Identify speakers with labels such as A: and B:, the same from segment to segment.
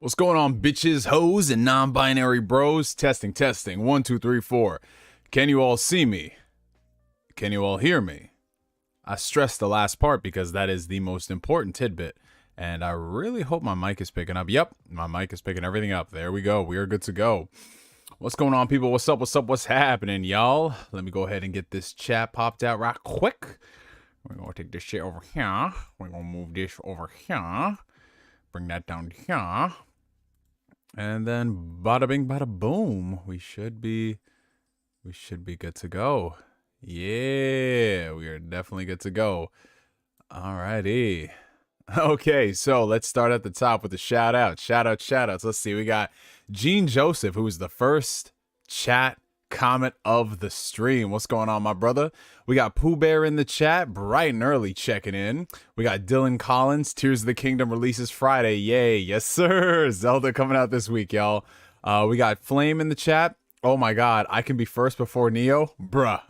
A: What's going on, bitches, hoes, and non-binary bros? Testing, testing. 1, 2, 3, 4. Can you all see me? Can you all hear me? I stressed the last part because that is the most important tidbit. And I really hope my mic is picking up. Yep, my mic is picking everything up. There we go. We are good to go. What's going on, people? What's up? What's up? What's happening, y'all? Let me go ahead and get this chat popped out right quick. We're going to take this shit over here. We're going to move this over here. Bring that down here. And then bada bing, bada boom. We should be good to go. Yeah, we are definitely good to go. Alrighty. Okay, so let's start at the top with the shout out. Shout outs. Let's see. We got Gene Joseph, who was the first chat comment of the stream. What's going on, my brother? We got Pooh Bear in the chat, bright and early checking in. We got Dylan Collins, Tears of the Kingdom releases Friday. Yay. Yes, sir. Zelda coming out this week, y'all. We got Flame in the chat. Oh my God, I can be first before Neo, bruh.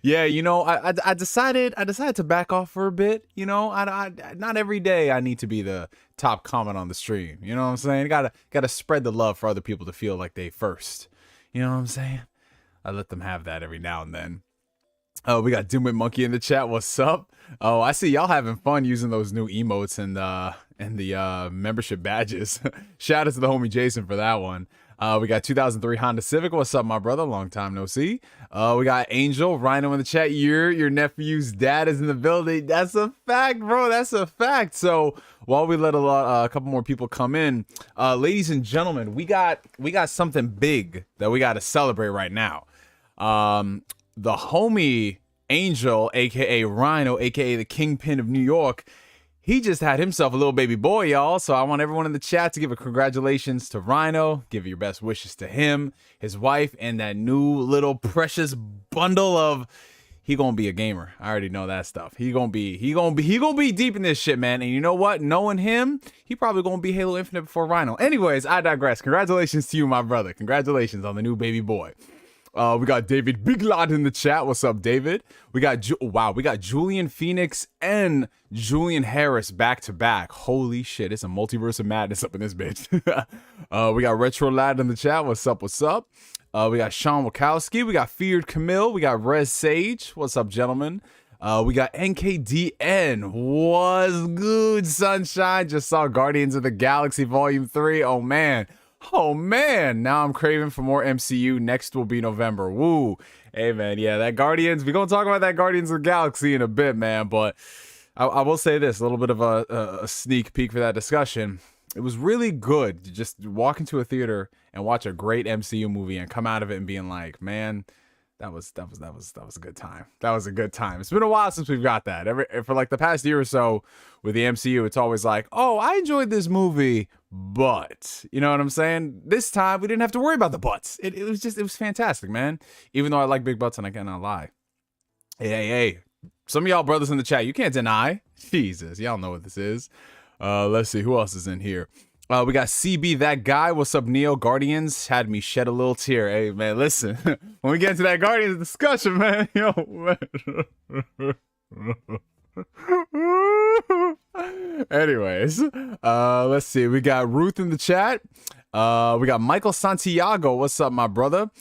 A: Yeah, you know, I decided to back off for a bit. You know, I not every day I need to be the top comment on the stream. You know what I'm saying? Gotta spread the love for other people to feel like they first. You know what I'm saying? I let them have that every now and then. Oh, we got DIMWITMONKEY in the chat. What's up? Oh, I see y'all having fun using those new emotes and the membership badges. Shout out to the homie Jason for that one. We got 2003 Honda Civic. What's up, my brother? Long time no see. We got Angel, Rhino in the chat. Your nephew's dad is in the building. That's a fact, bro. That's a fact. So while we let a couple more people come in, ladies and gentlemen, we got something big that we got to celebrate right now. The homie Angel, aka Rhino, aka the Kingpin of New York. He just had himself a little baby boy, y'all. So I want everyone in the chat to give a congratulations to Rhino. Give your best wishes to him, his wife, and that new little precious bundle of. He gonna be a gamer. I already know that stuff. He gonna be deep in this shit, man. And you know what? Knowing him, he probably gonna be Halo Infinite before Rhino. Anyways, I digress. Congratulations to you, my brother. Congratulations on the new baby boy. We got David Biglot in the chat. What's up, David? We got Julian Phoenix and Juliun Harris back to back. Holy shit, it's a multiverse of madness up in this bitch. We got Retro Lad in the chat. What's up? What's up? We got Sean Wachowski. We got Feared Camille. We got Rez Sage. What's up, gentlemen? We got NKDN. What's good, sunshine? Just saw Guardians of the Galaxy Volume 3. Oh, man. Oh, man. Now I'm craving for more MCU. Next will be November. Woo. Hey, man. Yeah, that Guardians. We're going to talk about that Guardians of the Galaxy in a bit, man. But I will say this. A little bit of a sneak peek for that discussion. It was really good to just walk into a theater and watch a great MCU movie and come out of it and being like, man, that was a good time. That was a good time. It's been a while since we've got that. For like the past year or so with the MCU, it's always like, oh, I enjoyed this movie, but you know what I'm saying? This time we didn't have to worry about the butts. It was fantastic, man. Even though I like big butts and I cannot lie. Hey. Some of y'all brothers in the chat, you can't deny. Jesus, y'all know what this is. Let's see who else is in here. We got CB, that guy. What's up, Neo? Guardians had me shed a little tear. Hey, man, listen. When we get into that Guardians discussion, man, yo, man. Anyways, let's see. We got Ruth in the chat. We got Michael Santiago. What's up, my brother?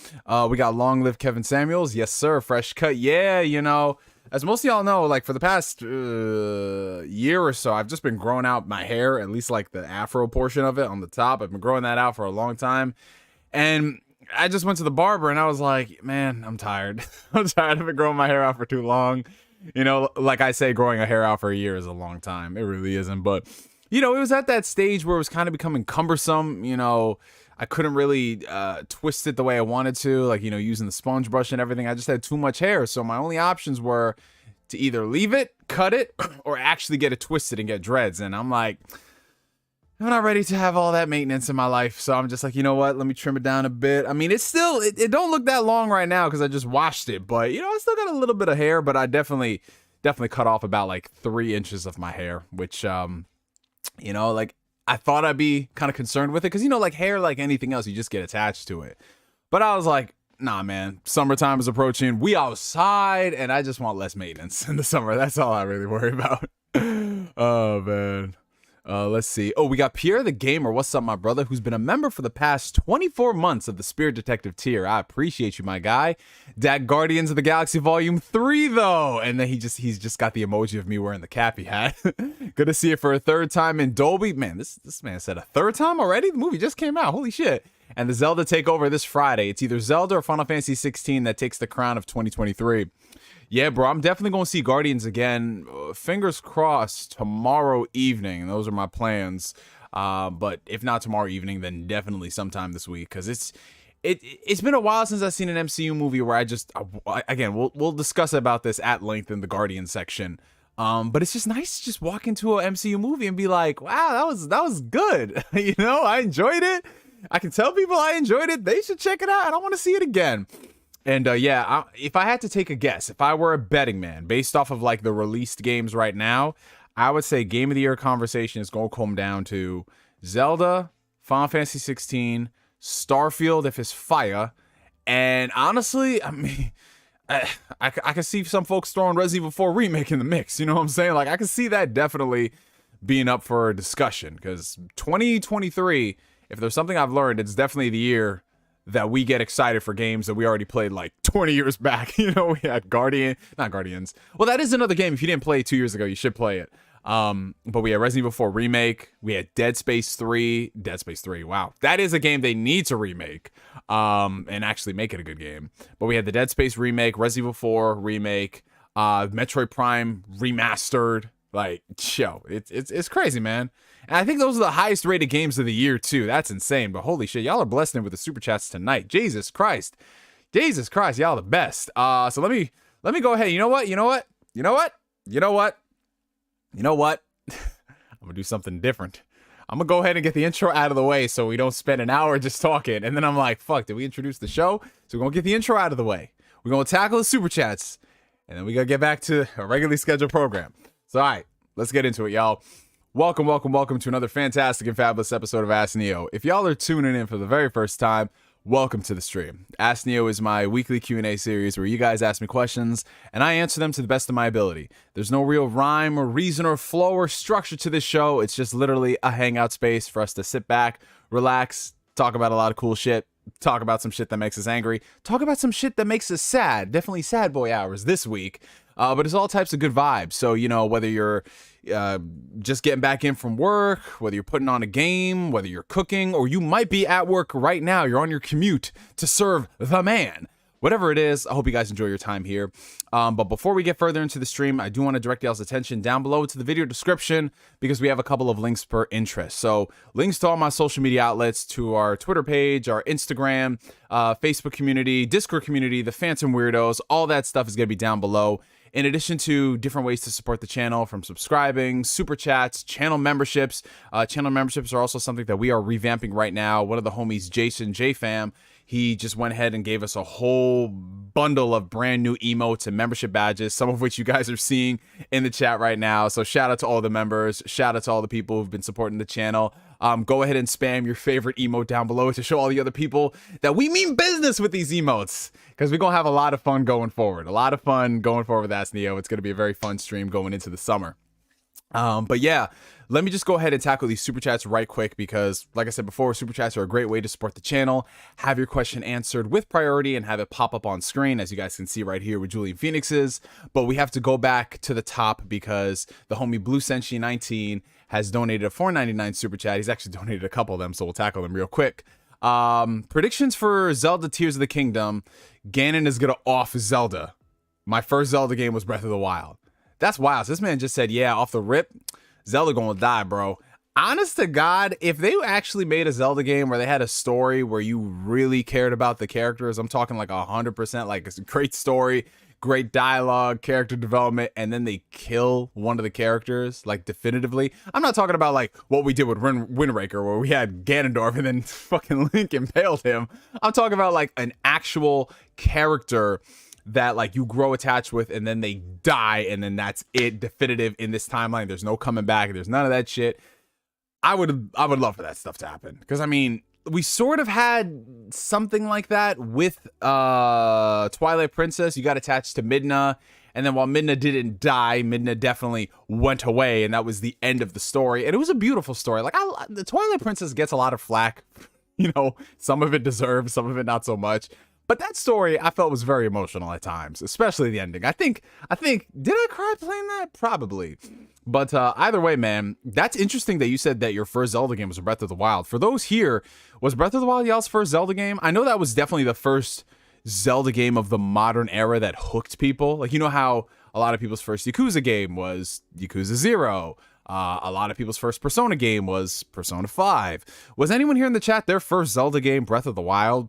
A: We got Long Live Kevin Samuels. Yes, sir. Fresh cut. Yeah, you know. As most of y'all know, like for the past year or so, I've just been growing out my hair, at least like the afro portion of it on the top. I've been growing that out for a long time. And I just went to the barber and I was like, man, I'm tired. I'm tired. I've been growing my hair out for too long. You know, like I say, growing a hair out for a year is a long time. It really isn't. But, you know, it was at that stage where it was kind of becoming cumbersome. You know, I couldn't really twist it the way I wanted to, like, you know, using the sponge brush and everything. I just had too much hair. So my only options were to either leave it, cut it, or actually get it twisted and get dreads. And I'm like, I'm not ready to have all that maintenance in my life. So I'm just like, you know what? Let me trim it down a bit. I mean, it's still, it don't look that long right now because I just washed it. But, you know, I still got a little bit of hair. But I definitely cut off about like 3 inches of my hair, which, you know, like, I thought I'd be kind of concerned with it because, you know, like hair, like anything else, you just get attached to it. But I was like, nah, man, summertime is approaching. We outside and I just want less maintenance in the summer. That's all I really worry about. Oh, man. Let's see. Oh, we got Pierre the Gamer. What's up, my brother? Who's been a member for the past 24 months of the Spirit Detective tier. I appreciate you, my guy. Dak Guardians of the Galaxy Volume 3, though. And then he's just got the emoji of me wearing the Cappy hat. Good to see it for a third time in Dolby. Man, this man said a third time already? The movie just came out. Holy shit. And the Zelda takeover this Friday. It's either Zelda or Final Fantasy 16 that takes the crown of 2023. Yeah, bro, I'm definitely going to see Guardians again. Fingers crossed tomorrow evening. Those are my plans. But if not tomorrow evening, then definitely sometime this week. Because it's been a while since I've seen an MCU movie where again, we'll discuss about this at length in the Guardians section. But it's just nice to just walk into an MCU movie and be like, wow, that was good. You know, I enjoyed it. I can tell people I enjoyed it. They should check it out. And I want to see it again. And yeah, if I had to take a guess, if I were a betting man based off of like the released games right now, I would say Game of the Year conversation is going to come down to Zelda, Final Fantasy 16, Starfield if it's fire, and honestly, I mean, I can see some folks throwing Resident Evil 4 remake in the mix. You know what I'm saying? Like I can see that definitely being up for a discussion because 2023, if there's something I've learned, it's definitely the year that we get excited for games that we already played like 20 years back. You know, we had not Guardians. Well, that is another game. If you didn't play it 2 years ago, you should play it. But we had Resident Evil 4 remake. We had Dead Space 3. Wow. That is a game they need to remake, and actually make it a good game. But we had the Dead Space remake, Resident Evil 4 remake, Metroid Prime remastered. Like, yo, it's crazy, man. And I think those are the highest rated games of the year, too. That's insane. But holy shit, y'all are blessing with the super chats tonight. Jesus Christ, y'all are the best. So let me go ahead. You know what? I'm gonna do something different. I'm gonna go ahead and get the intro out of the way so we don't spend an hour just talking. And then I'm like, fuck, did we introduce the show? So we're gonna get the intro out of the way. We're gonna tackle the super chats, and then we gotta get back to a regularly scheduled program. So all right, let's get into it, y'all. Welcome to another fantastic and fabulous episode of Ask Neo. If y'all are tuning in for the very first time, welcome to the stream. Ask Neo is my weekly Q&A series where you guys ask me questions and I answer them to the best of my ability. There's no real rhyme or reason or flow or structure to this show. It's just literally a hangout space for us to sit back, relax, talk about a lot of cool shit, talk about some shit that makes us angry, talk about some shit that makes us sad. Definitely sad boy hours this week. But it's all types of good vibes. So, you know, whether you're just getting back in from work, whether you're putting on a game, whether you're cooking, or you might be at work right now, you're on your commute to serve the man. Whatever it is, I hope you guys enjoy your time here. But before we get further into the stream, I do want to direct y'all's attention down below to the video description because we have a couple of links per interest. So links to all my social media outlets, to our Twitter page, our Instagram, Facebook community, Discord community, the Phantom Weirdos, all that stuff is going to be down below. In addition to different ways to support the channel, from subscribing, super chats, channel memberships. Channel memberships are also something that we are revamping right now. One of the homies, Jason J-Fam, he just went ahead and gave us a whole bundle of brand new emotes and membership badges, some of which you guys are seeing in the chat right now. So shout out to all the members. Shout out to all the people who've been supporting the channel. Go ahead and spam your favorite emote down below to show all the other people that we mean business with these emotes, because we're going to have a lot of fun going forward. With Ask Neo. It's going to be a very fun stream going into the summer. But yeah, let me just go ahead and tackle these super chats right quick because, like I said before, super chats are a great way to support the channel, have your question answered with priority, and have it pop up on screen, as you guys can see right here with Julian Phoenix's. But we have to go back to the top because the homie Blue Senshi 19 has donated a $4.99 super chat. He's actually donated a couple of them, so we'll tackle them real quick. Predictions for Zelda Tears of the Kingdom. Ganon is gonna off Zelda. My first Zelda game was Breath of the Wild. That's wild. So this man just said, yeah, off the rip, Zelda gonna die, bro. Honest to God, if they actually made a Zelda game where they had a story where you really cared about the characters, I'm talking like 100%, like it's a great story, great dialogue, character development, and then they kill one of the characters, like definitively. I'm not talking about like what we did with Wind Waker, where we had Ganondorf and then fucking Link impaled him. I'm talking about like an actual character that like you grow attached with and then they die and then that's it, definitive in this timeline. There's no coming back. There's none of that shit. I would love for that stuff to happen, because I mean, we sort of had something like that with Twilight Princess. You got attached to Midna And then while Midna didn't die, Midna definitely went away, and that was the end of the story. And it was a beautiful story. Like, the Twilight Princess gets a lot of flack. You know, some of it deserved, some of it not so much. But that story I felt was very emotional at times, especially the ending. I think, did I cry playing that? Probably. But either way, man, that's interesting that you said that your first Zelda game was Breath of the Wild. For those here, was Breath of the Wild y'all's first Zelda game? I know that was definitely the first Zelda game of the modern era that hooked people. Like, you know how a lot of people's first Yakuza game was Yakuza 0. A lot of people's first Persona game was Persona 5. Was anyone here in the chat their first Zelda game Breath of the Wild?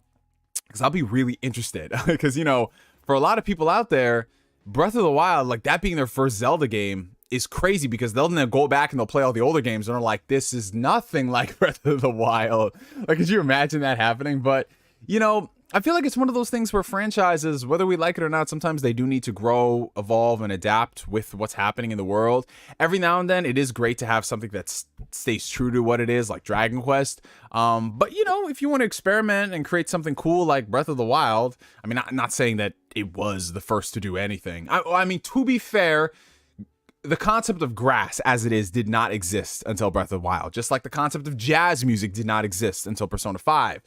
A: Because I'll be really interested. Because, you know, for a lot of people out there, Breath of the Wild, like that being their first Zelda game is crazy, because they'll then go back and they'll play all the older games and are like, this is nothing like Breath of the Wild. Like, could you imagine that happening? But, you know, I feel like it's one of those things where franchises, whether we like it or not, sometimes they do need to grow, evolve, and adapt with what's happening in the world. Every now and then, it is great to have something that stays true to what it is, like Dragon Quest. But, you know, if you want to experiment and create something cool like Breath of the Wild, I mean, not saying that it was the first to do anything. I mean, to be fair, the concept of grass as it is did not exist until Breath of the Wild, just like the concept of jazz music did not exist until Persona 5.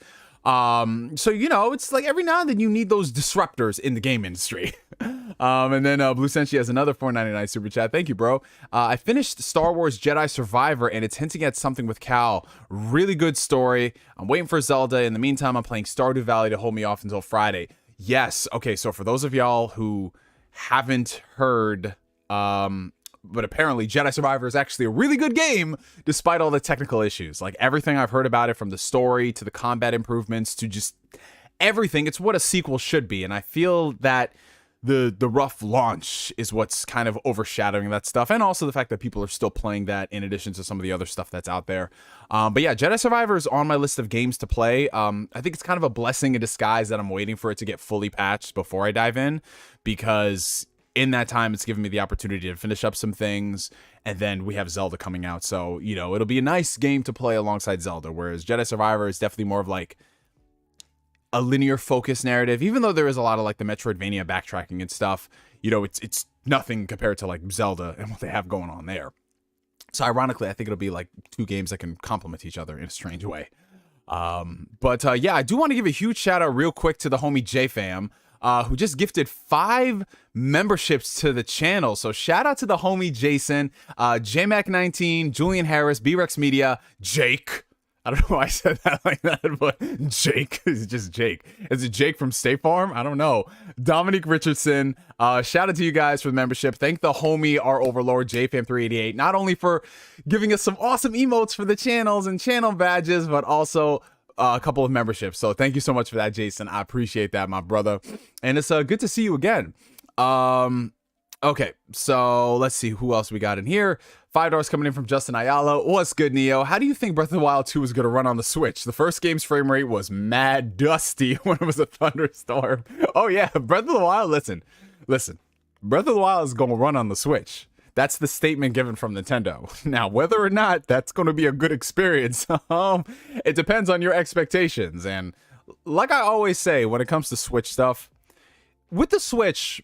A: So, you know, it's like every now and then you need those disruptors in the game industry. And then Blue Senshi has another $4.99 super chat. Thank you, bro. I finished Star Wars Jedi Survivor, and it's hinting at something with Cal. Really good story. I'm waiting for Zelda. In the meantime, I'm playing Stardew Valley to hold me off until Friday. Yes. Okay, so for those of y'all who haven't heard, but apparently Jedi Survivor is actually a really good game despite all the technical issues. Like, everything I've heard about it, from the story to the combat improvements to just everything, it's what a sequel should be. And I feel that the rough launch is what's kind of overshadowing that stuff, and also the fact that people are still playing that in addition to some of the other stuff that's out there. But yeah, Jedi Survivor is on my list of games to play. I think it's kind of a blessing in disguise that I'm waiting for it to get fully patched before I dive in, because in that time, it's given me the opportunity to finish up some things, and then we have Zelda coming out. So, you know, it'll be a nice game to play alongside Zelda, whereas Jedi Survivor is definitely more of like a linear focus narrative. Even though there is a lot of like the Metroidvania backtracking and stuff, you know, it's nothing compared to like Zelda and what they have going on there. So ironically, I think it'll be like two games that can complement each other in a strange way. But yeah, I do want to give a huge shout out real quick to the homie JFam, who just gifted 5 memberships to the channel. So shout out to the homie Jason, JMac19, Juliun Harris, B-Rex Media, Jake. I don't know why I said that like that, but Jake is just Jake. Is it Jake from State Farm? I don't know. Dominique Richardson. Shout out to you guys for the membership. Thank the homie, our overlord, JFam388, not only for giving us some awesome emotes for the channels and channel badges, but also a couple of memberships. So thank you so much for that, Jason. I appreciate that, my brother. And it's good to see you again. Okay, so let's see who else we got in here. $5 coming in from Justin Ayala. What's good, Neo? How do you think Breath of the Wild 2 is going to run on the Switch? The first game's frame rate was mad dusty when it was a thunderstorm. Oh yeah, Breath of the Wild, listen. Breath of the Wild is going to run on the Switch. That's the statement given from Nintendo. Now, whether or not that's going to be a good experience, it depends on your expectations. And like I always say, when it comes to Switch stuff, with the Switch,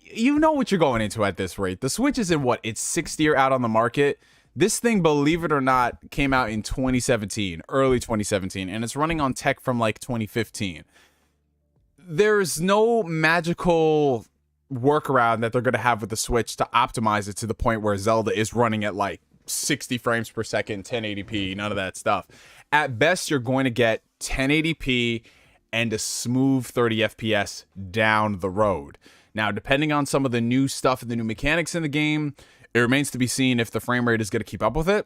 A: you know what you're going into at this rate. The Switch is in what? Its 6th year out on the market. This thing, believe it or not, came out in 2017, early 2017, and it's running on tech from like 2015. There's no magical workaround that they're going to have with the Switch to optimize it to the point where Zelda is running at like 60 frames per second, 1080p, none of that stuff. At best, you're going to get 1080p and a smooth 30 FPS down the road. Now, depending on some of the new stuff and the new mechanics in the game, it remains to be seen if the frame rate is going to keep up with it.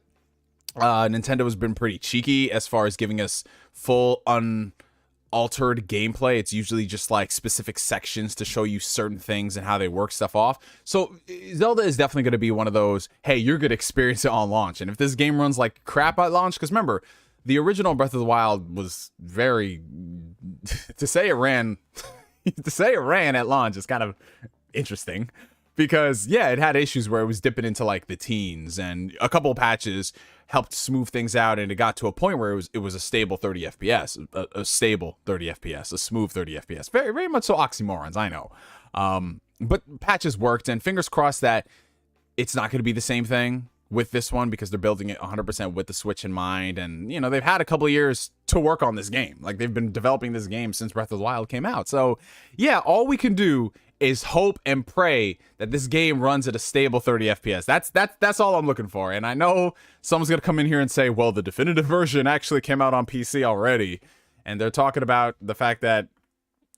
A: Nintendo has been pretty cheeky as far as giving us full unaltered gameplay. It's usually just like specific sections to show you certain things and how they work stuff off. So Zelda is definitely going to be one of those, hey, you're going to experience it on launch. And if this game runs like crap at launch, because remember, the original Breath of the Wild was very, to say it ran at launch is kind of interesting, because yeah, it had issues where it was dipping into like the teens, and a couple of patches helped smooth things out, and it got to a point where it was a stable 30 FPS, a stable 30 FPS, a smooth 30 FPS. Very, very much so oxymorons, I know. but patches worked, and fingers crossed that it's not going to be the same thing with this one, because they're building it 100% with the Switch in mind. And, you know, they've had a couple of years to work on this game. Like, they've been developing this game since Breath of the Wild came out. So, yeah, all we can do is hope and pray that this game runs at a stable 30 FPS. That's all I'm looking for. And I know someone's going to come in here and say, well, the definitive version actually came out on PC already. And they're talking about the fact that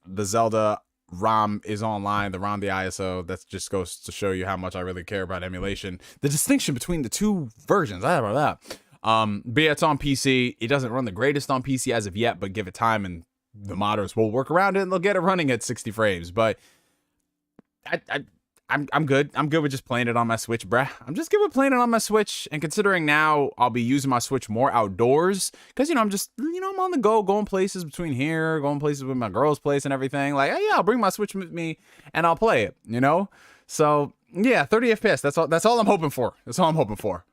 A: the Zelda ROM is online, the ROM, the ISO. That just goes to show you how much I really care about emulation. The distinction between the two versions. But yeah, it's on PC. It doesn't run the greatest on PC as of yet, but give it time and the modders will work around it and they'll get it running at 60 frames. But I'm good. I'm good with just playing it on my Switch, bruh. I'm just good with playing it on my Switch. And considering now I'll be using my Switch more outdoors, because, you know, I'm just, you know, I'm on the go, going places between here, going places with my girl's place and everything. Like, yeah, I'll bring my Switch with me and I'll play it, you know? So, yeah, 30 FPS. That's all I'm hoping for. That's all I'm hoping for.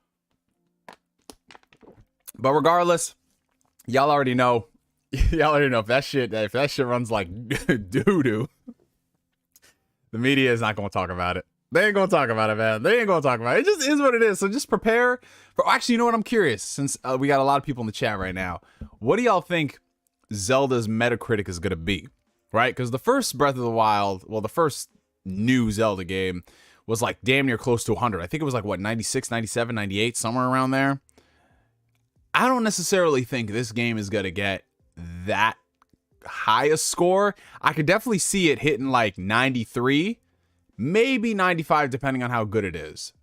A: But regardless, y'all already know. Y'all already know if that shit runs like doo-doo, the media is not going to talk about it. They ain't going to talk about it, man. They ain't going to talk about it. It just is what it is. So just prepare for... Actually, you know what? I'm curious, since we got a lot of people in the chat right now. What do y'all think Zelda's Metacritic is going to be? Right? Because the first Breath of the Wild... Well, the first new Zelda game was like damn near close to 100. I think it was like, what, 96, 97, 98, somewhere around there. I don't necessarily think this game is going to get that highest score. I could definitely see it hitting like 93, maybe 95, depending on how good it is.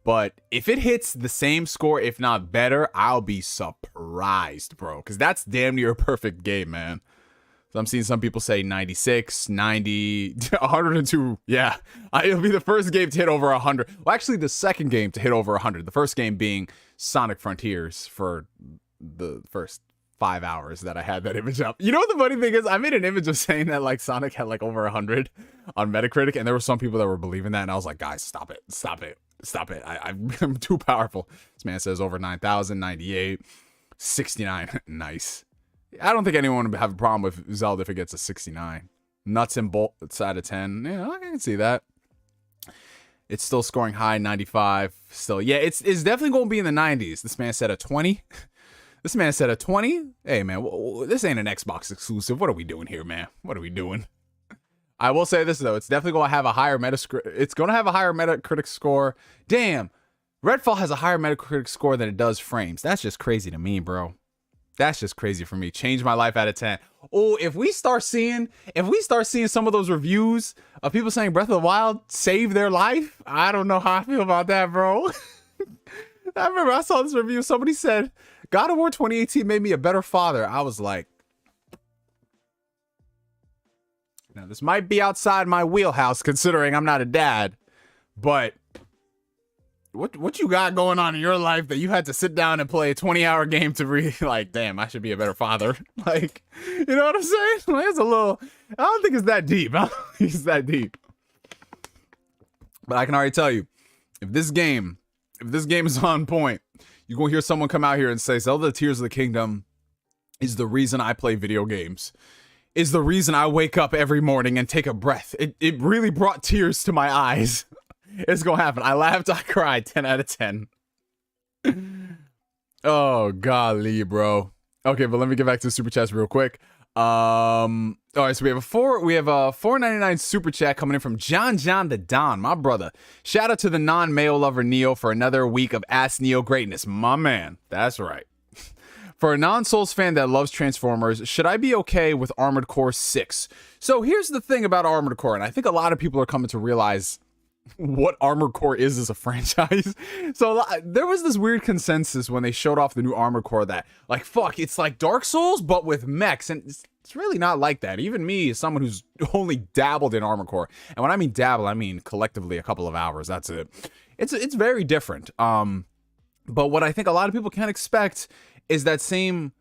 A: But if it hits the same score, if not better, I'll be surprised, bro, because that's damn near a perfect game, man. So I'm seeing some people say 96, 90, 102. Yeah, it'll be the first game to hit over 100. Well, actually, the second game to hit over 100. The first game being Sonic Frontiers for the first 5 hours that I had that image up. You know what the funny thing is? I made an image of saying that like Sonic had like over 100 on Metacritic, and there were some people that were believing that, and I was like, guys, stop it, stop it, stop it. I'm too powerful. This man says over 9,000, 98, 69. Nice. I don't think anyone would have a problem with Zelda if it gets a 69. Nuts and bolts out of 10. Yeah, I can see that. It's still scoring high, 95. Still, yeah, it's definitely going to be in the 90s. This man said a 20. This man said a 20? Hey, man, this ain't an Xbox exclusive. What are we doing here, man? What are we doing? I will say this, though. It's definitely going to have a higher Metacritic score. Damn. Redfall has a higher Metacritic score than it does frames. That's just crazy to me, bro. That's just crazy for me. Change my life out of 10. Oh, if we start seeing some of those reviews of people saying Breath of the Wild saved their life, I don't know how I feel about that, bro. I remember I saw this review. Somebody said, God of War 2018 made me a better father. I was like, now this might be outside my wheelhouse considering I'm not a dad, but what you got going on in your life that you had to sit down and play a 20-hour game to really like, damn, I should be a better father. Like, you know what I'm saying? Like, it's a little, I don't think it's that deep. I don't think it's that deep. But I can already tell you, if this game is on point, you're going to hear someone come out here and say, Zelda Tears of the Kingdom is the reason I play video games. Is the reason I wake up every morning and take a breath. It really brought tears to my eyes. It's going to happen. I laughed, I cried, 10 out of 10. Oh, golly, bro. Okay, but let me get back to the super chats real quick. All right, so we have a $4.99 super chat coming in from John the Don, my brother. Shout out to the non-male lover Neo for another week of Ask Neo greatness, my man. That's right. For a non-Souls fan that loves Transformers, should I be okay with Armored Core 6? So here's the thing about Armored Core, and I think a lot of people are coming to realize what Armored Core is as a franchise. So there was this weird consensus when they showed off the new Armored Core that, like, fuck, it's like Dark Souls, but with mechs, and it's really not like that. Even me, as someone who's only dabbled in Armored Core, and when I mean dabble, I mean collectively a couple of hours, that's it. It's very different. But what I think a lot of people can't expect is that same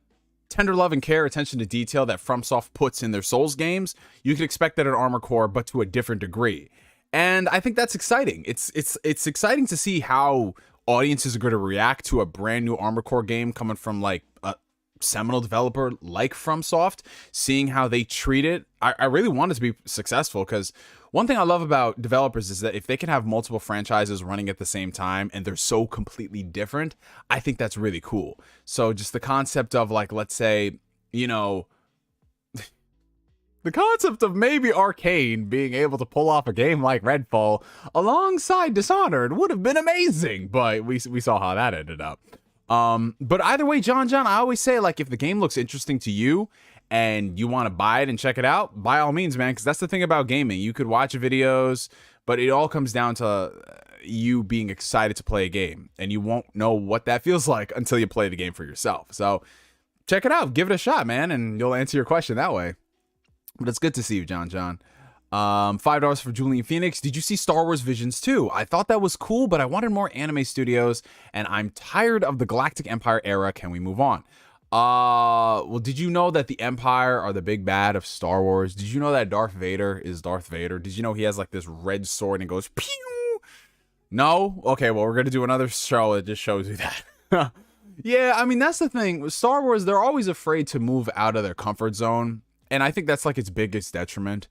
A: tender love and care, attention to detail that FromSoft puts in their Souls games. You could expect that in Armored Core, but to a different degree. And I think that's exciting. It's exciting to see how audiences are going to react to a brand new Armored Core game coming from like a seminal developer like FromSoft, seeing how they treat it. I really want it to be successful because One thing I love about developers is that if they can have multiple franchises running at the same time and they're so completely different, I think that's really cool. So just the concept of like, let's say, you know, the concept of maybe Arcane being able to pull off a game like Redfall alongside Dishonored would have been amazing, but we saw how that ended up. But either way, John, I always say, like, if the game looks interesting to you and you want to buy it and check it out, by all means, man, because that's the thing about gaming. You could watch videos, but it all comes down to you being excited to play a game, and you won't know what that feels like until you play the game for yourself. So check it out, give it a shot, man, and you'll answer your question that way. But it's good to see you, John. $5 for Julian Phoenix. Did you see Star Wars Visions 2? I thought that was cool, but I wanted more anime studios, and I'm tired of the Galactic Empire era. Can we move on? Well, did you know that the Empire are the big bad of Star Wars? Did you know that Darth Vader is Darth Vader? Did you know he has like this red sword and it goes pew? No? Okay, well, we're going to do another show that just shows you that. Yeah, I mean, that's the thing. With Star Wars, they're always afraid to move out of their comfort zone. And I think that's like its biggest detriment.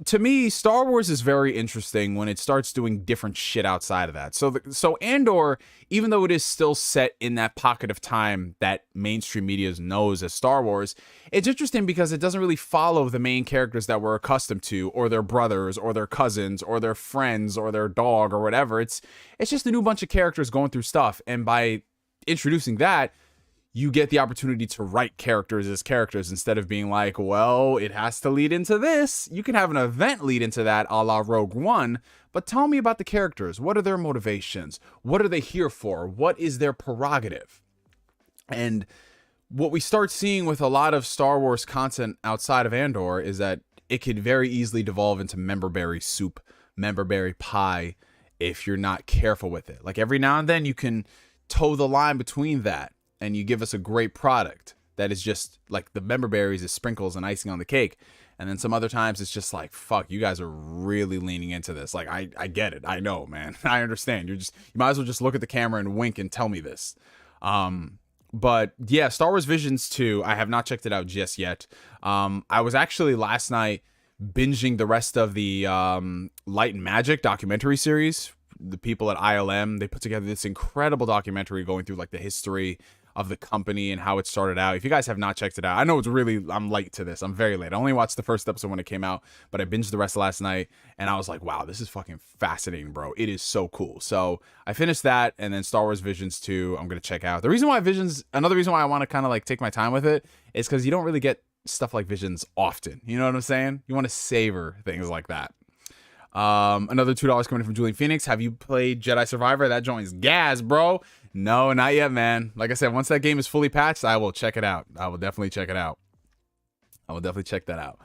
A: To me, Star Wars is very interesting when it starts doing different shit outside of that. So Andor, even though it is still set in that pocket of time that mainstream media knows as Star Wars, it's interesting because it doesn't really follow the main characters that we're accustomed to, or their brothers, or their cousins, or their friends, or their dog, or whatever. It's just a new bunch of characters going through stuff, and by introducing that, you get the opportunity to write characters as characters instead of being like, well, it has to lead into this. You can have an event lead into that a la Rogue One, but tell me about the characters. What are their motivations? What are they here for? What is their prerogative? And what we start seeing with a lot of Star Wars content outside of Andor is that it could very easily devolve into memberberry soup, memberberry pie, if you're not careful with it. Like every now and then you can toe the line between that, and you give us a great product that is just like the member berries is sprinkles and icing on the cake. And then some other times it's just like, fuck, you guys are really leaning into this. Like, I get it. I know, man. I understand. You might as well just look at the camera and wink and tell me this. But yeah, Star Wars Visions 2, I have not checked it out just yet. I was actually last night binging the rest of the Light and Magic documentary series. The people at ILM, they put together this incredible documentary going through like the history of the company and how it started out. If you guys have not checked it out, I know I'm late to this. I'm very late. I only watched the first episode when it came out, but I binged the rest last night, and I was like, wow, this is fucking fascinating, bro. It is so cool. So I finished that, and then Star Wars Visions 2, I'm going to check out. Another reason why I want to kind of like take my time with it is because you don't really get stuff like Visions often. You know what I'm saying? You want to savor things like that. Another $2 coming from Julian Phoenix. Have you played Jedi Survivor? That joint's gas, bro. No, not yet, man. Like I said, once that game is fully patched, I will check it out. I will definitely check it out. I will definitely check that out.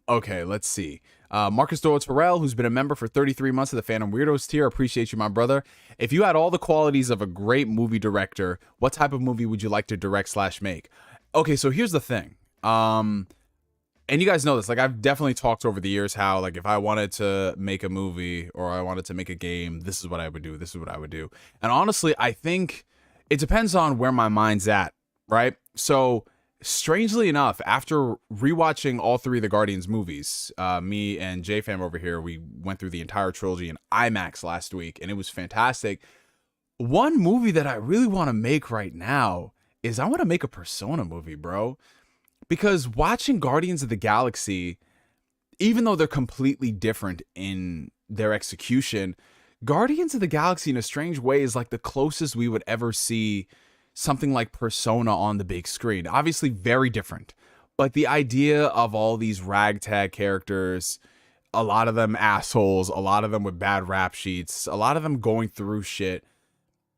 A: Okay, let's see. Marcus Doyle Terrell, who's been a member for 33 months of the Phantom Weirdos tier. Appreciate you, my brother. If you had all the qualities of a great movie director, what type of movie would you like to direct/make? Okay, so here's the thing. And you guys know this, like I've definitely talked over the years how like if I wanted to make a movie or I wanted to make a game, this is what I would do. This is what I would do. And honestly, I think it depends on where my mind's at, right? So strangely enough, after rewatching all three of the Guardians movies, me and JFam over here, we went through the entire trilogy in IMAX last week, and it was fantastic. One movie that I really want to make right now is I want to make a Persona movie, bro. Because watching Guardians of the Galaxy, even though they're completely different in their execution, Guardians of the Galaxy in a strange way is like the closest we would ever see something like Persona on the big screen. Obviously very different, but the idea of all these ragtag characters, a lot of them assholes, a lot of them with bad rap sheets, a lot of them going through shit,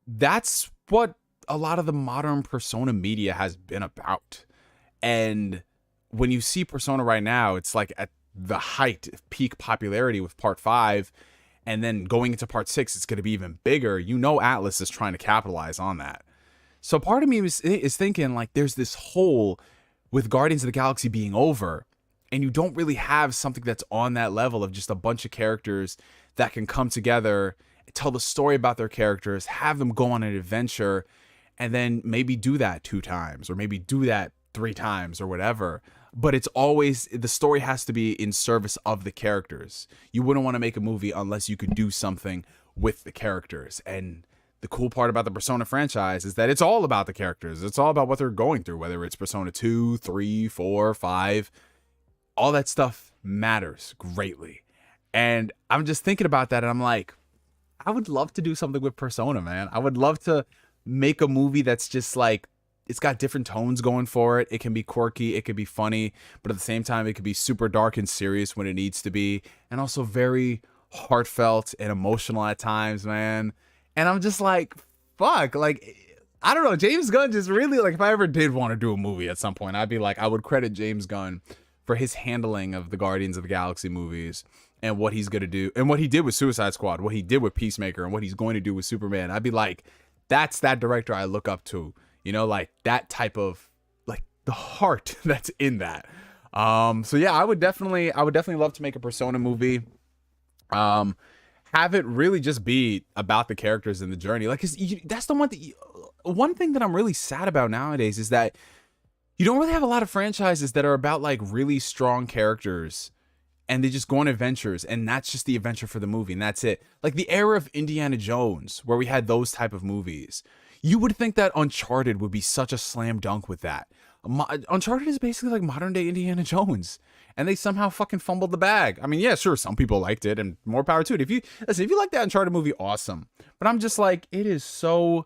A: that's what a lot of the modern Persona media has been about. And when you see Persona right now, it's like at the height of peak popularity with part 5, and then going into part 6, it's going to be even bigger. You know, Atlas is trying to capitalize on that. So part of me is thinking like there's this hole with Guardians of the Galaxy being over, and you don't really have something that's on that level of just a bunch of characters that can come together, tell the story about their characters, have them go on an adventure, and then maybe do that 2 times or maybe do that 3 times or whatever. but it's always, the story has to be in service of the characters. You wouldn't want to make a movie unless you could do something with the characters. And the cool part about the Persona franchise is that it's all about the characters. It's all about what they're going through, whether it's Persona 2, 3, 4, 5. All that stuff matters greatly. And I'm just thinking about that, and I'm like, I would love to do something with Persona, man. I would love to make a movie that's just like, it's got different tones going for it. It can be quirky, it could be funny, but at the same time, it could be super dark and serious when it needs to be, and also very heartfelt and emotional at times, man. And I'm just like, fuck, like, I don't know, James Gunn just really, like, if I ever did want to do a movie at some point, I'd be like, I would credit James Gunn for his handling of the Guardians of the Galaxy movies and what he's going to do, and what he did with Suicide Squad, what he did with Peacemaker, and what he's going to do with Superman. I'd be like, that's that director I look up to. You know, like that type of, like, the heart that's in that. So yeah, I would definitely love to make a Persona movie. Have it really just be about the characters and the journey. Like, that's the one thing that I'm really sad about nowadays is that you don't really have a lot of franchises that are about like really strong characters and they just go on adventures, and that's just the adventure for the movie, and that's it. Like the era of Indiana Jones, where we had those type of movies. You would think that Uncharted would be such a slam dunk with that. Uncharted is basically like modern day Indiana Jones, and they somehow fucking fumbled the bag. I mean, yeah, sure, some people liked it, and more power to it. If you like that Uncharted movie, awesome. But I'm just like, it is so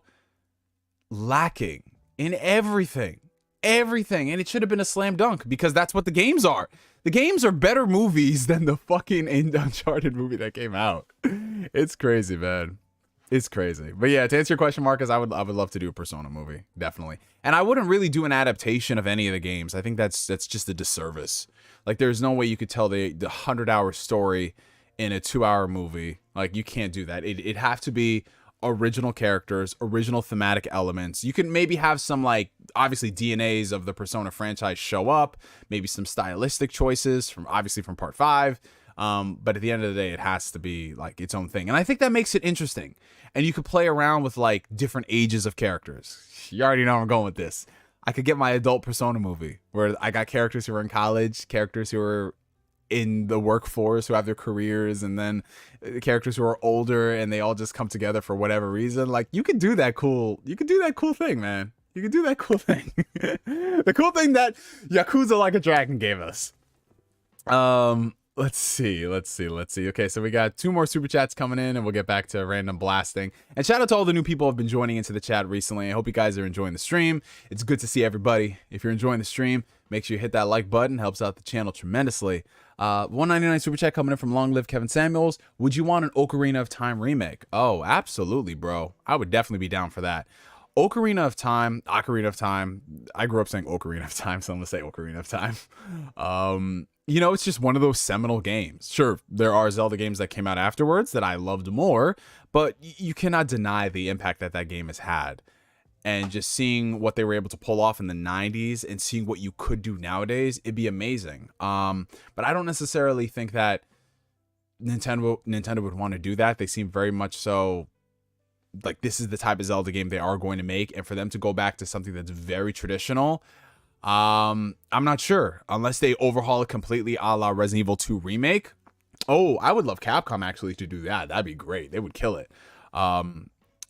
A: lacking in everything, and it should have been a slam dunk because that's what the games are. The games are better movies than the fucking Uncharted movie that came out. It's crazy, man. It's crazy. But yeah, to answer your question, Marcus, I would love to do a Persona movie, definitely. And I wouldn't really do an adaptation of any of the games. I think that's just a disservice. Like, there's no way you could tell the 100-hour story in a 2-hour movie. Like, you can't do that. It'd have to be original characters, original thematic elements. You can maybe have some, like, obviously DNAs of the Persona franchise show up, maybe some stylistic choices from Part 5. But at the end of the day, it has to be like its own thing. And I think that makes it interesting. And you could play around with like different ages of characters. You already know where I'm going with this. I could get my adult Persona movie where I got characters who are in college, characters who are in the workforce, who have their careers, and then characters who are older and they all just come together for whatever reason. Like, you could do that cool thing, man. You could do that cool thing. The cool thing that Yakuza Like a Dragon gave us. Let's see. Okay, so we got 2 more super chats coming in, and we'll get back to random blasting. And shout out to all the new people who have been joining into the chat recently. I hope you guys are enjoying the stream. It's good to see everybody. If you're enjoying the stream, make sure you hit that like button. Helps out the channel tremendously. 199 super chat coming in from Long Live Kevin Samuels. Would you want an Ocarina of Time remake? Oh, absolutely, bro. I would definitely be down for that. Ocarina of Time. I grew up saying Ocarina of Time, so I'm gonna say Ocarina of Time. You know, it's just one of those seminal games. Sure, there are Zelda games that came out afterwards that I loved more, but you cannot deny the impact that game has had. And just seeing what they were able to pull off in the 90s and seeing what you could do nowadays, it'd be amazing. But I don't necessarily think that Nintendo would want to do that. They seem very much so like this is the type of Zelda game they are going to make, and for them to go back to something that's very traditional, I'm not sure, unless they overhaul it completely a la Resident Evil 2 remake. Oh, I would love Capcom actually to do that. That'd be great. They would kill it.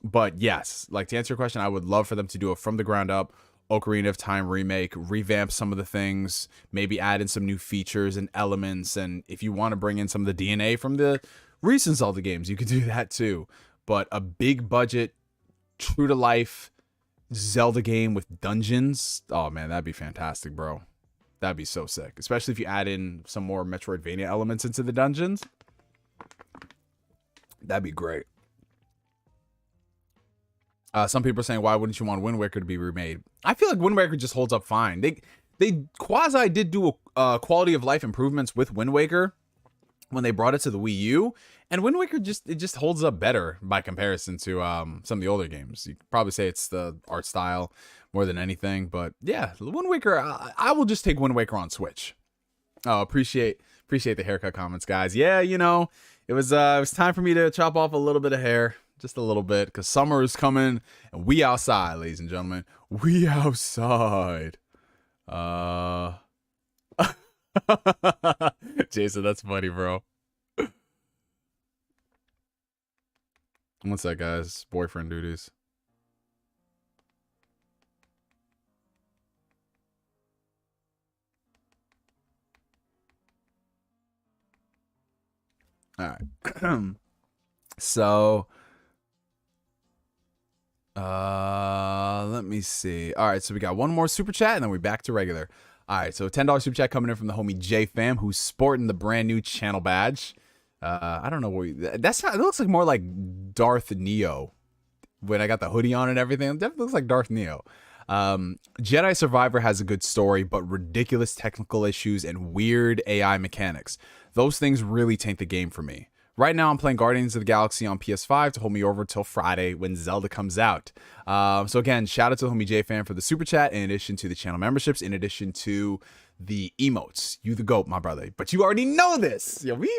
A: But yes, like, to answer your question, I would love for them to do it from the ground up. Ocarina of Time remake, revamp some of the things, maybe add in some new features and elements. And if you want to bring in some of the DNA from the recent Zelda games, you could do that too. But a big budget, true to life Zelda game with dungeons, oh man, that'd be fantastic, bro. That'd be so sick, especially if you add in some more Metroidvania elements into the dungeons. That'd be great. Some people are saying, why wouldn't you want Wind Waker to be remade? I feel like Wind Waker just holds up fine. They quasi did do a quality of life improvements with Wind Waker when they brought it to the Wii U, and Wind Waker just holds up better by comparison to some of the older games. You could probably say it's the art style more than anything, but yeah, Wind Waker. I will just take Wind Waker on Switch. Oh, appreciate the haircut comments, guys. Yeah, you know, it was time for me to chop off a little bit of hair. Just a little bit, because summer is coming, and we outside, ladies and gentlemen. We outside. Jason, that's funny, bro. What's that, guys? Boyfriend duties. All right. So, let me see. All right, so we got one more super chat, and then we're back to regular. All right, so $10 super chat coming in from the homie J Fam, who's sporting the brand new channel badge. I don't know what that's not. It looks like more like Darth Neo when I got the hoodie on and everything. It definitely looks like Darth Neo. Jedi Survivor has a good story, but ridiculous technical issues and weird AI mechanics. Those things really taint the game for me. Right now, I'm playing Guardians of the Galaxy on PS5 to hold me over till Friday when Zelda comes out. So again, shout out to the homie J-Fan for the super chat, in addition to the channel memberships, in addition to the emotes. You the GOAT, my brother. But you already know this. Yo, me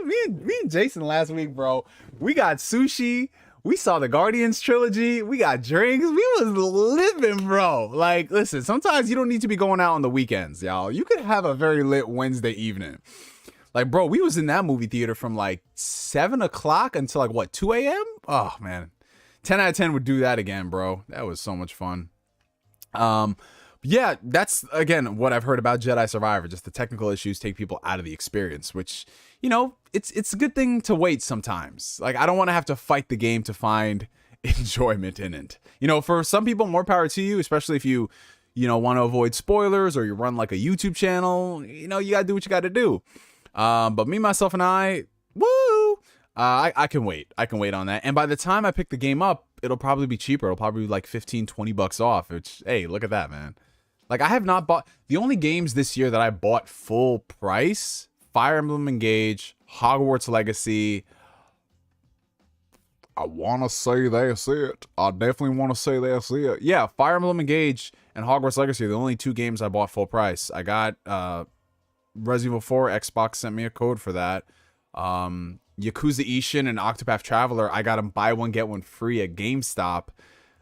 A: and Jason last week, bro, we got sushi. We saw the Guardians trilogy. We got drinks. We was living, bro. Like, listen, sometimes you don't need to be going out on the weekends, y'all. You could have a very lit Wednesday evening. Like, bro, we was in that movie theater from like 7 o'clock until like, what, 2 a.m.? Oh, man. 10 out of 10 would do that again, bro. That was so much fun. Yeah, that's, again, what I've heard about Jedi Survivor. Just the technical issues take people out of the experience, which, you know, it's a good thing to wait sometimes. Like, I don't want to have to fight the game to find enjoyment in it. You know, for some people, more power to you, especially if you know, want to avoid spoilers or you run like a YouTube channel. You know, you got to do what you got to do. But me, myself, and I, woo! I can wait. I can wait on that. And by the time I pick the game up, it'll probably be cheaper. It'll probably be like 15, 20 bucks off, which, hey, look at that, man. Like, I have not bought... The only games this year that I bought full price, Fire Emblem Engage, Hogwarts Legacy. I want to say that's it. I definitely want to say that's it. Yeah, Fire Emblem Engage and Hogwarts Legacy are the only two games I bought full price. I got Resident Evil 4. Xbox sent me a code for that. Yakuza Ishin and Octopath Traveler, I got them buy one, get one free at GameStop.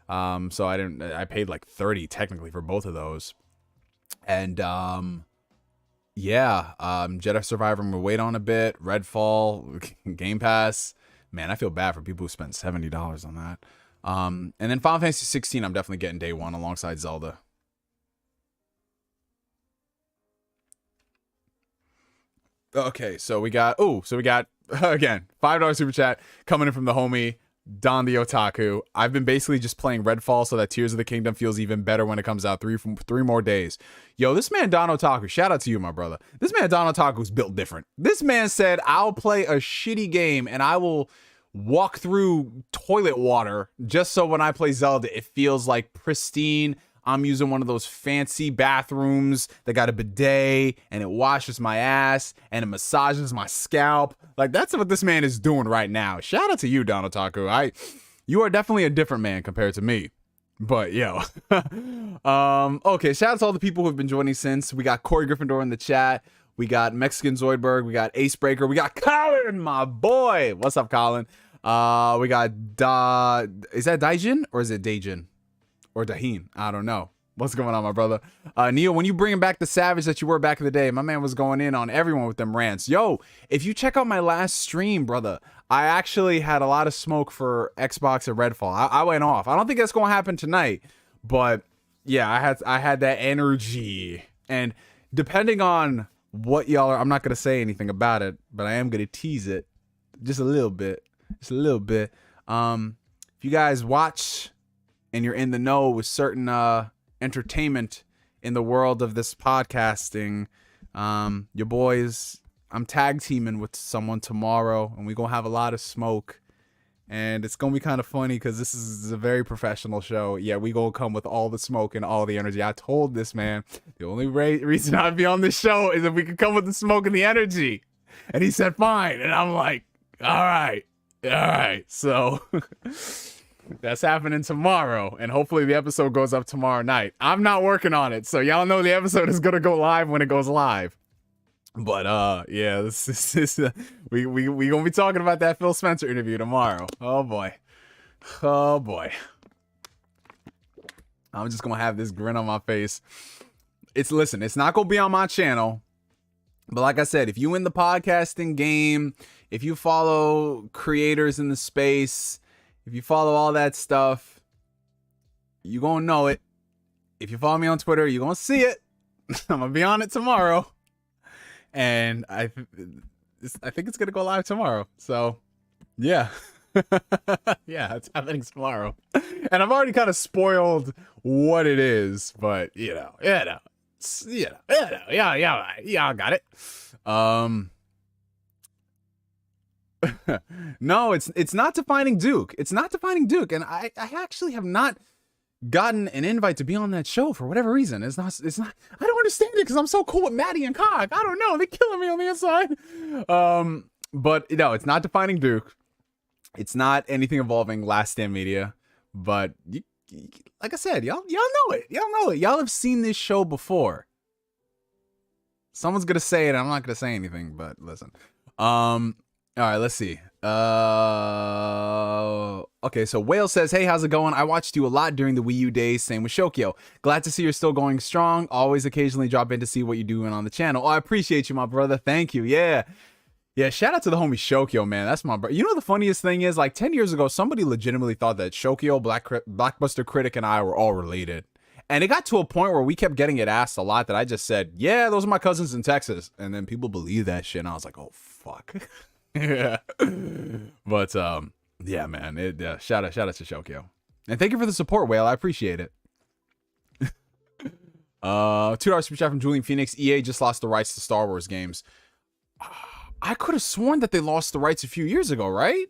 A: So I paid like 30 technically for both of those. And yeah, Jedi Survivor, I'm gonna wait on a bit. Redfall, Game Pass. Man, I feel bad for people who spent $70 on that. And then Final Fantasy 16, I'm definitely getting day one alongside Zelda. Okay, so we got again, $5 super chat coming in from the homie Don the Otaku. I've been basically just playing Redfall so that Tears of the Kingdom feels even better when it comes out. Three more days. Yo, this man Don Otaku, shout out to you, my brother. This man Don Otaku's built different. This man said, I'll play a shitty game and I will walk through toilet water just so when I play Zelda, it feels like pristine. I'm using one of those fancy bathrooms that got a bidet and it washes my ass and it massages my scalp. Like, that's what this man is doing right now. Shout out to you, Don Otaku. You are definitely a different man compared to me. But yo, okay. Shout out to all the people who have been joining since. We got Corey Gryffindor in the chat. We got Mexican Zoidburg. We got Ace Breaker. We got Colin, my boy. What's up, Colin? We got is that Daijin or is it Daijin? Or Dahin, I don't know. What's going on, my brother? Neo, when you bringing back the savage that you were back in the day, my man was going in on everyone with them rants. Yo, if you check out my last stream, brother, I actually had a lot of smoke for Xbox and Redfall. I went off. I don't think that's going to happen tonight, but yeah, I had that energy. And depending on what y'all are, I'm not going to say anything about it, but I am going to tease it just a little bit. Just a little bit. If you guys watch and you're in the know with certain entertainment in the world of this podcasting, your boys, I'm tag teaming with someone tomorrow, and we're going to have a lot of smoke. And it's going to be kind of funny because this is a very professional show. Yeah, we going to come with all the smoke and all the energy. I told this man, the only reason I'd be on this show is if we could come with the smoke and the energy. And he said, fine. And I'm like, all right. So... that's happening tomorrow, and hopefully the episode goes up tomorrow night. I'm not working on it, so y'all know the episode is gonna go live when it goes live. But yeah, we gonna be talking about that Phil Spencer interview tomorrow. Oh boy. I'm just gonna have this grin on my face. It's not gonna be on my channel. But like I said, if you in the podcasting game, if you follow creators in the space, if you follow all that stuff, you gonna know it. If you follow me on Twitter, you gonna see it. I'm gonna be on it tomorrow, and I think it's gonna go live tomorrow. So, yeah, yeah, it's happening tomorrow, and I've already kind of spoiled what it is, but yeah, I got it. No, it's not Defining Duke. It's not Defining Duke, and I actually have not gotten an invite to be on that show for whatever reason. It's not I don't understand it because I'm so cool with Maddie and Cog. I don't know, they're killing me on the inside. But no, it's not Defining Duke. It's not anything involving Last Stand Media. But like I said, y'all know it. Y'all know it. Y'all have seen this show before. Someone's gonna say it. I'm not gonna say anything, but listen. All right, let's see. Okay, so Whale says, hey, how's it going? I watched you a lot during the Wii U days. Same with Shokyo. Glad to see you're still going strong. Always occasionally drop in to see what you're doing on the channel. Oh, I appreciate you, my brother. Thank you. Yeah. Yeah, shout out to the homie Shokyo, man. That's my brother. You know, the funniest thing is, like 10 years ago, somebody legitimately thought that Shokyo, Blackbuster Critic, and I were all related. And it got to a point where we kept getting it asked a lot that I just said, yeah, those are my cousins in Texas. And then people believe that shit. And I was like, oh, fuck. Yeah. But, yeah, man. Shout out to Shokyo. And thank you for the support, Whale. I appreciate it. $2 super chat from Julian Phoenix. EA just lost the rights to Star Wars games. I could have sworn that they lost the rights a few years ago, right?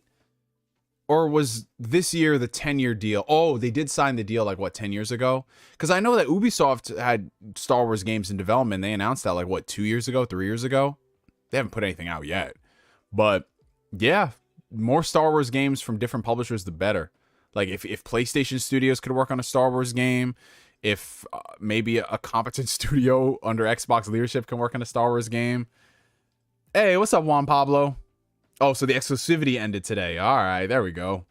A: Or was this year the 10-year deal? Oh, they did sign the deal, like, what, 10 years ago? Because I know that Ubisoft had Star Wars games in development. They announced that, like, what, 2 years ago, 3 years ago? They haven't put anything out yet. But, yeah, more Star Wars games from different publishers, the better. Like, if PlayStation Studios could work on a Star Wars game, if maybe a competent studio under Xbox leadership can work on a Star Wars game. Hey, what's up, Juan Pablo? Oh, so the exclusivity ended today. All right, there we go.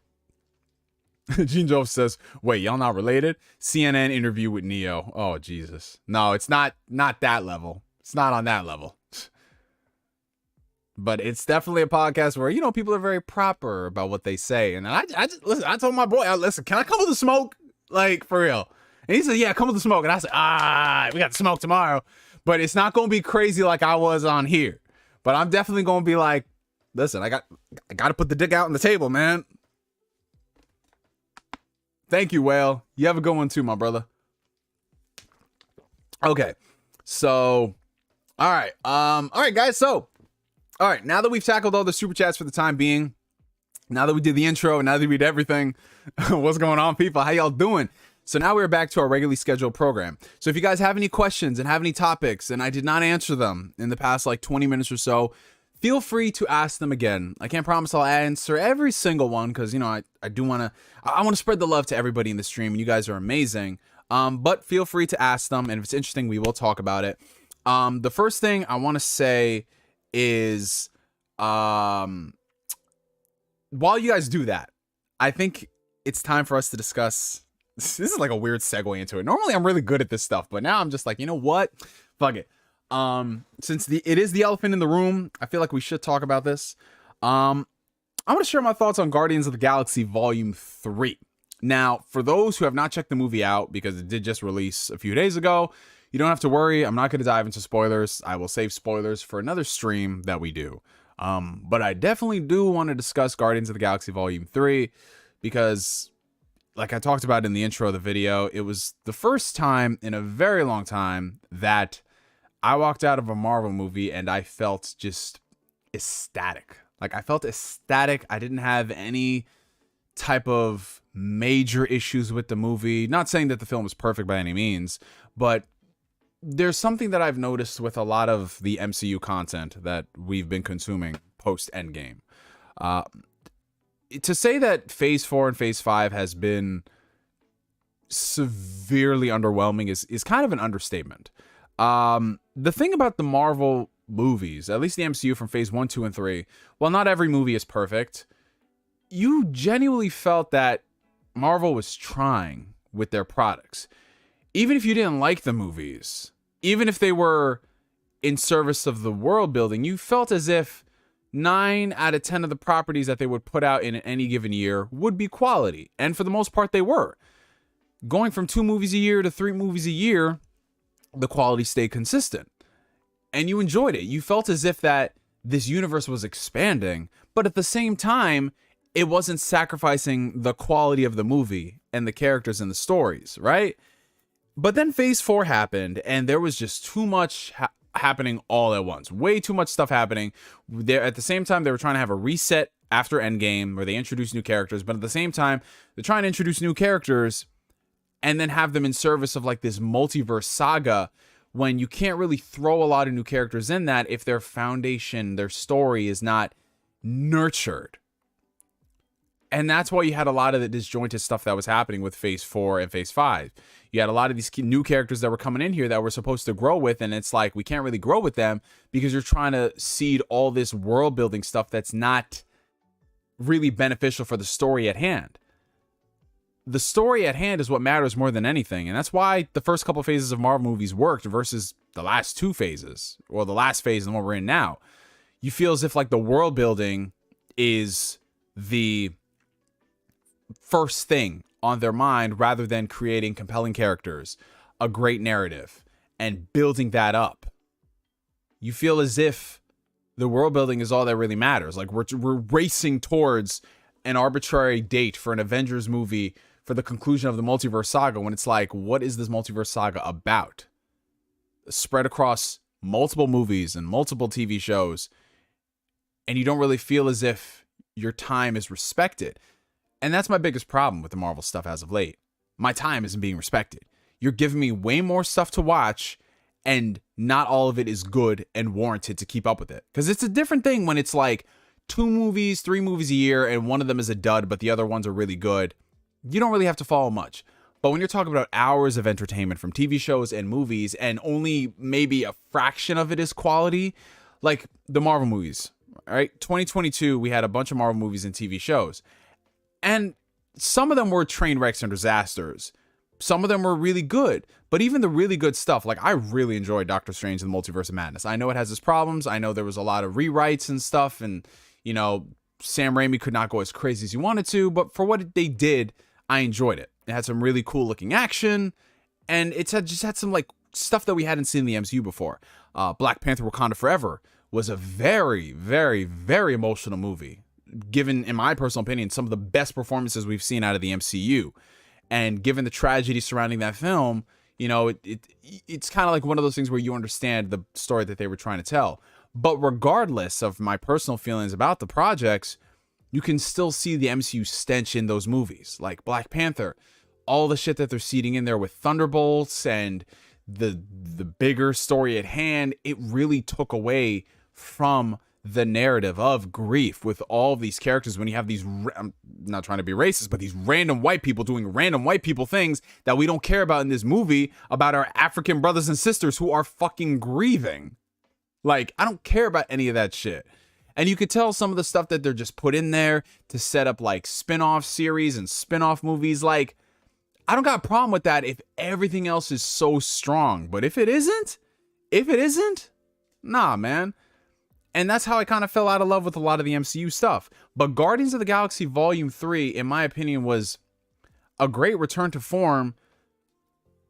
A: Gene Jove says, wait, y'all not related? CNN interview with Neo. Oh, Jesus. No, it's not that level. It's not on that level. But it's definitely a podcast where, you know, people are very proper about what they say. And I just listen, I told my boy, listen, can I come with the smoke? Like, for real. And he said, yeah, come with the smoke. And I said, we got the smoke tomorrow. But it's not going to be crazy like I was on here. But I'm definitely going to be like, listen, I got to put the dick out on the table, man. Thank you, Whale. You have a good one too, my brother. Okay. So, all right, guys. So, all right, now that we've tackled all the super chats for the time being, now that we did the intro, now that we did everything, what's going on, people? How y'all doing? So now we're back to our regularly scheduled program. So if you guys have any questions and have any topics, and I did not answer them in the past like 20 minutes or so, feel free to ask them again. I can't promise I'll answer every single one because, you know, I do want to spread the love to everybody in the stream, and you guys are amazing. But feel free to ask them, and if it's interesting, we will talk about it. The first thing I want to say is, while you guys do that, I think it's time for us to discuss. This is like a weird segue into it. Normally I'm really good at this stuff, but now I'm just like, you know what? Fuck it. Since it is the elephant in the room, I feel like we should talk about this. I want to share my thoughts on Guardians of the Galaxy Volume 3. Now, for those who have not checked the movie out, because it did just release a few days ago, you don't have to worry. I'm not going to dive into spoilers. I will save spoilers for another stream that we do. But I definitely do want to discuss Guardians of the Galaxy Volume 3 because, like I talked about in the intro of the video, it was the first time in a very long time that I walked out of a Marvel movie and I felt just ecstatic. Like, I felt ecstatic. I didn't have any type of major issues with the movie. Not saying that the film is perfect by any means, but there's something that I've noticed with a lot of the MCU content that we've been consuming post-Endgame. To say that Phase 4 and Phase 5 has been severely underwhelming is kind of an understatement. The thing about the Marvel movies, at least the MCU from Phase 1, 2, and 3, while not every movie is perfect, you genuinely felt that Marvel was trying with their products. Even if you didn't like the movies, even if they were in service of the world building. You felt as if 9 out of 10 of the properties that they would put out in any given year would be quality. And for the most part, they were. Going from 2 movies a year to 3 movies a year, the quality stayed consistent. And you enjoyed it. You felt as if that this universe was expanding, but at the same time, it wasn't sacrificing the quality of the movie and the characters and the stories, right? But then Phase 4 happened, and there was just too much happening all at once. Way too much stuff happening. There, at the same time, they were trying to have a reset after Endgame, where they introduced new characters, but at the same time, they're trying to introduce new characters and then have them in service of like this multiverse saga, when you can't really throw a lot of new characters in that if their foundation, their story is not nurtured. And that's why you had a lot of the disjointed stuff that was happening with Phase 4 and Phase 5. You had a lot of these new characters that were coming in here that we're supposed to grow with, and it's like, we can't really grow with them because you're trying to seed all this world building stuff that's not really beneficial for the story at hand. The story at hand is what matters more than anything, and that's why the first couple phases of Marvel movies worked versus the last 2 phases, or the last phase and what we're in now. You feel as if like the world building is the first thing on their mind rather than creating compelling characters, a great narrative, and building that up. You feel as if the world building is all that really matters. Like we're racing towards an arbitrary date for an Avengers movie for the conclusion of the multiverse saga, when it's like, what is this multiverse saga about? Spread across multiple movies and multiple TV shows, and you don't really feel as if your time is respected. And that's my biggest problem with the Marvel stuff as of late. My time isn't being respected. You're giving me way more stuff to watch, and not all of it is good and warranted to keep up with it. Because it's a different thing when it's like 2 movies, 3 movies a year, and one of them is a dud, but the other ones are really good. You don't really have to follow much. But when you're talking about hours of entertainment from TV shows and movies, and only maybe a fraction of it is quality, like the Marvel movies, right? 2022, we had a bunch of Marvel movies and TV shows. And some of them were train wrecks and disasters. Some of them were really good. But even the really good stuff, like I really enjoyed Doctor Strange and the Multiverse of Madness. I know it has its problems. I know there was a lot of rewrites and stuff. And, you know, Sam Raimi could not go as crazy as he wanted to. But for what they did, I enjoyed it. It had some really cool looking action. And just had some like stuff that we hadn't seen in the MCU before. Black Panther Wakanda Forever was a very, very, very emotional movie. Given, in my personal opinion, some of the best performances we've seen out of the MCU. And given the tragedy surrounding that film, you know, it's kind of like one of those things where you understand the story that they were trying to tell. But regardless of my personal feelings about the projects, you can still see the MCU stench in those movies. Like Black Panther, all the shit that they're seeding in there with Thunderbolts and the bigger story at hand, it really took away from the narrative of grief with all of these characters. When you have these, I'm not trying to be racist, but these random white people doing random white people things that we don't care about in this movie about our African brothers and sisters who are fucking grieving. Like, I don't care about any of that shit. And you could tell some of the stuff that they're just put in there to set up like spin-off series and spin-off movies. Like, I don't got a problem with that if everything else is so strong. But if it isn't, nah, man. And that's how I kind of fell out of love with a lot of the MCU stuff. But Guardians of the Galaxy Volume 3, in my opinion, was a great return to form.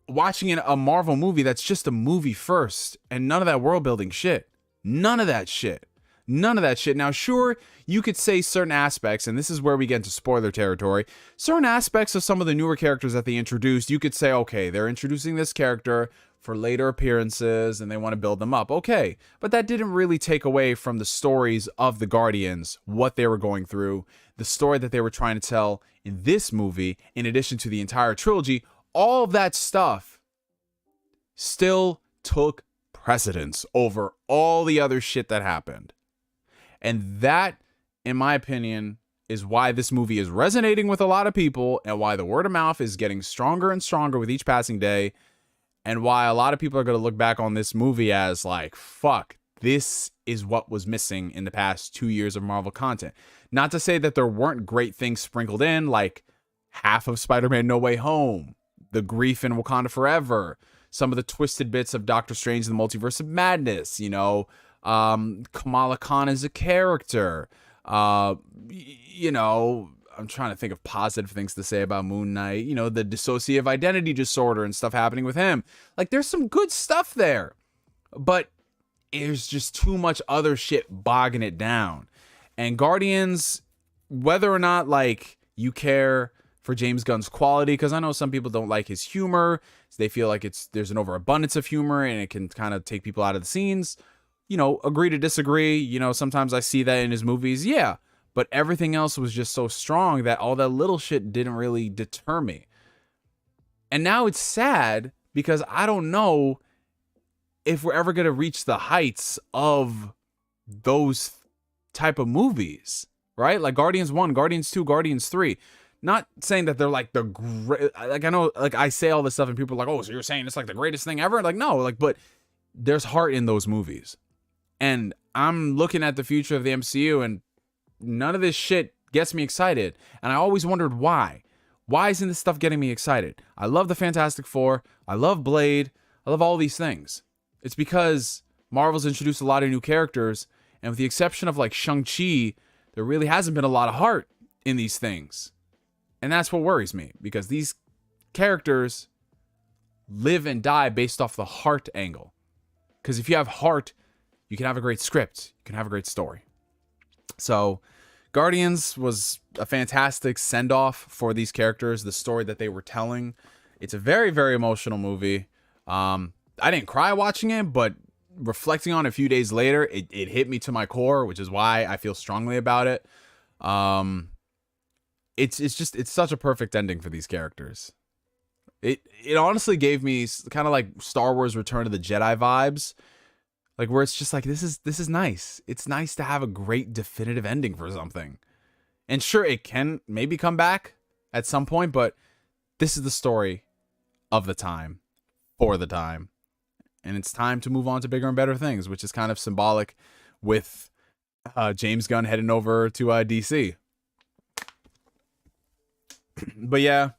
A: Watching a Marvel movie that's just a movie first, and none of that world building shit. None of that shit. Now, sure, you could say certain aspects, and this is where we get into spoiler territory, certain aspects of some of the newer characters that they introduced, you could say, okay, they're introducing this character for later appearances and they want to build them up. Okay, but that didn't really take away from the stories of the Guardians, what they were going through, the story that they were trying to tell in this movie, in addition to the entire trilogy. All of that stuff still took precedence over all the other shit that happened. And that, in my opinion, is why this movie is resonating with a lot of people, and why the word of mouth is getting stronger and stronger with each passing day, and why a lot of people are going to look back on this movie as like, fuck, this is what was missing in the past 2 years of Marvel content. Not to say that there weren't great things sprinkled in, like half of Spider-Man No Way Home, the grief in Wakanda Forever, some of the twisted bits of Doctor Strange and the Multiverse of Madness, you know, Kamala Khan as a character, you know, I'm trying to think of positive things to say about Moon Knight, you know, the dissociative identity disorder and stuff happening with him. Like, there's some good stuff there, but there's just too much other shit bogging it down. And Guardians, whether or not, like, you care for James Gunn's quality, because I know some people don't like his humor, so they feel like there's an overabundance of humor and it can kind of take people out of the scenes. You know, agree to disagree. You know, sometimes I see that in his movies, yeah. But everything else was just so strong that all that little shit didn't really deter me. And now it's sad because I don't know if we're ever going to reach the heights of those type of movies, right? Like Guardians 1, Guardians 2, Guardians 3. Not saying that they're like the great, like I know, like I say all this stuff and people are like, oh, so you're saying it's like the greatest thing ever? Like, no, like, but there's heart in those movies. And I'm looking at the future of the MCU and none of this shit gets me excited. And I always wondered why. Why isn't this stuff getting me excited? I love the Fantastic Four. I love Blade. I love all these things. It's because Marvel's introduced a lot of new characters. And with the exception of like Shang-Chi, there really hasn't been a lot of heart in these things. And that's what worries me, because these characters live and die based off the heart angle. Because if you have heart, you can have a great script. You can have a great story. So Guardians was a fantastic send-off for these characters, the story that they were telling. It's a very, very emotional movie. I didn't cry watching it, but reflecting on it a few days later, it hit me to my core, which is why I feel strongly about it. It's such a perfect ending for these characters. It honestly gave me kind of like Star Wars Return of the Jedi vibes, like where it's just like this is nice. It's nice to have a great definitive ending for something. And sure, it can maybe come back at some point, but this is the story of the time, for the time. And it's time to move on to bigger and better things, which is kind of symbolic with James Gunn heading over to DC. But yeah,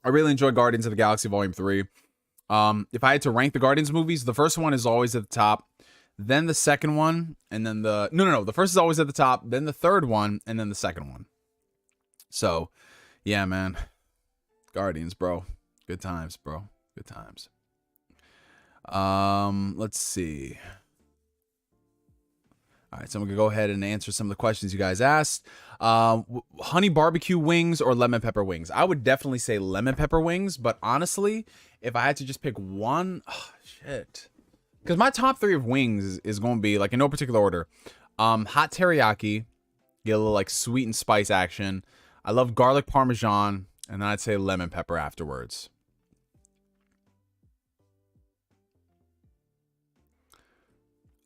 A: I really enjoyed Guardians of the Galaxy Volume 3. If I had to rank the Guardians movies, the first one is always at the top, then the second one, and then the first is always at the top, then the third one, and then the second one. So, yeah, man. Guardians, bro. Good times, bro. Good times. Let's see. All right, so I'm going to go ahead and answer some of the questions you guys asked. Honey barbecue wings or lemon pepper wings? I would definitely say lemon pepper wings, but honestly, if I had to just pick one, shit. Because my top 3 of wings is going to be, like, in no particular order. Hot teriyaki, get a little, like, sweet and spice action. I love garlic parmesan, and then I'd say lemon pepper afterwards.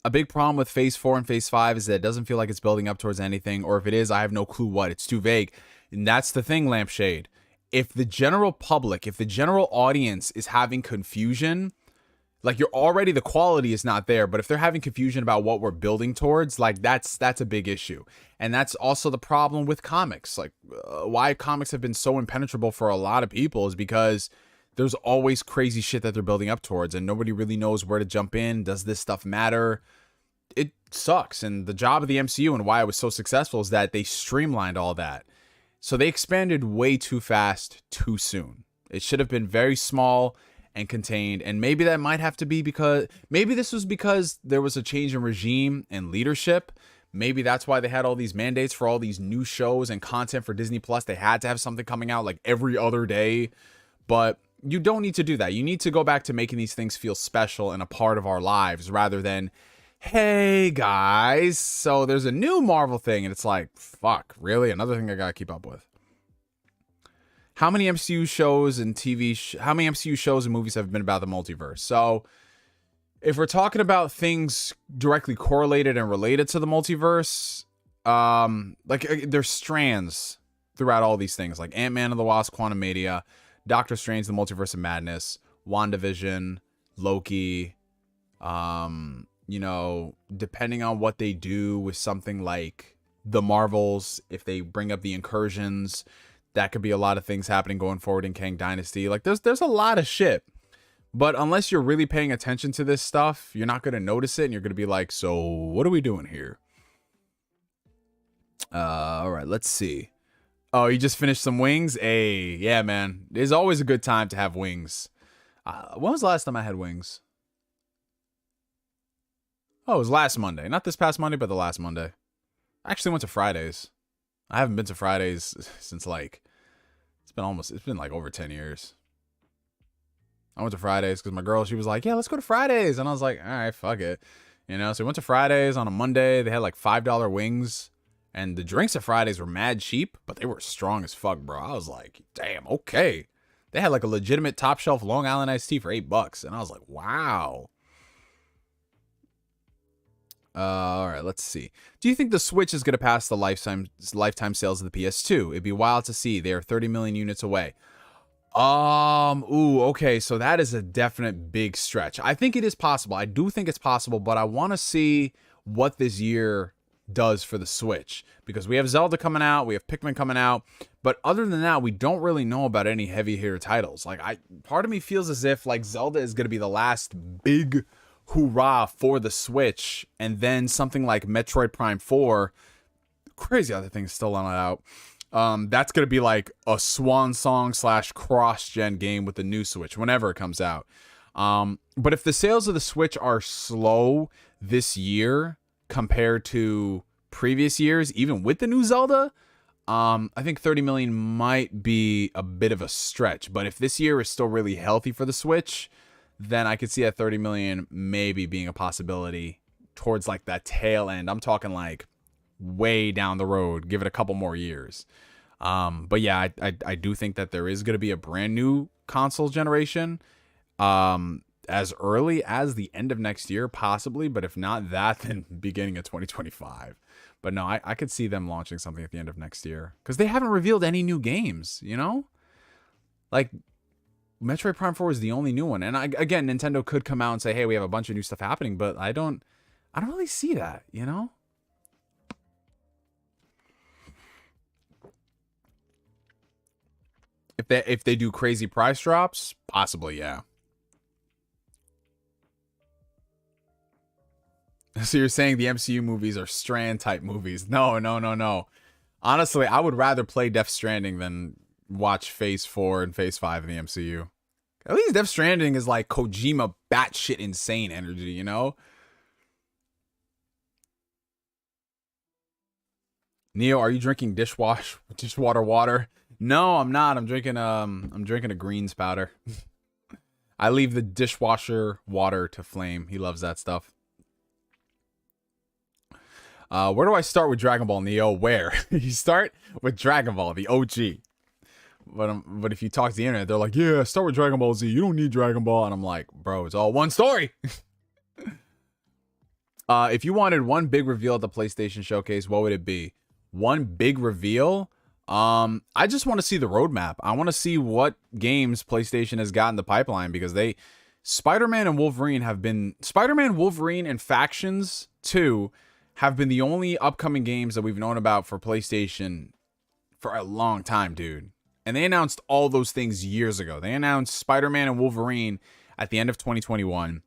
A: A big problem with Phase 4 and Phase 5 is that it doesn't feel like it's building up towards anything, or if it is, I have no clue what. It's too vague. And that's the thing, Lampshade. If the general public, if the general audience is having confusion, like the quality is not there, but if they're having confusion about what we're building towards, like that's a big issue. And that's also the problem with comics. Like why comics have been so impenetrable for a lot of people is because there's always crazy shit that they're building up towards and nobody really knows where to jump in. Does this stuff matter? It sucks. And the job of the MCU and why it was so successful is that they streamlined all that. So they expanded way too fast, too soon. It should have been very small and contained. And maybe that might have to be because, maybe this was because there was a change in regime and leadership. Maybe that's why they had all these mandates for all these new shows and content for Disney Plus. They had to have something coming out like every other day. But you don't need to do that. You need to go back to making these things feel special and a part of our lives rather than, hey guys, so there's a new Marvel thing. And it's like, fuck, really? Another thing I gotta keep up with. How many MCU shows and how many MCU shows and movies have been about the multiverse? So if we're talking about things directly correlated and related to the multiverse, there's strands throughout all these things, like Ant-Man and the Wasp, Quantumania, Doctor Strange, The Multiverse of Madness, WandaVision, Loki, depending on what they do with something like the Marvels, if they bring up the incursions, that could be a lot of things happening going forward in Kang Dynasty. Like there's a lot of shit. But unless you're really paying attention to this stuff, you're not going to notice it. And you're going to be like, so what are we doing here? All right, let's see. Oh, you just finished some wings? Hey, yeah, man. It's always a good time to have wings. When was the last time I had wings? Oh, it was last Monday. Not this past Monday, but the last Monday. I actually went to Fridays. I haven't been to Fridays since like, it's been like over 10 years. I went to Fridays because my girl, she was like, yeah, let's go to Fridays. And I was like, all right, fuck it. You know, so we went to Fridays on a Monday. They had like $5 wings. And the drinks at Fridays were mad cheap, but they were strong as fuck, bro. I was like, damn, okay. They had like a legitimate top shelf Long Island iced tea for $8. And I was like, wow. All right, let's see. Do you think the Switch is going to pass the lifetime sales of the PS2? It'd be wild to see. They are 30 million units away. Ooh, okay. So that is a definite big stretch. I think it is possible. I do think it's possible, but I want to see what this year does for the Switch, because we have Zelda coming out, we have Pikmin coming out, but other than that, we don't really know about any heavy hitter titles. Like, part of me feels as if like Zelda is going to be the last big hoorah for the Switch, and then something like Metroid Prime 4, crazy other things still not out. That's going to be like a swan song / cross-gen game with the new Switch whenever it comes out. But if the sales of the Switch are slow this year compared to previous years, even with the new Zelda, I think 30 million might be a bit of a stretch. But if this year is still really healthy for the Switch, then I could see that 30 million maybe being a possibility towards like that tail end. I'm talking like way down the road, give it a couple more years. But yeah, I do think that there is going to be a brand new console generation as early as the end of next year, possibly. But if not that, then beginning of 2025. But no, I could see them launching something at the end of next year, because they haven't revealed any new games, you know? Like, Metroid Prime 4 is the only new one. And again, Nintendo could come out and say, hey, we have a bunch of new stuff happening, but I don't really see that, you know? If they do crazy price drops, possibly, yeah. So you're saying the MCU movies are Strand type movies? No. Honestly, I would rather play Death Stranding than watch Phase 4 and Phase 5 in the MCU. At least Death Stranding is like Kojima batshit insane energy, you know? Neo, are you drinking dishwater water? No, I'm not. I'm drinking a greens powder. I leave the dishwasher water to Flame. He loves that stuff. Where do I start with Dragon Ball, Neo? Where? You start with Dragon Ball, the OG. But if you talk to the internet, they're like, yeah, start with Dragon Ball Z. You don't need Dragon Ball. And I'm like, bro, it's all one story. If you wanted one big reveal at the PlayStation Showcase, what would it be? One big reveal? I just want to see the roadmap. I want to see what games PlayStation has got in the pipeline, because Spider-Man and Wolverine and Factions 2 have been the only upcoming games that we've known about for PlayStation for a long time, dude. And they announced all those things years ago. They announced Spider-Man and Wolverine at the end of 2021.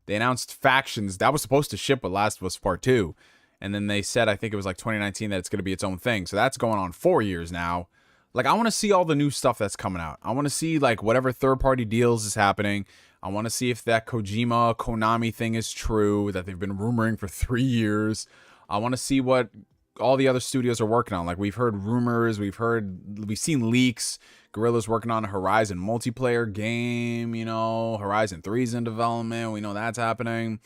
A: They announced Factions. That was supposed to ship with Last of Us Part 2. And then they said, I think it was like 2019, that it's going to be its own thing. So that's going on 4 years now. Like, I want to see all the new stuff that's coming out. I want to see, like, whatever third-party deals is happening. I want to see if that Kojima, Konami thing is true, that they've been rumoring for 3 years. I want to see what all the other studios are working on. Like, we've heard rumors, we've seen leaks. Guerrilla's working on a Horizon multiplayer game, you know. Horizon 3's in development. We know that's happening.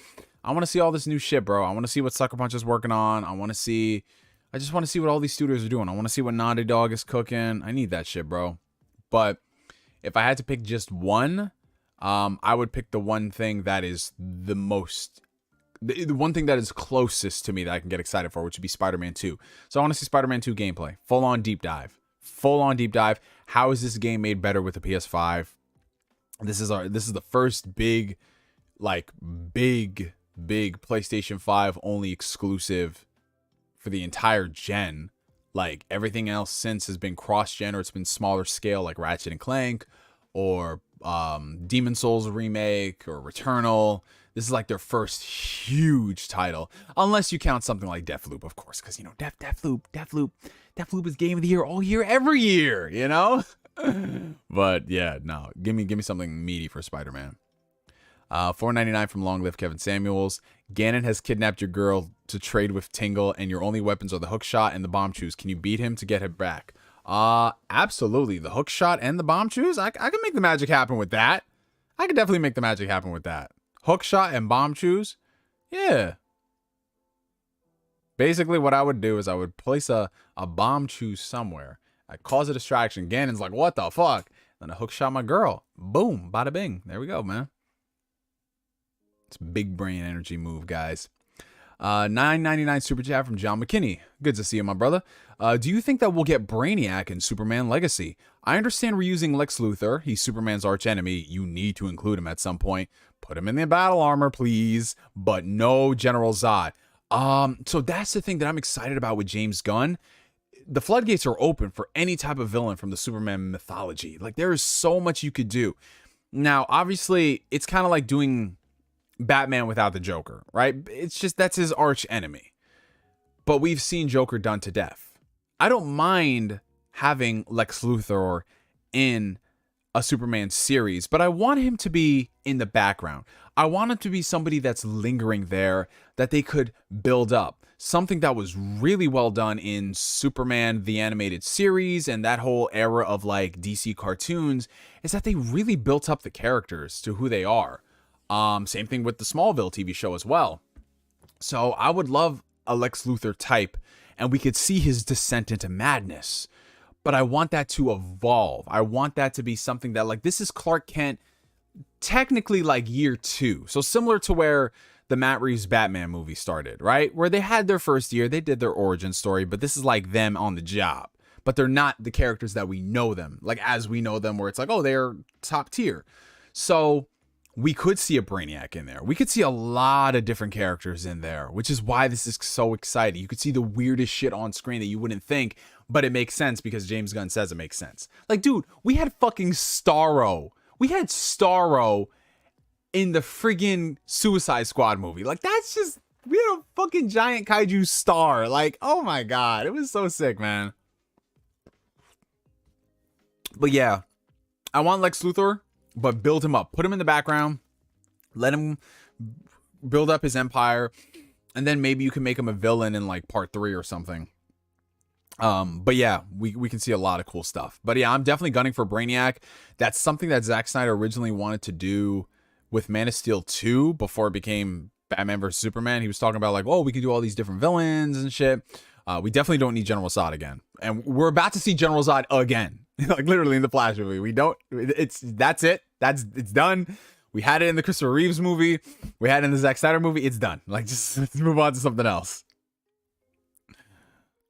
A: I want to see all this new shit, bro. I want to see what Sucker Punch is working on. I just want to see what all these studios are doing. I want to see what Naughty Dog is cooking. I need that shit, bro. But if I had to pick just one, I would pick the one thing that is the one thing that is closest to me that I can get excited for, which would be Spider-Man 2. So I want to see Spider-Man 2 gameplay. Full-on deep dive. How is this game made better with the PS5? This is the first big PlayStation 5 only exclusive for the entire gen. Like, everything else since has been cross-gen, or it's been smaller scale, like Ratchet and Clank or Demon Souls remake or Returnal. This is like their first huge title, unless you count something like Deathloop, of course, because, you know, Deathloop is game of the year all year, every year, you know? But yeah, no, give me something meaty for Spider-Man. $4.99 from Long Live Kevin Samuels. Ganon has kidnapped your girl to trade with Tingle, and your only weapons are the hook shot and the bomb choose. Can you beat him to get her back? Absolutely. The hook shot and the bomb choose? I can make the magic happen with that. I can definitely make the magic happen with that. Hook shot and bomb choose? Yeah. Basically, what I would do is I would place a bomb choose somewhere. I'd cause a distraction. Ganon's like, what the fuck? Then I hook shot my girl. Boom. Bada bing. There we go, man. It's a big brain energy move, guys. $9.99 super chat from John McKinney. Good to see you, my brother. Do you think that we'll get Brainiac in Superman Legacy? I understand we're using Lex Luthor. He's Superman's archenemy. You need to include him at some point. Put him in the battle armor, please. But no General Zod. So that's the thing that I'm excited about with James Gunn. The floodgates are open for any type of villain from the Superman mythology. Like, there is so much you could do. Now, obviously, it's kind of like doing Batman without the Joker, right? It's just, that's his arch enemy. But we've seen Joker done to death. I don't mind having Lex Luthor in a Superman series, but I want him to be in the background. I want him to be somebody that's lingering there that they could build up. Something that was really well done in Superman the Animated Series and that whole era of like DC cartoons is that they really built up the characters to who they are. Same thing with the Smallville TV show as well. So I would love a Lex Luthor type, and we could see his descent into madness. But I want that to evolve. I want that to be something that, like, this is Clark Kent technically like year 2. So similar to where the Matt Reeves Batman movie started, right? Where they had their first year, they did their origin story, but this is like them on the job. But they're not the characters that we know them, like as we know them, where it's like, oh, they're top tier. So we could see a Brainiac in there. We could see a lot of different characters in there, which is why this is so exciting. You could see the weirdest shit on screen that you wouldn't think, but it makes sense because James Gunn says it makes sense. Like, dude, we had fucking Starro. We had Starro in the friggin' Suicide Squad movie. Like, that's just, we had a fucking giant kaiju star. Like, oh my God. It was so sick, man. But yeah, I want Lex Luthor, but build him up. Put him in the background. Let him build up his empire. And then maybe you can make him a villain in like part 3 or something. But yeah, we can see a lot of cool stuff. But yeah, I'm definitely gunning for Brainiac. That's something that Zack Snyder originally wanted to do with Man of Steel 2 before it became Batman vs. Superman. He was talking about like, oh, we can do all these different villains and shit. We definitely don't need General Zod again. And we're about to see General Zod again. Like literally in the Flash movie. We don't, that's it. It's done. We had it in the Christopher Reeves movie. We had it in the Zack Snyder movie. It's done. Like, just let's move on to something else.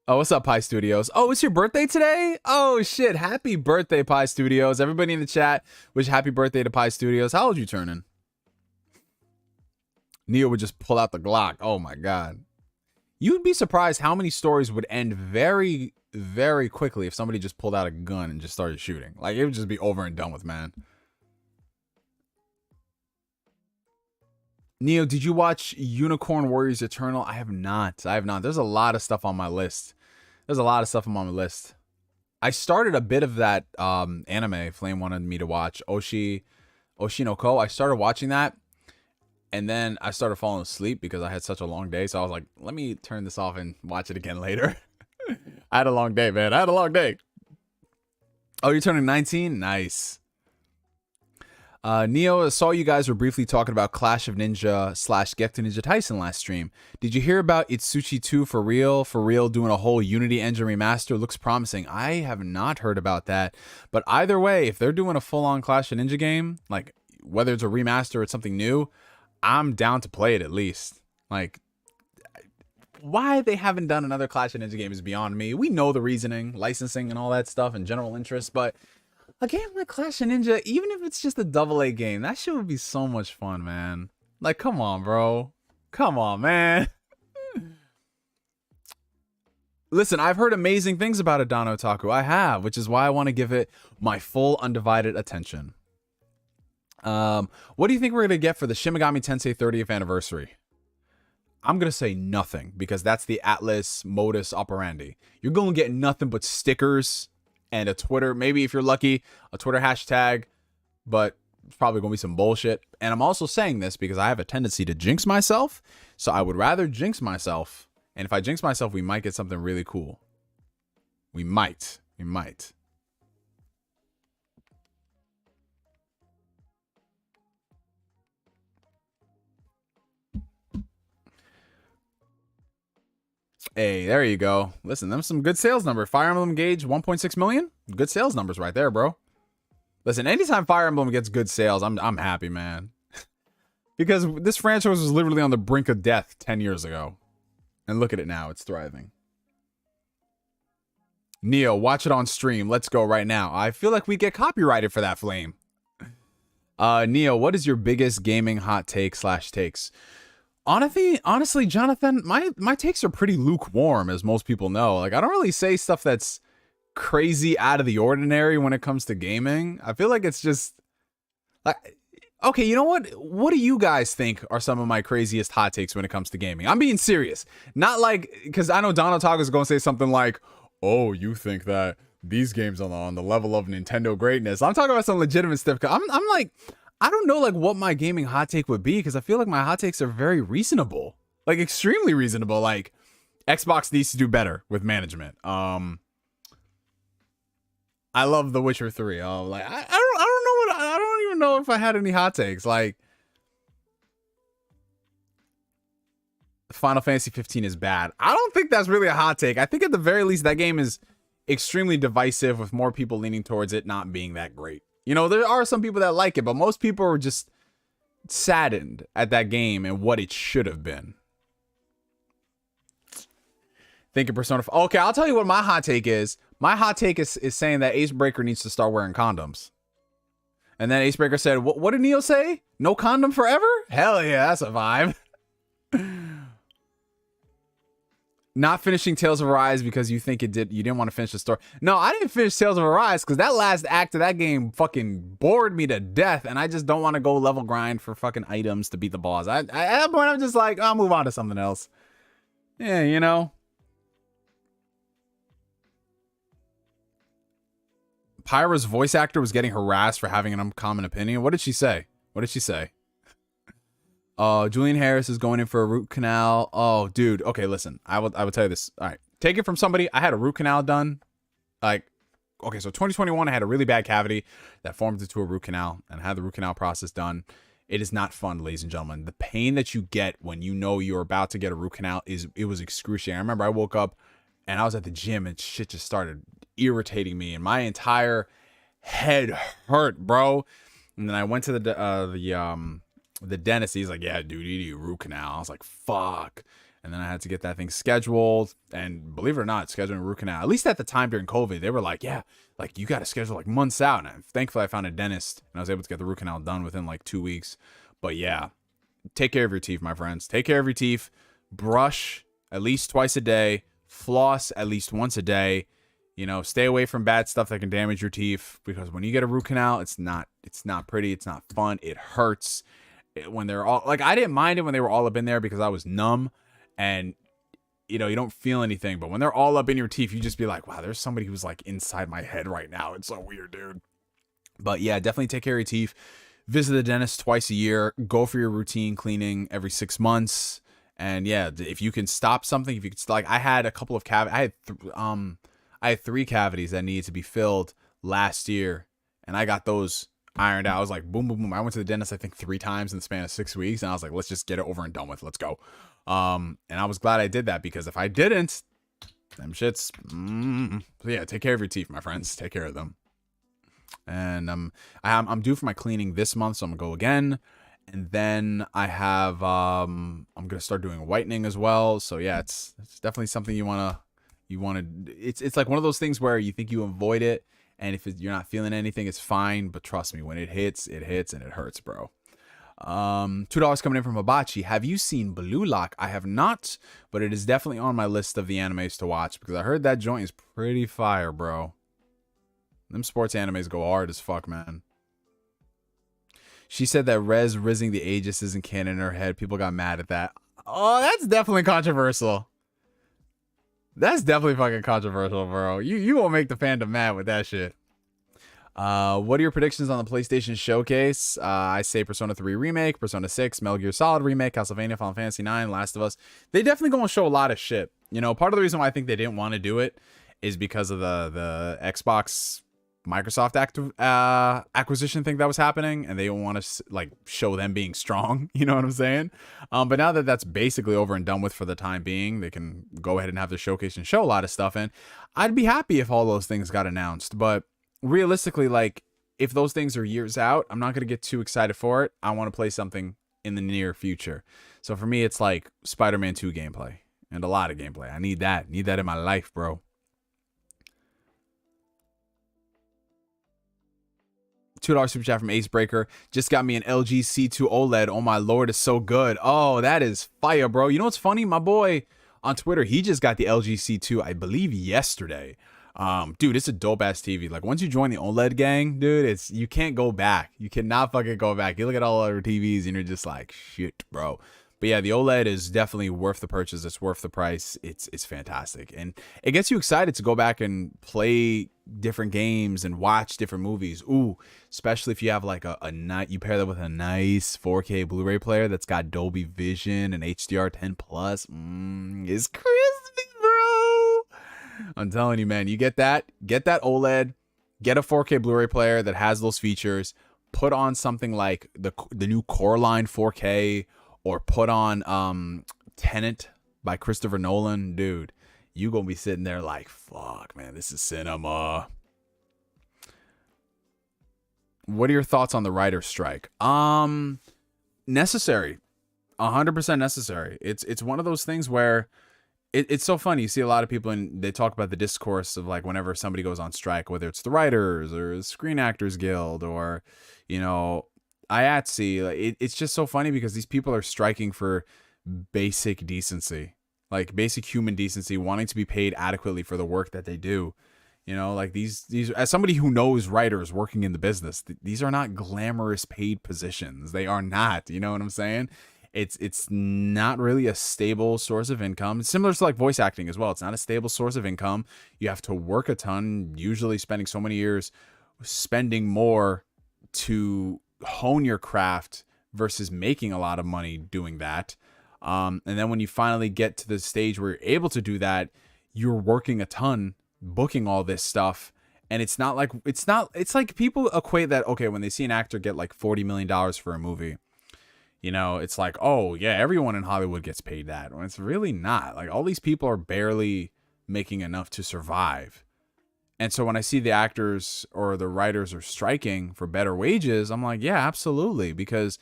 A: Oh, what's up, Pie Studios? Oh, it's your birthday today? Oh, shit. Happy birthday, Pie Studios. Everybody in the chat, wish happy birthday to Pie Studios. How old are you turning? Neo would just pull out the Glock. Oh, my God. You'd be surprised how many stories would end very, very quickly if somebody just pulled out a gun and just started shooting. Like, it would just be over and done with, man. Neo, did you watch Unicorn Warriors Eternal? I have not. There's a lot of stuff on my list. I started a bit of that anime Flame wanted me to watch, Oshi no Ko. I started watching that, and then I started falling asleep because I had such a long day. So I was like, let me turn this off and watch it again later. I had a long day, man. Oh, you're turning 19? Nice. Neo, I saw you guys were briefly talking about Clash of Ninja / Gekta Ninja Tyson last stream. Did you hear about Itsuchi 2 for real? For real, doing a whole Unity engine remaster? Looks promising. I have not heard about that. But either way, if they're doing a full-on Clash of Ninja game, like whether it's a remaster or it's something new, I'm down to play it at least. Like, why they haven't done another Clash of Ninja game is beyond me. We know the reasoning, licensing and all that stuff and general interest, but a game like Clash of Ninja, even if it's just a AA game, that shit would be so much fun, man. Like, come on, bro. Come on, man. Listen, I've heard amazing things about NintenDon The Otaku. I have, which is why I want to give it my full undivided attention. What do you think we're gonna get for the Shin Megami Tensei 30th anniversary? I'm gonna say nothing, because that's the Atlas modus operandi. You're gonna get nothing but stickers and a Twitter, maybe if you're lucky, a Twitter hashtag, but it's probably gonna be some bullshit. And I'm also saying this because I have a tendency to jinx myself, so I would rather jinx myself. And if I jinx myself, we might get something really cool. We might. Hey, there you go. Listen, them some good sales numbers. Fire Emblem Engage 1.6 million. Good sales numbers right there, bro. Listen, anytime Fire Emblem gets good sales, I'm happy, man. Because this franchise was literally on the brink of death 10 years ago. And look at it now, it's thriving. Neo, watch it on stream. Let's go right now. I feel like we get copyrighted for that, Flame. Neo, what is your biggest gaming hot take / takes? Honestly, Jonathan, my takes are pretty lukewarm, as most people know. Like, I don't really say stuff that's crazy out of the ordinary when it comes to gaming. I feel like it's just like, okay, you know what? What do you guys think are some of my craziest hot takes when it comes to gaming? I'm being serious. Not like, because I know Don Otaku is going to say something like, oh, you think that these games are on the level of Nintendo greatness. I'm talking about some legitimate stuff. I'm like, I don't know like what my gaming hot take would be, because I feel like my hot takes are very reasonable, like extremely reasonable. Like, Xbox needs to do better with management. I love The Witcher 3. Like I don't even know if I had any hot takes. Like, Final Fantasy 15 is bad. I don't think that's really a hot take. I think at the very least that game is extremely divisive, with more people leaning towards it not being that great. You know, there are some people that like it, but most people are just saddened at that game and what it should have been. Think of Persona 5. Okay, I'll tell you what my hot take is. My hot take is saying that Acebreaker needs to start wearing condoms. And then Acebreaker said, what did Neo say? No condom forever? Hell yeah, that's a vibe. Not finishing Tales of Arise because you think you didn't want to finish the story. No, I didn't finish Tales of Arise because that last act of that game fucking bored me to death, and I just don't want to go level grind for fucking items to beat the boss. At that point, I'm just like, I'll move on to something else. Yeah, you know. Pyra's voice actor was getting harassed for having an uncommon opinion. What did she say? Juliun Harris is going in for a root canal. Oh, dude. Okay, listen. I will tell you this. All right. Take it from somebody. I had a root canal done. Like, okay, so 2021, I had a really bad cavity that formed into a root canal, and I had the root canal process done. It is not fun, ladies and gentlemen. The pain that you get when you know you're about to get a root canal it was excruciating. I remember I woke up and I was at the gym and shit just started irritating me, and my entire head hurt, bro. And then I went to the dentist. He's like, yeah, dude, you need a root canal. I was like, fuck. And then I had to get that thing scheduled. And believe it or not, scheduling a root canal, at least at the time during COVID, they were like, yeah, like you got to schedule like months out. And thankfully I found a dentist and I was able to get the root canal done within like 2 weeks. But yeah, take care of your teeth, my friends. Take care of your teeth. Brush at least twice a day. Floss at least once a day. You know, stay away from bad stuff that can damage your teeth, because when you get a root canal, it's not pretty. It's not fun. It hurts. When they're all like, I didn't mind it when they were all up in there because I was numb, and you know, you don't feel anything. But when they're all up in your teeth, you just be like, wow, there's somebody who's like inside my head right now. It's so weird, dude. But yeah, definitely take care of your teeth. Visit the dentist twice a year. Go for your routine cleaning every 6 months. And yeah, if you can stop something, if you could, like, I had a couple of cavities. I had 3 cavities that needed to be filled last year, and I got those ironed out. I was like, boom, boom, boom. I went to the dentist, I think 3 times in the span of 6 weeks, and I was like, let's just get it over and done with. Let's go. And I was glad I did that, because if I didn't, them shits. So yeah, take care of your teeth, my friends. Take care of them. And I'm due for my cleaning this month, so I'm gonna go again. And then I have I'm gonna start doing whitening as well. So yeah, it's definitely something you wanna. It's like one of those things where you think you avoid it, and if you're not feeling anything, it's fine. But trust me, when it hits and it hurts, bro. $2 coming in from Hibachi. Have you seen Blue Lock? I have not, but it is definitely on my list of the animes to watch, because I heard that joint is pretty fire, bro. Them sports animes go hard as fuck, man. She said that Rez rizzing the Aegis isn't canon in her head. People got mad at that. Oh, that's definitely controversial. That's definitely fucking controversial, bro. You won't make the fandom mad with that shit. What are your predictions on the PlayStation Showcase? I say Persona 3 Remake, Persona 6, Metal Gear Solid Remake, Castlevania, Final Fantasy 9, Last of Us. They definitely going to show a lot of shit. You know, part of the reason why I think they didn't want to do it is because of the Xbox Microsoft acquisition thing that was happening, and they don't want to like show them being strong. You know what I'm saying? But now that that's basically over and done with for the time being, they can go ahead and have their showcase and show a lot of stuff. And I'd be happy if all those things got announced. But realistically, like if those things are years out, I'm not gonna get too excited for it. I want to play something in the near future. So for me, it's like Spider-Man 2 gameplay and a lot of gameplay. I need that. Need that in my life, bro. $2 super chat from Acebreaker. Just got me an LG C2 OLED. Oh my lord, it's so good. Oh, that is fire, bro. You know what's funny? My boy on Twitter, he just got the LG C2, I believe yesterday. Dude, it's a dope ass TV. Like once you join the OLED gang, dude, you can't go back. You cannot fucking go back. You look at all other TVs and you're just like, shit, bro. But yeah, the OLED is definitely worth the purchase. It's worth the price. It's fantastic. And it gets you excited to go back and play different games and watch different movies. Ooh, especially if you have like you pair that with a nice 4K Blu-ray player that's got Dolby Vision and HDR10 plus. It's crispy, bro. I'm telling you, man, you get that OLED, get a 4K Blu-ray player that has those features, put on something like the new Coraline 4K, or put on Tenet by Christopher Nolan, dude, you gonna be sitting there like, fuck, man, this is cinema. What are your thoughts on the writer's strike? Necessary. 100% necessary. It's one of those things where it's so funny. You see a lot of people and they talk about the discourse of like whenever somebody goes on strike, whether it's the writers or the Screen Actors Guild or, you know, IATSE, like it's just so funny because these people are striking for basic decency, like basic human decency, wanting to be paid adequately for the work that they do. You know, like these as somebody who knows writers working in the business, these are not glamorous paid positions. They are not, you know what I'm saying? It's not really a stable source of income. It's similar to like voice acting as well. It's not a stable source of income. You have to work a ton, usually spending so many years spending more to hone your craft versus making a lot of money doing that. And then when you finally get to the stage where you're able to do that, you're working a ton, booking all this stuff. And it's like people equate that, okay, when they see an actor get like $40 million for a movie, you know, it's like, oh yeah, everyone in Hollywood gets paid that. When it's really not. Like all these people are barely making enough to survive. And so when I see the actors or the writers are striking for better wages, I'm like, yeah, absolutely. Because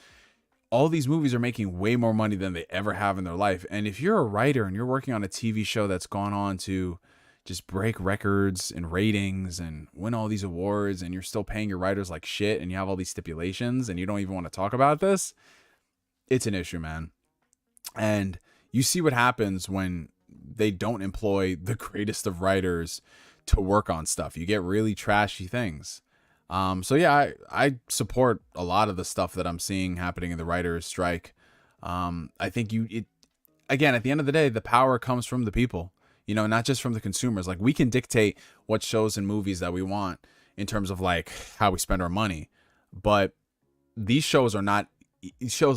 A: all these movies are making way more money than they ever have in their life. And if you're a writer and you're working on a TV show that's gone on to just break records and ratings and win all these awards, and you're still paying your writers like shit, and you have all these stipulations and you don't even want to talk about this, it's an issue, man. And you see what happens when they don't employ the greatest of writers to work on stuff. You get really trashy things. So yeah, I support a lot of the stuff that I'm seeing happening in the writers' strike. I think again, at the end of the day, the power comes from the people, you know, not just from the consumers. Like we can dictate what shows and movies that we want in terms of like how we spend our money, but these shows and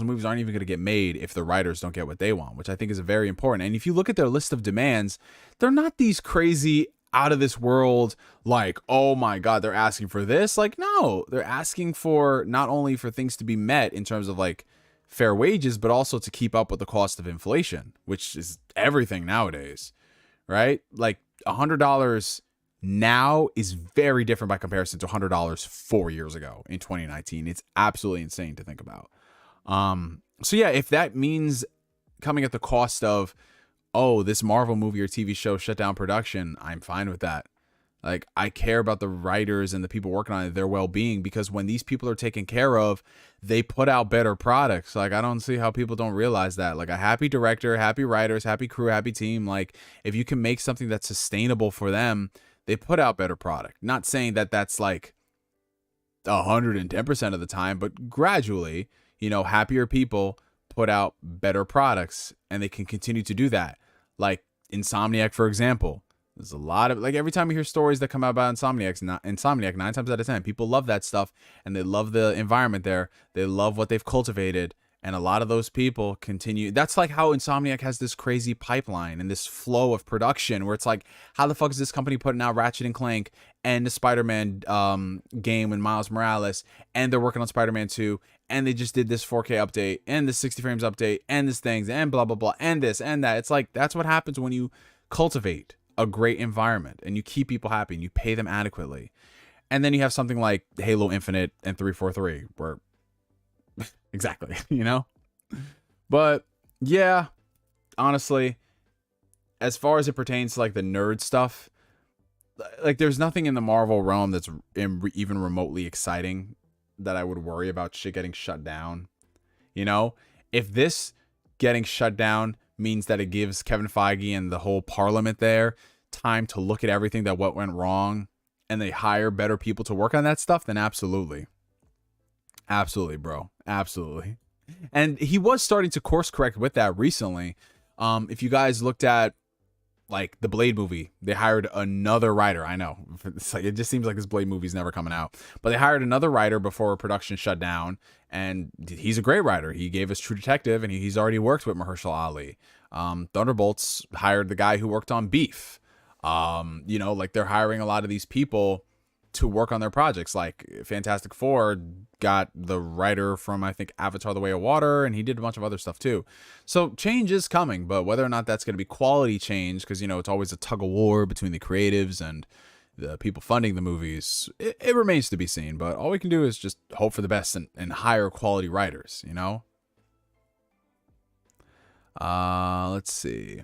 A: movies aren't even going to get made if the writers don't get what they want, which I think is very important. And if you look at their list of demands, they're not these crazy out of this world, like, oh my God, they're asking for this. Like, no, they're asking for not only for things to be met in terms of like fair wages, but also to keep up with the cost of inflation, which is everything nowadays, right? Like $100 now is very different by comparison to $100 4 years ago in 2019. It's absolutely insane to think about. So yeah, if that means coming at the cost of, oh, this Marvel movie or TV show shut down production, I'm fine with that. Like, I care about the writers and the people working on it, their well-being, because when these people are taken care of, they put out better products. Like, I don't see how people don't realize that. Like, a happy director, happy writers, happy crew, happy team. Like, if you can make something that's sustainable for them, they put out better product. Not saying that that's like 110% of the time, but gradually, you know, happier people put out better products, and they can continue to do that. Like Insomniac, for example. There's a lot of, like, every time you hear stories that come out about Insomniac, 9 times out of 10, people love that stuff, and they love the environment there. They love what they've cultivated, and a lot of those people continue. That's like how Insomniac has this crazy pipeline and this flow of production where it's like, how the fuck is this company putting out Ratchet and Clank and the Spider-Man game with Miles Morales, and they're working on Spider-Man 2, and they just did this 4K update and this 60 frames update and this things and blah, blah, blah, and this and that. It's like, that's what happens when you cultivate a great environment and you keep people happy and you pay them adequately. And then you have something like Halo Infinite and 343 where exactly, you know? But yeah, honestly, as far as it pertains to like the nerd stuff, like there's nothing in the Marvel realm that's even remotely exciting that I would worry about shit getting shut down. You know, if this getting shut down means that it gives Kevin Feige and the whole parliament there time to look at everything that what went wrong, and they hire better people to work on that stuff, then absolutely. Absolutely, bro. Absolutely. And he was starting to course correct with that recently. If you guys looked at like the Blade movie, they hired another writer. I know it's like, it just seems like this Blade movie's never coming out, but they hired another writer before production shut down, and he's a great writer. He gave us True Detective, and he's already worked with Mahershala Ali. Thunderbolts hired the guy who worked on Beef. You know, like they're hiring a lot of these people to work on their projects. Like Fantastic Four got the writer from, I think, Avatar: The Way of Water, and he did a bunch of other stuff too. So change is coming, but whether or not that's going to be quality change, because, you know, it's always a tug of war between the creatives and the people funding the movies, it remains to be seen. But all we can do is just hope for the best and hire quality writers, you know? Let's see.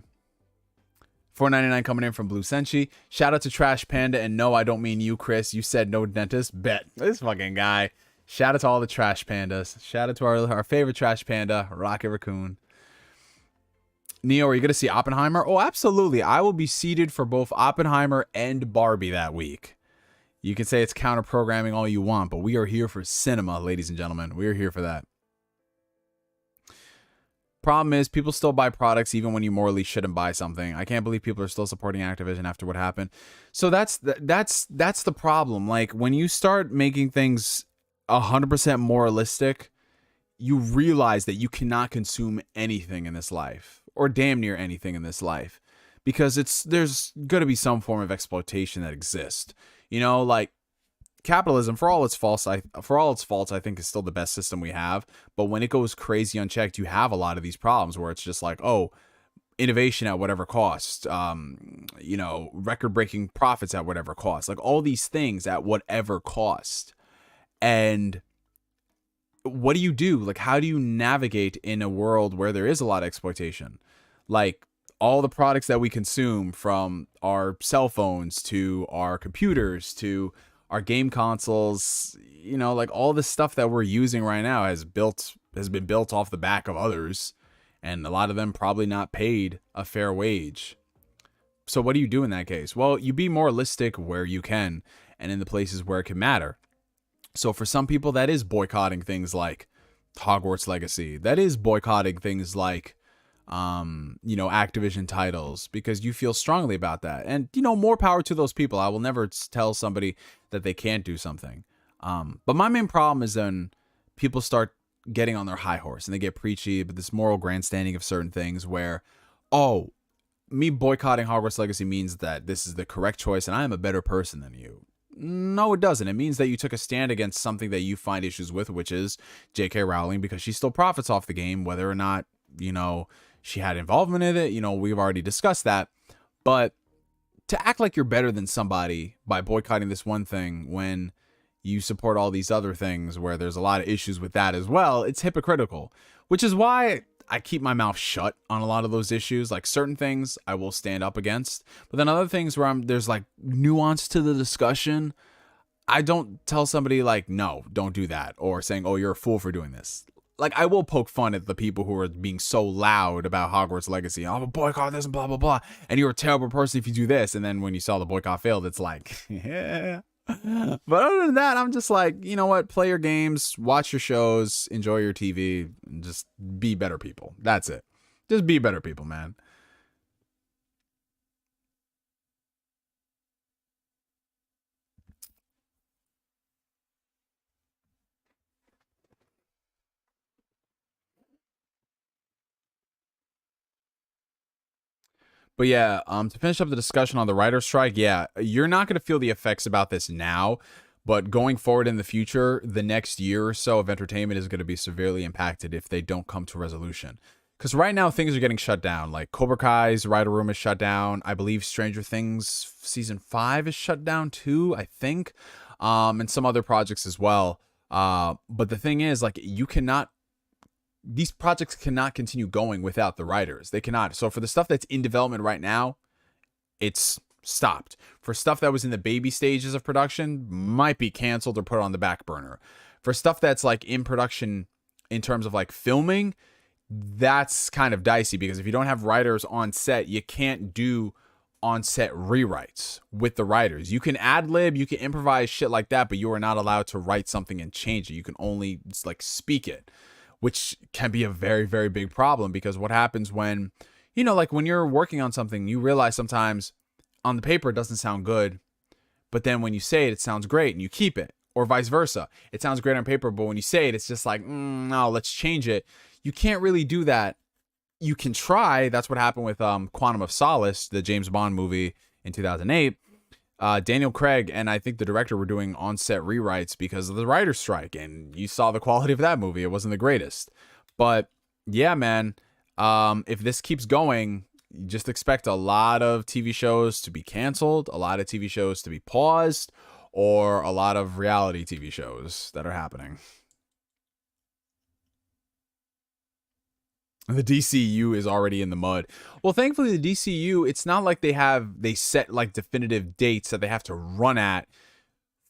A: $4.99 coming in from Blue Senshi. Shout out to Trash Panda, and no, I don't mean you, Chris. You said no dentist. Bet. This fucking guy. Shout out to all the Trash Pandas. Shout out to our favorite Trash Panda, Rocket Raccoon. Neo, are you going to see Oppenheimer? Oh, absolutely. I will be seated for both Oppenheimer and Barbie that week. You can say it's counter-programming all you want, but we are here for cinema, ladies and gentlemen. We are here for that. Problem is, people still buy products even when you morally shouldn't buy something. I can't believe people are still supporting Activision after what happened. So that's the problem. Like, when you start making things 100% moralistic, you realize that you cannot consume anything in this life, or damn near anything in this life, because there's going to be some form of exploitation that exists. You know, like, capitalism, for all its faults, I think is still the best system we have. But when it goes crazy unchecked, you have a lot of these problems where it's just like, oh, innovation at whatever cost, you know, record-breaking profits at whatever cost, like all these things at whatever cost. And what do you do? Like, how do you navigate in a world where there is a lot of exploitation? Like, all the products that we consume, from our cell phones to our computers to our game consoles, you know, like all the stuff that we're using right now has been built off the back of others, and a lot of them probably not paid a fair wage. So what do you do in that case? Well, you be moralistic where you can, and in the places where it can matter. So for some people, that is boycotting things like Hogwarts Legacy. That is boycotting things like you know, Activision titles, because you feel strongly about that. And, you know, more power to those people. I will never tell somebody that they can't do something. But my main problem is then people start getting on their high horse and they get preachy, but this moral grandstanding of certain things where, oh, me boycotting Hogwarts Legacy means that this is the correct choice and I am a better person than you. No, it doesn't. It means that you took a stand against something that you find issues with, which is J.K. Rowling, because she still profits off the game, whether or not, you know, she had involvement in it. You know, we've already discussed that. But to act like you're better than somebody by boycotting this one thing when you support all these other things where there's a lot of issues with that as well, it's hypocritical, which is why I keep my mouth shut on a lot of those issues. Like, certain things I will stand up against, but then other things where there's like nuance to the discussion, I don't tell somebody like, no, don't do that, or saying, oh, you're a fool for doing this. Like, I will poke fun at the people who are being so loud about Hogwarts Legacy. I'm a boycott this and blah, blah, blah. And you're a terrible person if you do this. And then when you saw the boycott failed, it's like, yeah, But other than that, I'm just like, you know what? Play your games, watch your shows, enjoy your TV, and just be better people. That's it. Just be better people, man. But yeah, to finish up the discussion on the writer's strike, yeah, you're not going to feel the effects about this now, but going forward in the future, the next year or so of entertainment is going to be severely impacted if they don't come to resolution. Because right now, things are getting shut down. Like Cobra Kai's writer room is shut down. I believe Stranger Things season 5 is shut down too, I think, and some other projects as well. But the thing is, like, these projects cannot continue going without the writers. They cannot. So for the stuff that's in development right now, it's stopped. For stuff that was in the baby stages of production, might be canceled or put on the back burner. For stuff that's like in production in terms of like filming, that's kind of dicey because if you don't have writers on set, you can't do on-set rewrites with the writers. You can ad-lib, you can improvise shit like that, but you are not allowed to write something and change it. You can only like speak it, which can be a very, very big problem because what happens when, you know, like when you're working on something, you realize sometimes on the paper it doesn't sound good, but then when you say it, it sounds great and you keep it, or vice versa. It sounds great on paper, but when you say it, it's just like, no, let's change it. You can't really do that. You can try. That's what happened with Quantum of Solace, the James Bond movie in 2008. Daniel Craig and I think the director were doing on-set rewrites because of the writer's strike, and you saw the quality of that movie. It wasn't the greatest. But yeah, man, if this keeps going, just expect a lot of TV shows to be canceled, a lot of TV shows to be paused, or a lot of reality TV shows that are happening. The DCU is already in the mud. Well, thankfully, the DCU, it's not like they set like definitive dates that they have to run at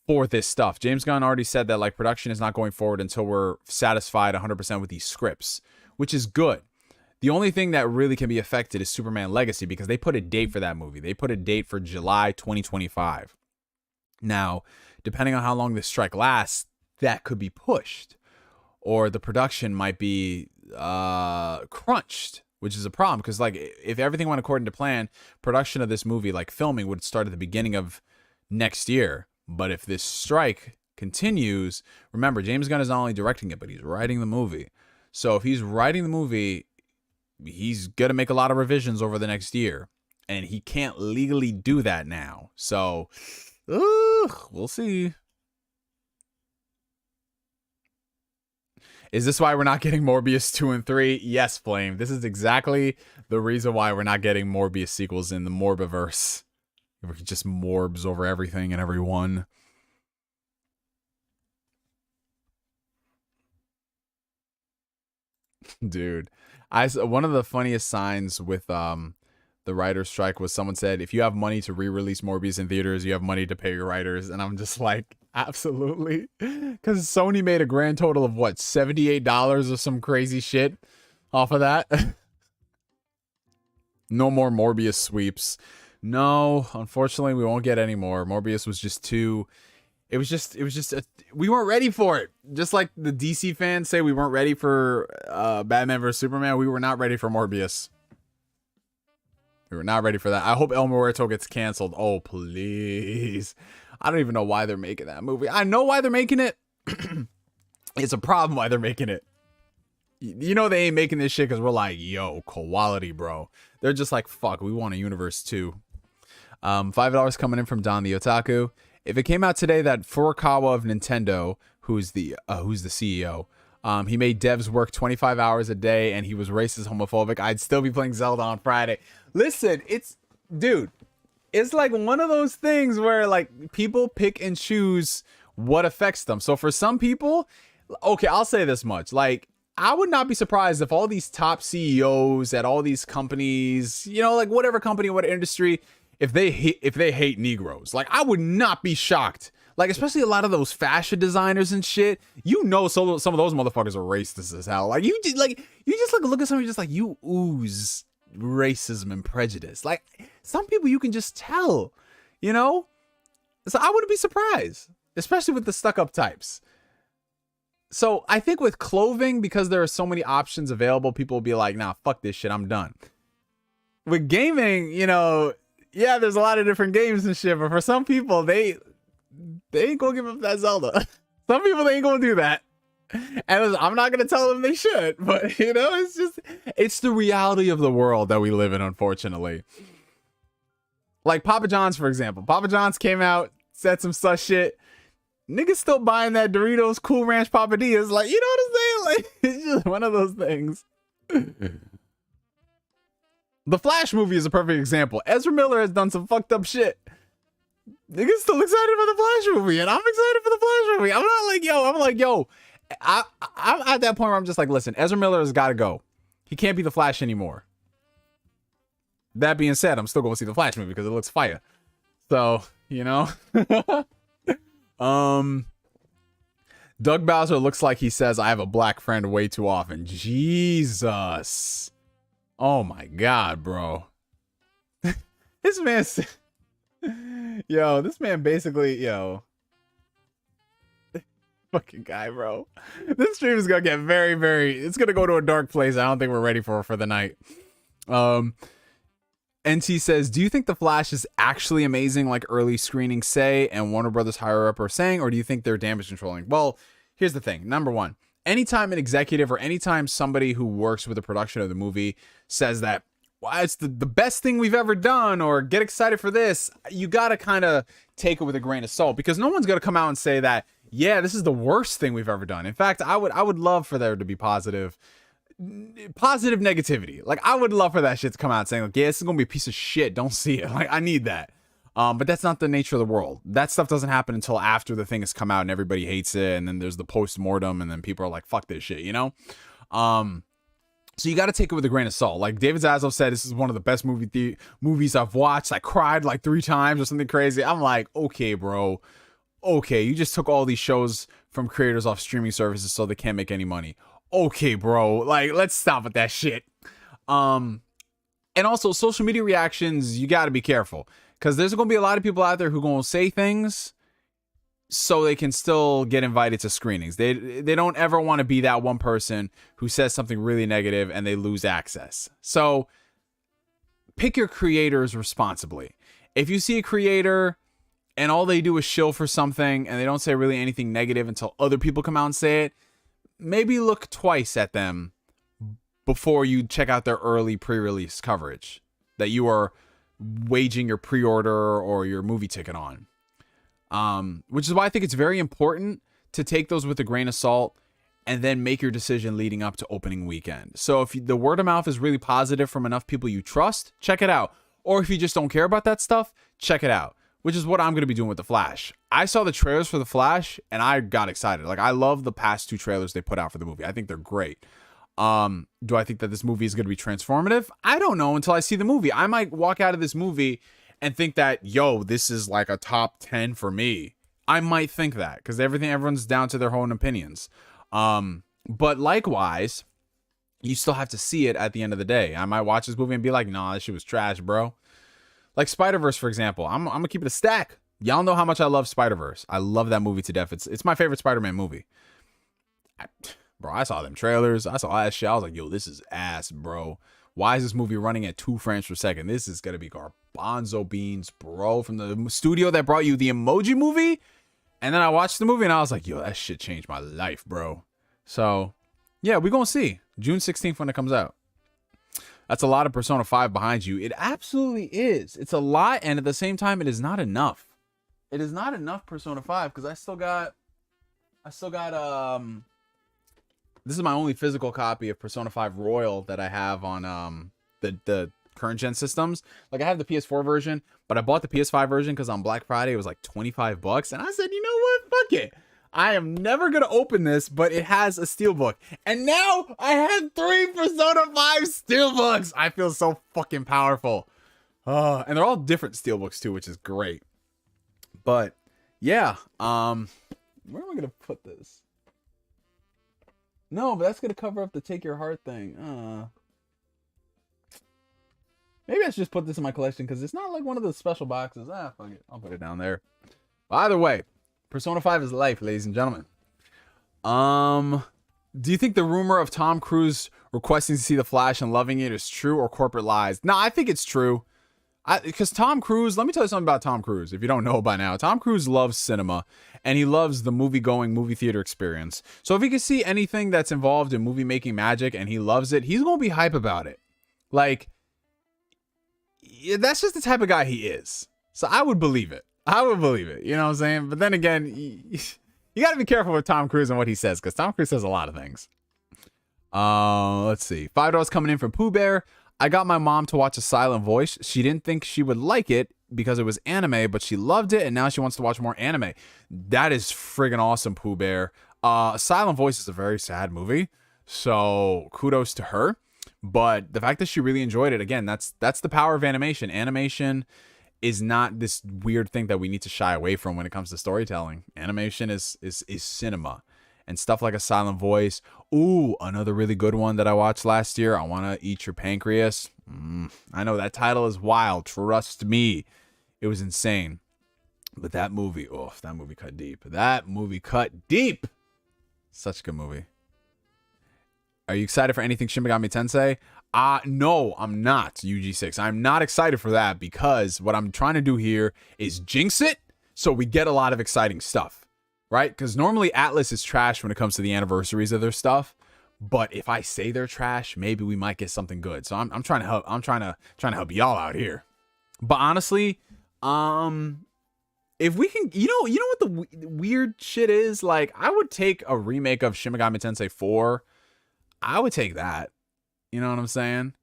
A: for this stuff. James Gunn already said that like production is not going forward until we're satisfied 100% with these scripts, which is good. The only thing that really can be affected is Superman Legacy because they put a date for that movie. They put a date for July 2025. Now, depending on how long this strike lasts, that could be pushed, or the production might be crunched, which is a problem because like if everything went according to plan, production of this movie, like filming, would start at the beginning of next year. But if this strike continues, remember, James Gunn is not only directing it, but he's writing the movie. So if he's writing the movie, he's gonna make a lot of revisions over the next year, and he can't legally do that now. So we'll see. Is this why we're not getting Morbius 2 and 3? Yes, Flame. This is exactly the reason why we're not getting Morbius sequels in the Morbiverse. Where he just morbs over everything and everyone. Dude. One of the funniest signs with the writer's strike was someone said, if you have money to re-release Morbius in theaters, you have money to pay your writers. And I'm just like, absolutely. Because Sony made a grand total of what, $78 or some crazy shit off of that. No more Morbius sweeps. No, unfortunately, we won't get any more. Morbius was just too... we weren't ready for it. Just like the DC fans say we weren't ready for Batman vs. Superman, we were not ready for Morbius. We were not ready for that. I hope El Muerto gets canceled. Oh, please. I don't even know why they're making that movie. I know why they're making it. It's a problem why they're making it. You know they ain't making this shit because we're like, yo, quality, bro. They're just like, fuck, we want a universe too. $5 coming in from Don the Otaku. If it came out today that Furukawa of Nintendo, who's the CEO, he made devs work 25 hours a day and he was racist, homophobic, I'd still be playing Zelda on Friday. Listen, dude, it's like one of those things where like people pick and choose what affects them. So for some people, okay, I'll say this much. Like, I would not be surprised if all these top CEOs at all these companies, you know, like whatever company, what industry, if they hate Negroes, like I would not be shocked. Like, especially a lot of those fashion designers and shit, you know, some of those motherfuckers are racist as hell. Like you just look at somebody just like you ooze racism and prejudice. Like some people you can just tell, you know. So I wouldn't be surprised, especially with the stuck-up types. So I think with clothing, because there are so many options available, people will be like, nah, fuck this shit, I'm done. With gaming, you know, yeah, there's a lot of different games and shit, but for some people, they ain't gonna give up that Zelda. Some people, they ain't gonna do that. And I'm not gonna tell them they should, but you know, it's the reality of the world that we live in, unfortunately. Like Papa John's, for example. Papa John's came out, said some sus shit. Niggas still buying that Doritos Cool Ranch Papadillas. Like, you know what I'm saying? Like, it's just one of those things. The Flash movie is a perfect example. Ezra Miller has done some fucked up shit. Niggas still excited for the Flash movie, and I'm excited for the Flash movie. I'm like, yo, I'm at that point where I'm just like, listen, Ezra Miller has got to go. He can't be the Flash anymore. That being said, I'm still going to see the Flash movie because it looks fire. So, you know. Doug Bowser looks like he says, I have a black friend way too often. Jesus. Oh my God, bro. This man's... Yo, this man basically, fucking guy, bro. This stream is gonna get very, very, it's gonna go to a dark place. I don't think we're ready for the night. NT says, do you think The Flash is actually amazing like early screenings say and Warner Brothers higher up are saying, or do you think they're damage controlling? Well, here's the thing. Number one, anytime an executive or anytime somebody who works with the production of the movie says that, well, it's the best thing we've ever done, or get excited for this, you gotta kind of take it with a grain of salt, because no one's gonna come out and say that, yeah, this is the worst thing we've ever done. In fact, I would love for there to be positive negativity. Like, I would love for that shit to come out saying, like, yeah, this is gonna be a piece of shit, don't see it. Like, I need that. But that's not the nature of the world. That stuff doesn't happen until after the thing has come out and everybody hates it, and then there's the post-mortem, and then people are like, fuck this shit, you know? So you got to take it with a grain of salt. Like David Zaslav said, this is one of the best movies I've watched. I cried like 3 times or something crazy. I'm like, okay, bro. Okay, you just took all these shows from creators off streaming services so they can't make any money. Okay, bro. Like, let's stop with that shit. And also, social media reactions, you got to be careful. Because there's going to be a lot of people out there who are going to say things so they can still get invited to screenings. They don't ever want to be that one person who says something really negative and they lose access. So pick your creators responsibly. If you see a creator and all they do is shill for something and they don't say really anything negative until other people come out and say it, maybe look twice at them before you check out their early pre-release coverage that you are waging your pre-order or your movie ticket on. Which is why I think it's very important to take those with a grain of salt and then make your decision leading up to opening weekend. So if the word of mouth is really positive from enough people you trust, check it out. Or if you just don't care about that stuff, check it out, which is what I'm going to be doing with The Flash. I saw the trailers for The Flash and I got excited. Like, I love the past 2 trailers they put out for the movie. I think they're great. Do I think that this movie is going to be transformative? I don't know until I see the movie. I might walk out of this movie and think that, yo, this is like a top 10 for me. I might think that because everyone's down to their own opinions. But likewise, you still have to see it at the end of the day. I might watch this movie and be like, nah, this shit was trash, bro. Like Spider-Verse, for example. I'm gonna keep it a stack. Y'all know how much I love Spider-Verse. I love that movie to death. It's my favorite Spider-Man movie. Bro, I saw them trailers. I saw that shit. I was like, yo, this is ass, bro. Why is this movie running at 2 frames per second? This is going to be garbanzo beans, bro, from the studio that brought you the Emoji Movie. And then I watched the movie and I was like, yo, that shit changed my life, bro. So, yeah, we're going to see. June 16th when it comes out. That's a lot of Persona 5 behind you. It absolutely is. It's a lot, and at the same time, it is not enough. It is not enough Persona 5 because I still got this is my only physical copy of Persona 5 Royal that I have on the current gen systems. Like, I have the PS4 version, but I bought the PS5 version because on Black Friday it was like $25, and I said, you know what, fuck it. I am never gonna open this, but it has a steelbook, and now I have 3 Persona 5 steelbooks. I feel so fucking powerful. And they're all different steelbooks too, which is great. But yeah, where am I gonna put this? No, but that's going to cover up the Take Your Heart thing. Maybe I should just put this in my collection because it's not like one of those special boxes. Fuck it. I'll put it down there. Either way, Persona 5 is life, ladies and gentlemen. Do you think the rumor of Tom Cruise requesting to see The Flash and loving it is true or corporate lies? No, I think it's true. Because Tom Cruise, let me tell you something about Tom Cruise. If you don't know by now, Tom Cruise loves cinema and he loves the movie-going, movie theater experience. So if he can see anything that's involved in movie-making magic and he loves it, he's going to be hype about it. Like, that's just the type of guy he is. So I would believe it. I would believe it. You know what I'm saying? But then again, you got to be careful with Tom Cruise and what he says, because Tom Cruise says a lot of things. Let's see. $5 coming in from Pooh Bear. I got my mom to watch A Silent Voice. She didn't think she would like it because it was anime, but she loved it, and now she wants to watch more anime. That is friggin' awesome, Pooh Bear. A Silent Voice is a very sad movie, so kudos to her. But the fact that she really enjoyed it, again, that's the power of animation. Animation is not this weird thing that we need to shy away from when it comes to storytelling. Animation is cinema. And stuff like A Silent Voice. Ooh, another really good one that I watched last year. I Want to Eat Your Pancreas. I know that title is wild. Trust me. It was insane. But that movie, that movie cut deep. That movie cut deep. Such a good movie. Are you excited for anything Shin Megami Tensei? No, I'm not, UG6. I'm not excited for that because what I'm trying to do here is jinx it so we get a lot of exciting stuff. Right? Because normally Atlas is trash when it comes to the anniversaries of their stuff. But if I say they're trash, maybe we might get something good. So I'm trying to help. I'm trying to help y'all out here. But honestly, if we can, you know what the weird shit is? Like, I would take a remake of Shin Megami Tensei 4. I would take that. You know what I'm saying?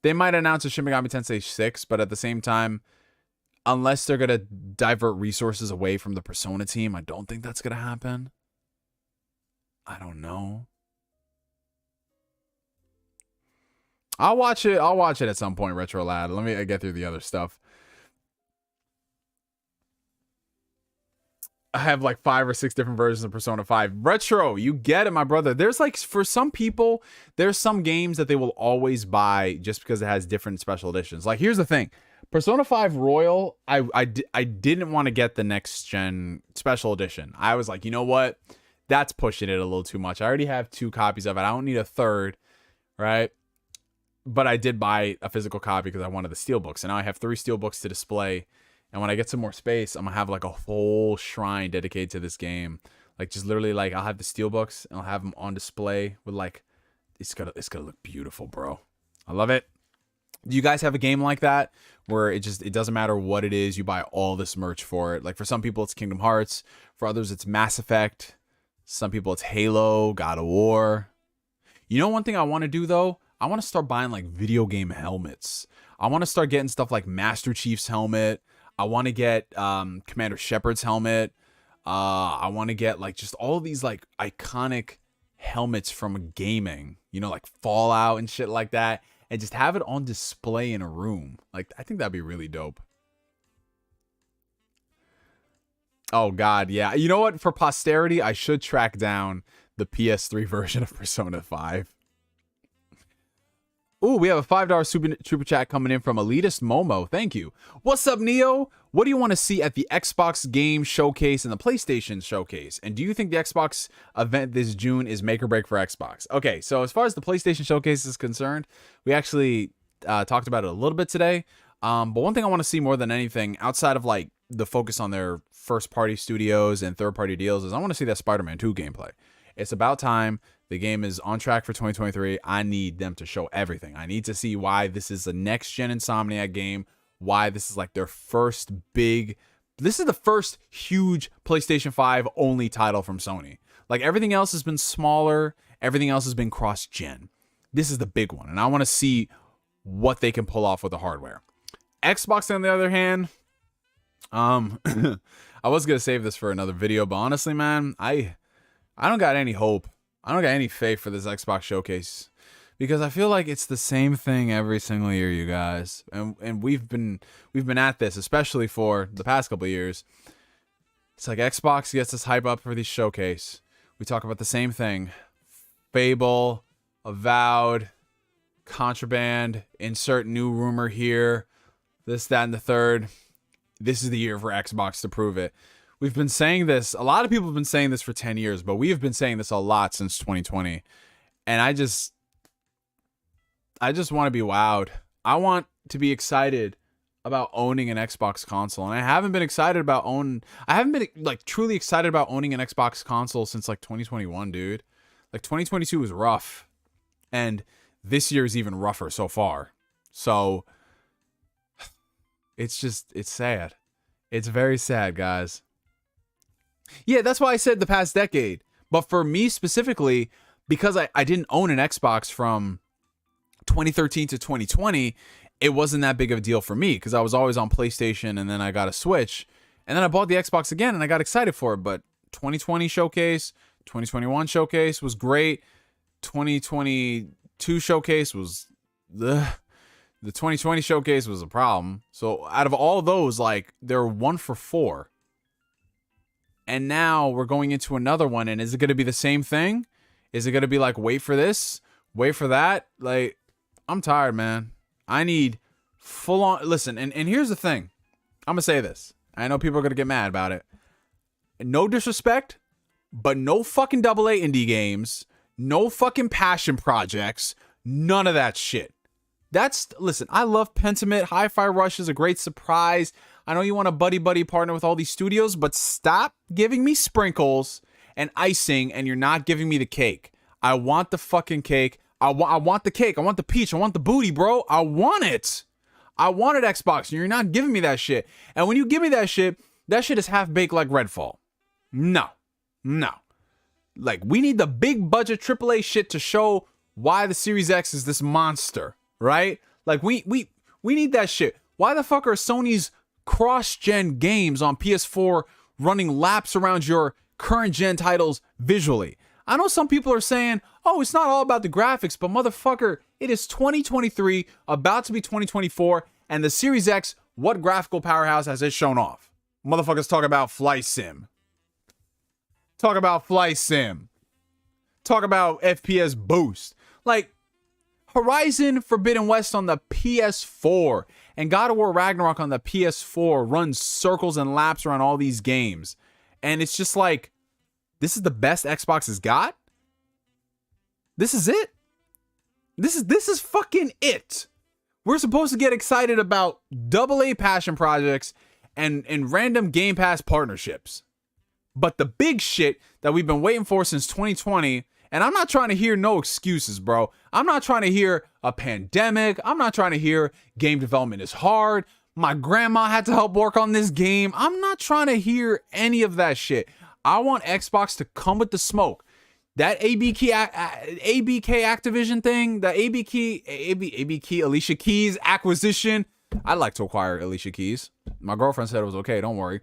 A: They might announce a Shin Megami Tensei 6, but at the same time, unless they're going to divert resources away from the Persona team, I don't think that's going to happen. I don't know. I'll watch it. I'll watch it at some point, Retro Lad. Let me get through the other stuff. I have like 5 or 6 different versions of Persona 5. Retro, you get it, my brother. There's like, for some people, there's some games that they will always buy just because it has different special editions. Like, here's the thing. Persona 5 Royal, I didn't want to get the next gen special edition. I was like, you know what? That's pushing it a little too much. I already have 2 copies of it. I don't need a third, right? But I did buy a physical copy because I wanted the steelbooks. And now I have 3 steelbooks to display. And when I get some more space, I'm going to have like a whole shrine dedicated to this game. Like, just literally, like, I'll have the steelbooks and I'll have them on display with like, it's gonna look beautiful, bro. I love it. Do you guys have a game like that where it doesn't matter what it is, you buy all this merch for it? Like, for some people it's Kingdom Hearts, for others it's Mass Effect, some people it's Halo, God of War. You know, one thing I want to do though, I want to start buying like video game helmets. I want to start getting stuff like Master Chief's helmet. I want to get Commander Shepard's helmet. I want to get like just all of these like iconic helmets from gaming, you know, like Fallout and shit like that. And just have it on display in a room. Like, I think that'd be really dope. Oh, God, yeah. You know what? For posterity, I should track down the PS3 version of Persona 5. Ooh, we have a $5 super chat coming in from Elitist Momo. Thank you. What's up, Neo? What do you want to see at the Xbox Game Showcase and the PlayStation Showcase? And do you think the Xbox event this June is make or break for Xbox? Okay, so as far as the PlayStation Showcase is concerned, we actually talked about it a little bit today. But one thing I want to see more than anything, outside of like the focus on their first-party studios and third-party deals, is I want to see that Spider-Man 2 gameplay. It's about time. The game is on track for 2023. I need them to show everything. I need to see why this is a next-gen Insomniac game, why this is like their first big... This is the first huge PlayStation 5 only title from Sony. Like, everything else has been smaller. Everything else has been cross-gen. This is the big one, and I want to see what they can pull off with the hardware. Xbox, on the other hand, I was going to save this for another video, but honestly, man, I don't got any hope. I don't got any faith for this Xbox showcase because I feel like it's the same thing every single year, you guys. And we've been at this, especially for the past couple of years. It's like Xbox gets us hype up for these showcase. We talk about the same thing. Fable, Avowed, Contraband, insert new rumor here, this, that, and the third. This is the year for Xbox to prove it. we've been saying this. A lot of people have been saying this for 10 years, but we have been saying this a lot since 2020. And I just want to be wowed. I want to be excited about owning an Xbox console. And I haven't been like truly excited about owning an Xbox console since like 2021, dude. Like 2022 was rough. And this year is even rougher so far. So it's sad. It's very sad, guys. Yeah, that's why I said the past decade. But for me specifically, because I didn't own an Xbox from 2013 to 2020, it wasn't that big of a deal for me because I was always on PlayStation, and then I got a Switch, and then I bought the Xbox again and I got excited for it. But 2020 showcase, 2021 showcase was great. 2022 showcase was the 2020 showcase was a problem. So out of all those, like, they're 1 for 4. And now we're going into another one. And is it going to be the same thing? Is it going to be like, wait for this, wait for that? Like, I'm tired, man. I need full on. Listen, and here's the thing. I'm going to say this. I know people are going to get mad about it. No disrespect, but no fucking AA indie games. No fucking passion projects. None of that shit. Listen, I love Pentiment. Hi-Fi Rush is a great surprise. I know you want a buddy partner with all these studios, but stop giving me sprinkles and icing, and you're not giving me the cake. I want the fucking cake. I want the cake. I want the peach. I want the booty, bro. I want it. I wanted Xbox, and you're not giving me that shit. And when you give me that shit is half-baked like Redfall. No. Like, we need the big budget AAA shit to show why the Series X is this monster, right? Like, we need that shit. Why the fuck are Sony's cross-gen games on PS4 running laps around your current-gen titles visually? I know some people are saying, oh, it's not all about the graphics, but motherfucker, it is 2023, about to be 2024, and the Series X, what graphical powerhouse has it shown off? Motherfuckers talk about Flight Sim. Talk about Flight Sim. Talk about FPS boost. Like, Horizon Forbidden West on the PS4 and God of War Ragnarok on the PS4 runs circles and laps around all these games. And it's just like, this is the best Xbox has got? This is it? This is fucking it. We're supposed to get excited about AA passion projects and random Game Pass partnerships. But the big shit that we've been waiting for since 2020, and I'm not trying to hear no excuses, bro. I'm not trying to hear a pandemic. I'm not trying to hear game development is hard. My grandma had to help work on this game. I'm not trying to hear any of that shit. I want Xbox to come with the smoke. That ABK Activision thing, the ABK Alicia Keys acquisition. I'd like to acquire Alicia Keys. My girlfriend said it was okay. Don't worry.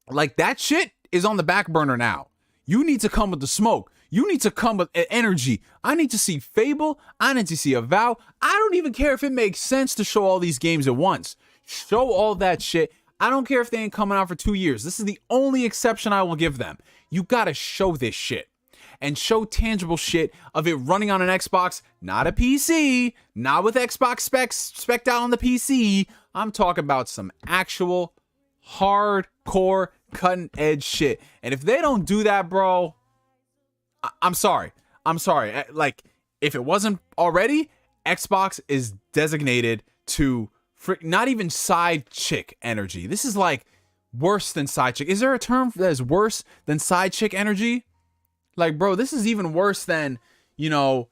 A: Like, that shit is on the back burner now. You need to come with the smoke. You need to come with energy. I need to see Fable. I need to see Avowed. I don't even care if it makes sense to show all these games at once. Show all that shit. I don't care if they ain't coming out for 2 years. This is the only exception I will give them. You gotta show this shit. And show tangible shit of it running on an Xbox, not a PC, not with Xbox specs spec'd out on the PC. I'm talking about some actual hardcore cutting edge shit. And if they don't do that, bro, I'm sorry. Like, if it wasn't already, Xbox is designated to not even side chick energy. This is like worse than side chick. Is there a term that is worse than side chick energy? Like, bro, this is even worse than, you know,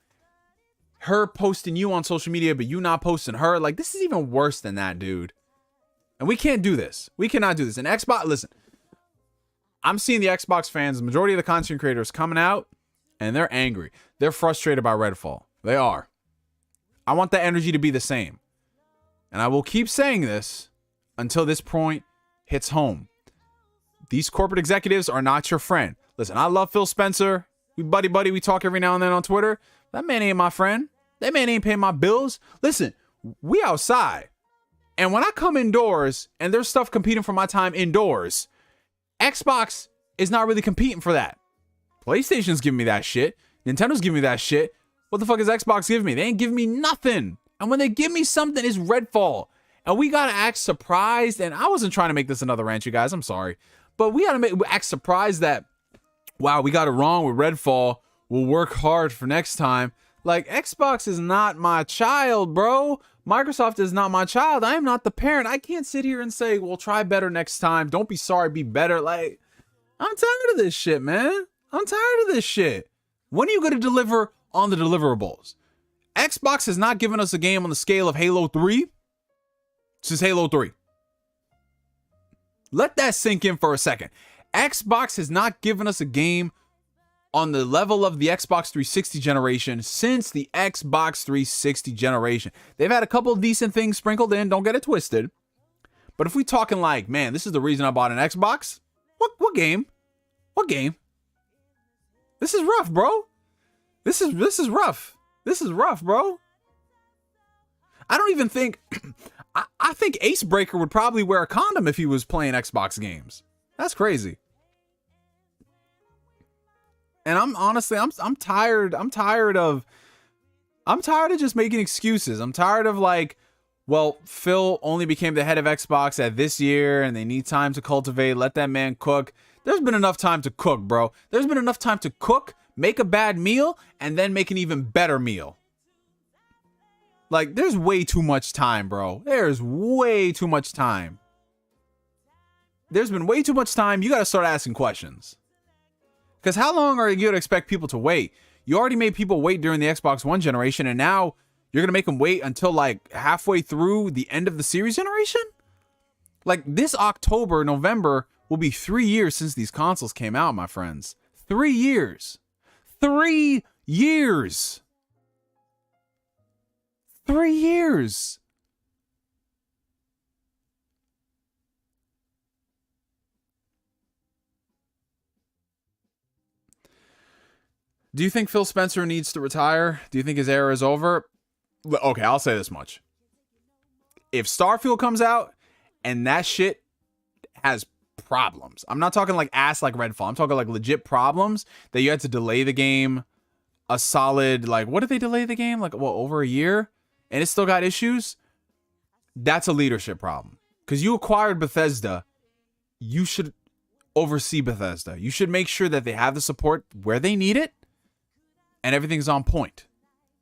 A: her posting you on social media, but you not posting her. Like, this is even worse than that, dude. And we can't do this. We cannot do this. And Xbox, listen, I'm seeing the Xbox fans, the majority of the content creators coming out, and they're angry. They're frustrated by Redfall. They are. I want that energy to be the same. And I will keep saying this until this point hits home. These corporate executives are not your friend. Listen, I love Phil Spencer. We buddy. We talk every now and then on Twitter. That man ain't my friend. That man ain't paying my bills. Listen, we outside. And when I come indoors and there's stuff competing for my time indoors, Xbox is not really competing for that. PlayStation's giving me that shit. Nintendo's giving me that shit. What the fuck is Xbox giving me? They ain't giving me nothing. And when they give me something, it's Redfall. And we gotta act surprised, and I wasn't trying to make this another rant, you guys, I'm sorry. But we gotta act surprised that, wow, we got it wrong with Redfall. We'll work hard for next time. Like, Xbox is not my child, bro. Microsoft is not my child. I am not the parent. I can't sit here and say, well, try better next time. Don't be sorry, be better. Like, I'm tired of this shit, man. I'm tired of this shit. When are you gonna deliver on the deliverables? Xbox has not given us a game on the scale of Halo 3 since Halo 3. Let that sink in for a second. Xbox has not given us a game on the level of the Xbox 360 generation since the Xbox 360 generation. They've had a couple of decent things sprinkled in, don't get it twisted. But if we talking like, man, this is the reason I bought an Xbox. What game? What game? This is rough, bro. This is rough. This is rough, bro. I don't even think I think Acebreaker would probably wear a condom if he was playing Xbox games. That's crazy. And I'm honestly, I'm tired. I'm tired of just making excuses. I'm tired of like, well, Phil only became the head of Xbox at this year and they need time to cultivate. Let that man cook. There's been enough time to cook, bro. There's been enough time to cook, make a bad meal, and then make an even better meal. Like, there's way too much time, bro. There's way too much time. There's been way too much time. You got to start asking questions. Because how long are you going to expect people to wait? You already made people wait during the Xbox One generation, and now you're going to make them wait until like halfway through the end of the series generation? Like, this October, November will be 3 years since these consoles came out, my friends. 3 years. 3 years. 3 years. Do you think Phil Spencer needs to retire? Do you think his era is over? Okay, I'll say this much. If Starfield comes out and that shit has problems, I'm not talking like ass like Redfall. I'm talking like legit problems that you had to delay the game a solid, like, what did they delay the game? Like, what, over a year? And it still got issues? That's a leadership problem. Because you acquired Bethesda. You should oversee Bethesda. You should make sure that they have the support where they need it and everything's on point.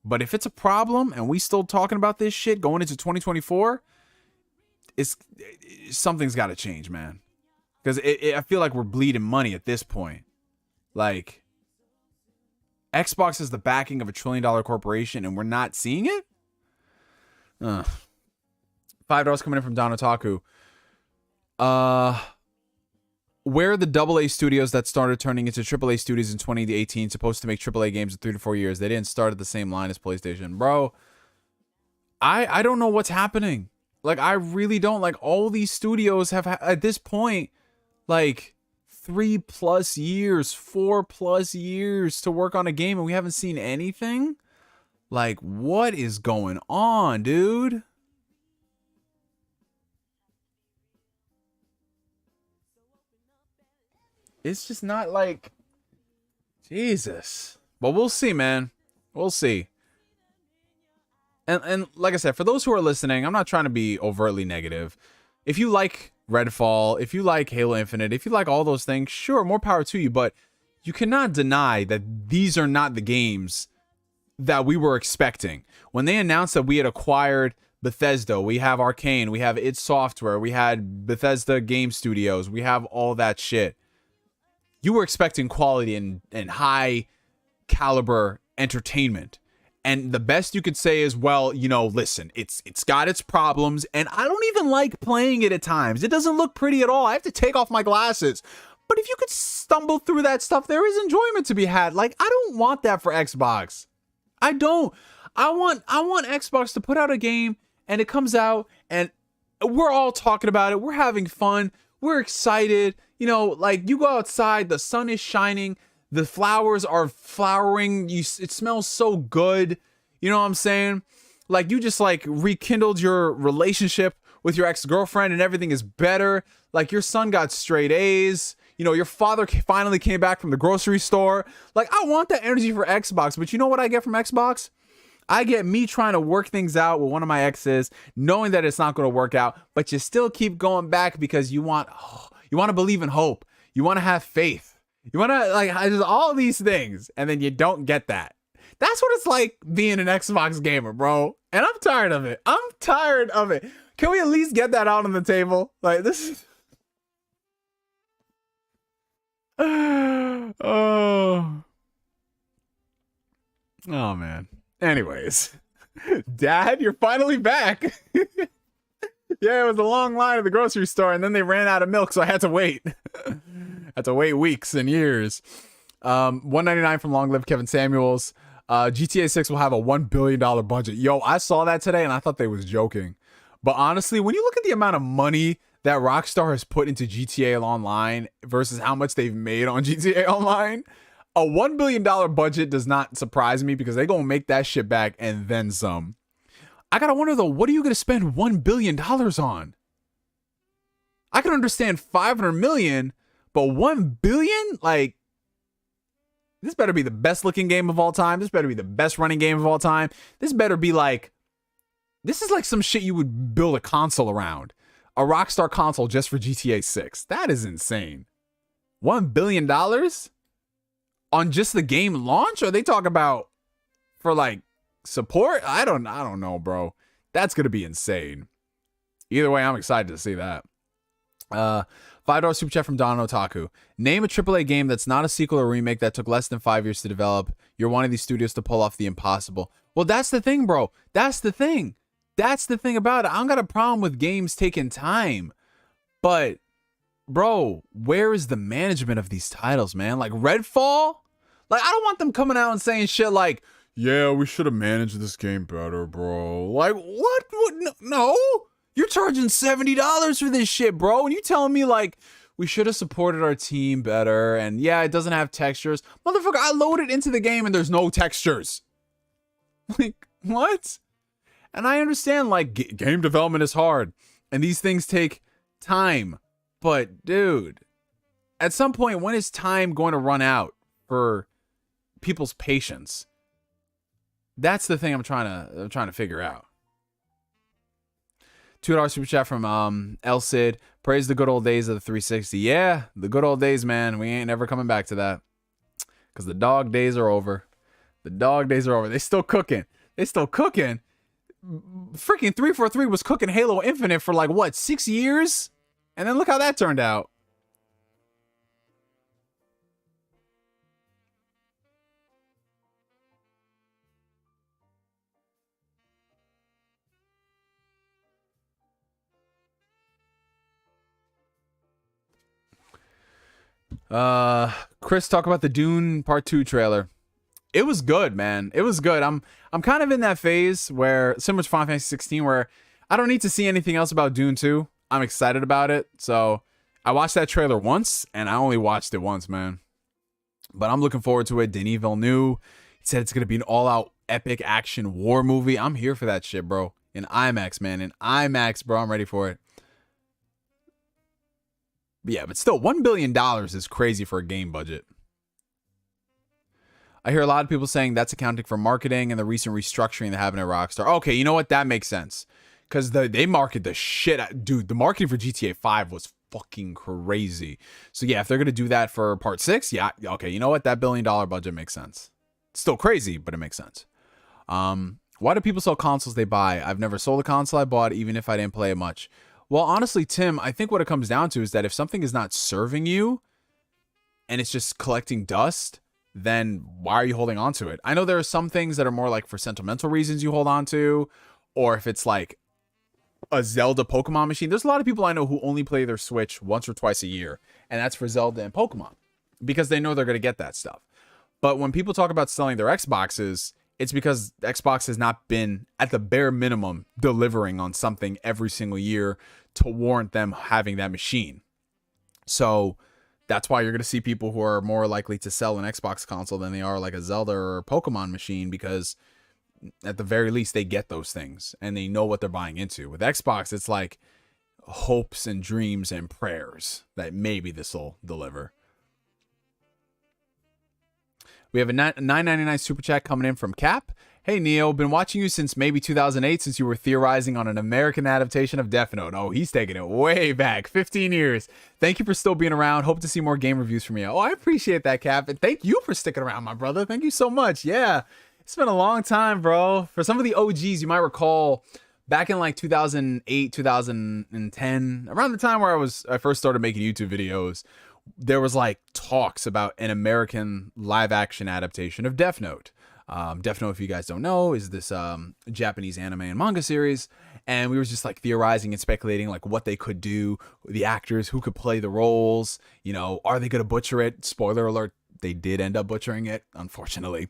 A: But if it's a problem and we still talking about this shit going into 2024, something's got to change, man. Because I feel like we're bleeding money at this point. Like, Xbox is the backing of $1 trillion corporation and we're not seeing it? $5 coming in from Don Otaku. Where are the AA studios that started turning into AAA studios in 2018 supposed to make AAA games in 3 to 4 years? They didn't start at the same line as PlayStation. Bro, I don't know what's happening. Like, I really don't. Like, all these studios have, at this point, like, 3+ years, 4+ years to work on a game and we haven't seen anything? Like, what is going on, dude? It's just not like, Jesus. But we'll see, man. We'll see. And like I said, for those who are listening, I'm not trying to be overtly negative. If you like Redfall, if you like Halo Infinite, if you like all those things, sure, more power to you. But you cannot deny that these are not the games that we were expecting. When they announced that we had acquired Bethesda, we have Arcane, we have id Software, we had Bethesda Game Studios, we have all that shit. You were expecting quality and high caliber entertainment. And the best you could say is, well, you know, listen, it's got its problems and I don't even like playing it at times. It doesn't look pretty at all. I have to take off my glasses. But if you could stumble through that stuff, there is enjoyment to be had. Like, I don't want that for Xbox. I don't. I want Xbox to put out a game and it comes out and we're all talking about it. We're having fun. We're excited. You know, like, you go outside, the sun is shining, the flowers are flowering, it smells so good. You know what I'm saying? Like, you just like rekindled your relationship with your ex-girlfriend and everything is better. Like, your son got straight A's. You know, your father finally came back from the grocery store. Like, I want that energy for Xbox, but you know what I get from Xbox? I get me trying to work things out with one of my exes, knowing that it's not going to work out, but you still keep going back because you want to believe in hope. You want to have faith. You want to like all these things, and then you don't get that. That's what it's like being an Xbox gamer, bro. And I'm tired of it. I'm tired of it. Can we at least get that out on the table? Like this is oh man. Anyways, Dad, you're finally back. Yeah, it was a long line at the grocery store, and then they ran out of milk, so I had to wait. I had to wait weeks and years. $1.99 from Long Live Kevin Samuels. GTA 6 will have a $1 billion budget. Yo, I saw that today, and I thought they was joking. But honestly, when you look at the amount of money that Rockstar has put into GTA Online versus how much they've made on GTA Online, a $1 billion budget does not surprise me because they're going to make that shit back and then some. I got to wonder, though, what are you going to spend $1 billion on? I can understand $500 million, but $1 billion? Like, this better be the best looking game of all time. This better be the best running game of all time. This better be like, this is like some shit you would build a console around. A Rockstar console just for GTA 6. That is insane. $1 billion on just the game launch? Or they talk about for like support? I don't know, bro. That's going to be insane. Either way, I'm excited to see that. $5 super chat from Don Otaku. Name a AAA game that's not a sequel or remake that took less than 5 years to develop. You're one of these studios to pull off the impossible. Well, that's the thing, bro. That's the thing. That's the thing about it. I don't got a problem with games taking time. But, bro, where is the management of these titles, man? Like Redfall? Like, I don't want them coming out and saying shit like, yeah, we should have managed this game better, bro. Like, what? No. You're charging $70 for this shit, bro. And you telling me, like, we should have supported our team better. And, yeah, it doesn't have textures. Motherfucker, I loaded into the game and there's no textures. Like, what? And I understand, like, game development is hard. And these things take time. But, dude, at some point, when is time going to run out for people's patience? That's the thing I'm trying to figure out. $2 super chat from El Cid. Praise the good old days of the 360. Yeah, the good old days, man. We ain't never coming back to that. Because the dog days are over. The dog days are over. They still cooking. Freaking 343 was cooking Halo Infinite for like, what, 6 years? And then look how that turned out. Chris, talk about the Dune Part 2 trailer. It was good, man. It was good. I'm kind of in that phase where, similar to Final Fantasy 16, where I don't need to see anything else about Dune 2. I'm excited about it. So I watched that trailer once, and I only watched it once, man. But I'm looking forward to it. Denis Villeneuve, he said it's going to be an all-out epic action war movie. I'm here for that shit, bro. In IMAX, man. In IMAX, bro. I'm ready for it. But yeah, but still, $1 billion is crazy for a game budget. I hear a lot of people saying that's accounting for marketing and the recent restructuring that happened at Rockstar. Okay, you know what? That makes sense. Because they market the shit out. Dude, the marketing for GTA 5 was fucking crazy. So yeah, if they're going to do that for Part 6, yeah, okay, you know what? That $1 billion budget makes sense. It's still crazy, but it makes sense. Why do people sell consoles they buy? I've never sold a console I bought, even if I didn't play it much. Well, honestly, Tim, I think what it comes down to is that if something is not serving you and it's just collecting dust, then why are you holding on to it? I know there are some things that are more like for sentimental reasons you hold on to, or if it's like a Zelda Pokemon machine. There's a lot of people I know who only play their Switch once or twice a year, and that's for Zelda and Pokemon because they know they're going to get that stuff. But when people talk about selling their Xboxes, it's because Xbox has not been, at the bare minimum, delivering on something every single year to warrant them having that machine. So that's why you're going to see people who are more likely to sell an Xbox console than they are like a Zelda or a Pokemon machine, because at the very least they get those things and they know what they're buying into. With Xbox, it's like hopes and dreams and prayers that maybe this will deliver. We have a $9.99 super chat coming in from Cap. Hey Neo, been watching you since maybe 2008 since you were theorizing on an American adaptation of Death Note. Oh, he's taking it way back, 15 years. Thank you for still being around. Hope to see more game reviews from you. Oh, I appreciate that, Cap. And thank you for sticking around, my brother. Thank you so much. Yeah, it's been a long time, bro. For some of the OGs, you might recall back in like 2008, 2010, around the time where I first started making YouTube videos, there was like talks about an American live action adaptation of Death Note. Death Note, if you guys don't know, is this Japanese anime and manga series, and we were just like theorizing and speculating like what they could do, the actors, who could play the roles, you know, are they gonna butcher it? Spoiler alert, they did end up butchering it, unfortunately.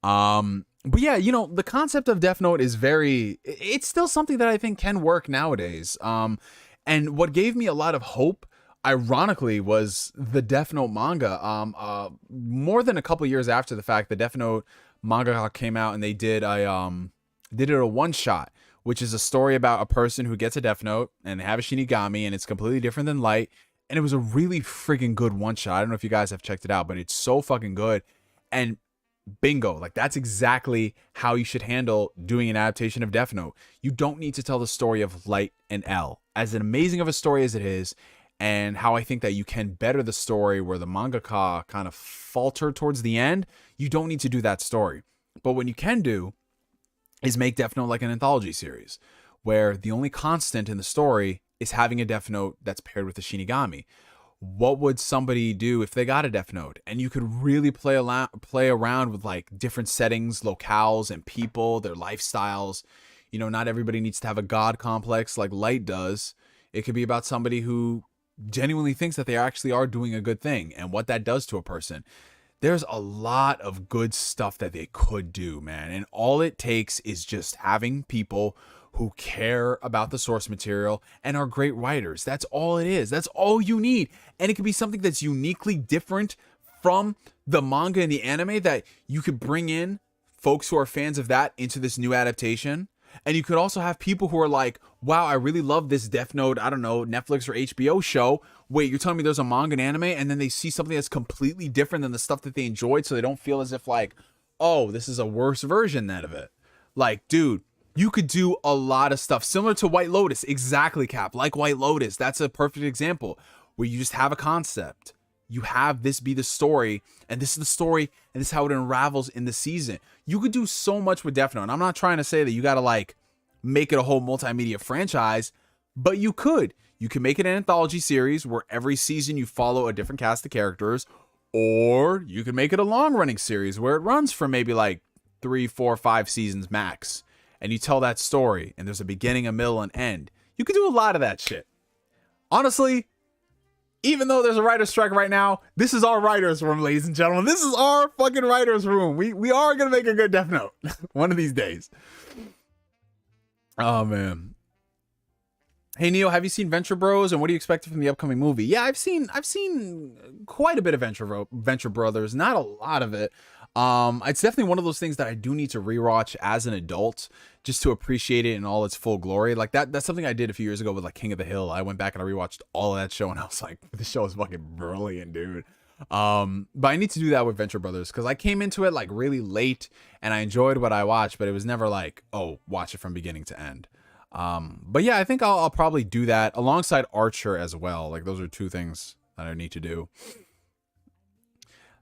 A: But yeah, you know, the concept of Death Note is it's still something that I think can work nowadays. And what gave me a lot of hope, ironically, was the Death Note manga. More than a couple years after the fact, the Death Note manga came out, and they did a one shot, which is a story about a person who gets a Death Note and they have a Shinigami, and it's completely different than Light. And it was a really freaking good one shot. I don't know if you guys have checked it out, but it's so fucking good. And bingo, like that's exactly how you should handle doing an adaptation of Death Note. You don't need to tell the story of Light and L, as amazing of a story as it is, and how I think that you can better the story where the mangaka kind of faltered towards the end. You don't need to do that story. But what you can do is make Death Note like an anthology series, where the only constant in the story is having a Death Note that's paired with a Shinigami. What would somebody do if they got a Death Note? And you could really play around with like different settings, locales, and people, their lifestyles. You know, not everybody needs to have a god complex like Light does. It could be about somebody who genuinely thinks that they actually are doing a good thing and what that does to a person. There's a lot of good stuff that they could do, man. And all it takes is just having people who care about the source material and are great writers. That's all it is. That's all you need. And it could be something that's uniquely different from the manga and the anime, that you could bring in folks who are fans of that into this new adaptation. And you could also have people who are like, wow, I really love this Death Note, I don't know, Netflix or HBO show. Wait, you're telling me there's a manga and anime? And then they see something that's completely different than the stuff that they enjoyed, so they don't feel as if like, oh, this is a worse version of it. Like, dude, you could do a lot of stuff similar to White Lotus. Exactly, Cap. Like White Lotus. That's a perfect example where you just have a concept. You have this be the story, and this is the story, and this is how it unravels in the season. You could do so much with Death Note. And I'm not trying to say that you got to like make it a whole multimedia franchise, but you could. You can make it an anthology series where every season you follow a different cast of characters, or you can make it a long-running series where it runs for maybe like 3, 4, 5 seasons max, and you tell that story, and there's a beginning, a middle, and end. You could do a lot of that shit. Honestly, even though there's a writer's strike right now, this is our writer's room, ladies and gentlemen. This is our fucking writer's room. We are going to make a good Death Note one of these days. Oh, man. Hey, Neo, have you seen Venture Bros, and what do you expect from the upcoming movie? Yeah, I've seen quite a bit of Venture Brothers, not a lot of it. It's definitely one of those things that I do need to rewatch as an adult just to appreciate it in all its full glory. Like that's something I did a few years ago with like King of the Hill. I went back and I rewatched all of that show, and I was like, this show is fucking brilliant, dude. But I need to do that with Venture Brothers because I came into it like really late and I enjoyed what I watched, but it was never like, oh, watch it from beginning to end. But yeah, I think I'll probably do that alongside Archer as well. Like those are two things that I need to do.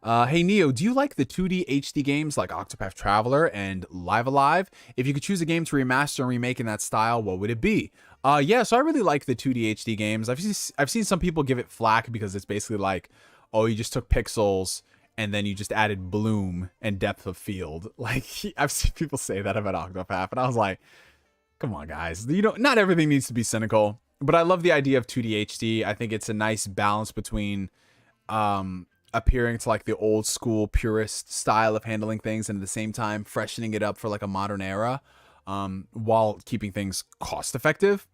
A: Hey Neo, do you like the 2D HD games like Octopath Traveler and Live Alive? If you could choose a game to remaster and remake in that style, what would it be? Yeah, so I really like the 2D HD games. I've seen some people give it flack because it's basically like, oh, you just took pixels and then you just added bloom and depth of field. Like I've seen people say that about Octopath, and I was like, come on, guys. You know, not everything needs to be cynical, but I love the idea of 2D HD. I think it's a nice balance between appearing to like the old school purist style of handling things and at the same time freshening it up for like a modern era, while keeping things cost effective.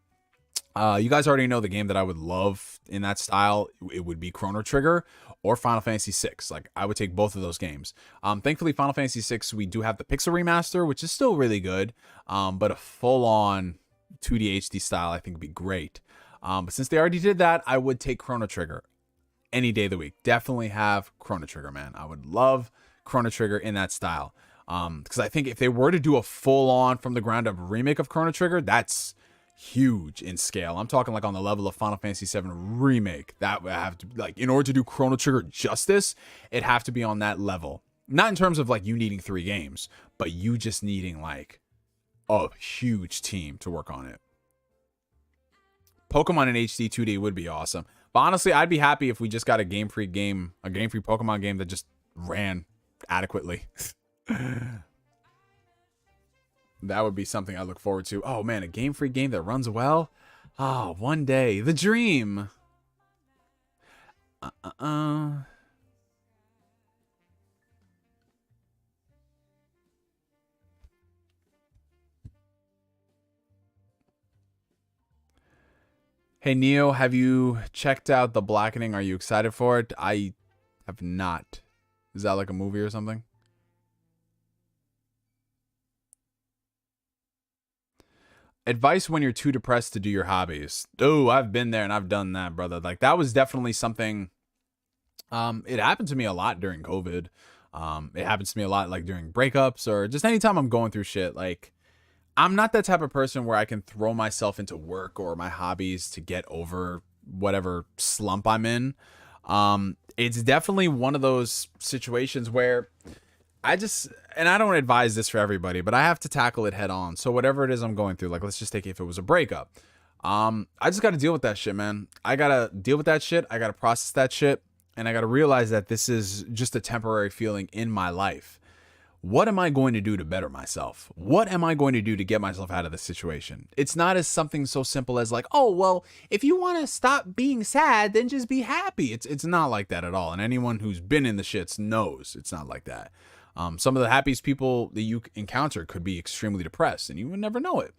A: You guys already know the game that I would love in that style. It would be Chrono Trigger or Final Fantasy VI. Like I would take both of those games. Thankfully, Final Fantasy VI, we do have the Pixel Remaster, which is still really good. But a full-on 2D HD style, I think would be great. But since they already did that, I would take Chrono Trigger any day of the week. Definitely have Chrono Trigger, man. I would love Chrono Trigger in that style. Because I think if they were to do a full-on from the ground up remake of Chrono Trigger, that's huge in scale. I'm talking like on the level of Final Fantasy VII remake. That would have to, like, in order to do Chrono Trigger justice, it'd have to be on that level. Not in terms of like you needing 3 games, but you just needing like a huge team to work on it. Pokemon in HD 2D would be awesome. But honestly, I'd be happy if we just got a game-free Pokemon game that just ran adequately. That would be something I look forward to. Oh man, a game-free game that runs well? Oh, one day. The dream. Hey Neo, have you checked out The Blackening? Are you excited for it? I have not. Is that like a movie or something? Advice when you're too depressed to do your hobbies. Oh, I've been there and I've done that, brother. Like that was definitely something. It happened to me a lot during COVID. It happens to me a lot like during breakups or just anytime I'm going through shit. Like I'm not that type of person where I can throw myself into work or my hobbies to get over whatever slump I'm in. It's definitely one of those situations where and I don't advise this for everybody, but I have to tackle it head on. So whatever it is I'm going through, like let's just take it if it was a breakup. I just got to deal with that shit, man. I got to deal with that shit. I got to process that shit. And I got to realize that this is just a temporary feeling in my life. What am I going to do to better myself? What am I going to do to get myself out of this situation? It's not as something so simple as like, oh, well, if you want to stop being sad, then just be happy. It's not like that at all. And anyone who's been in the shits knows it's not like that. Some of the happiest people that you encounter could be extremely depressed and you would never know it.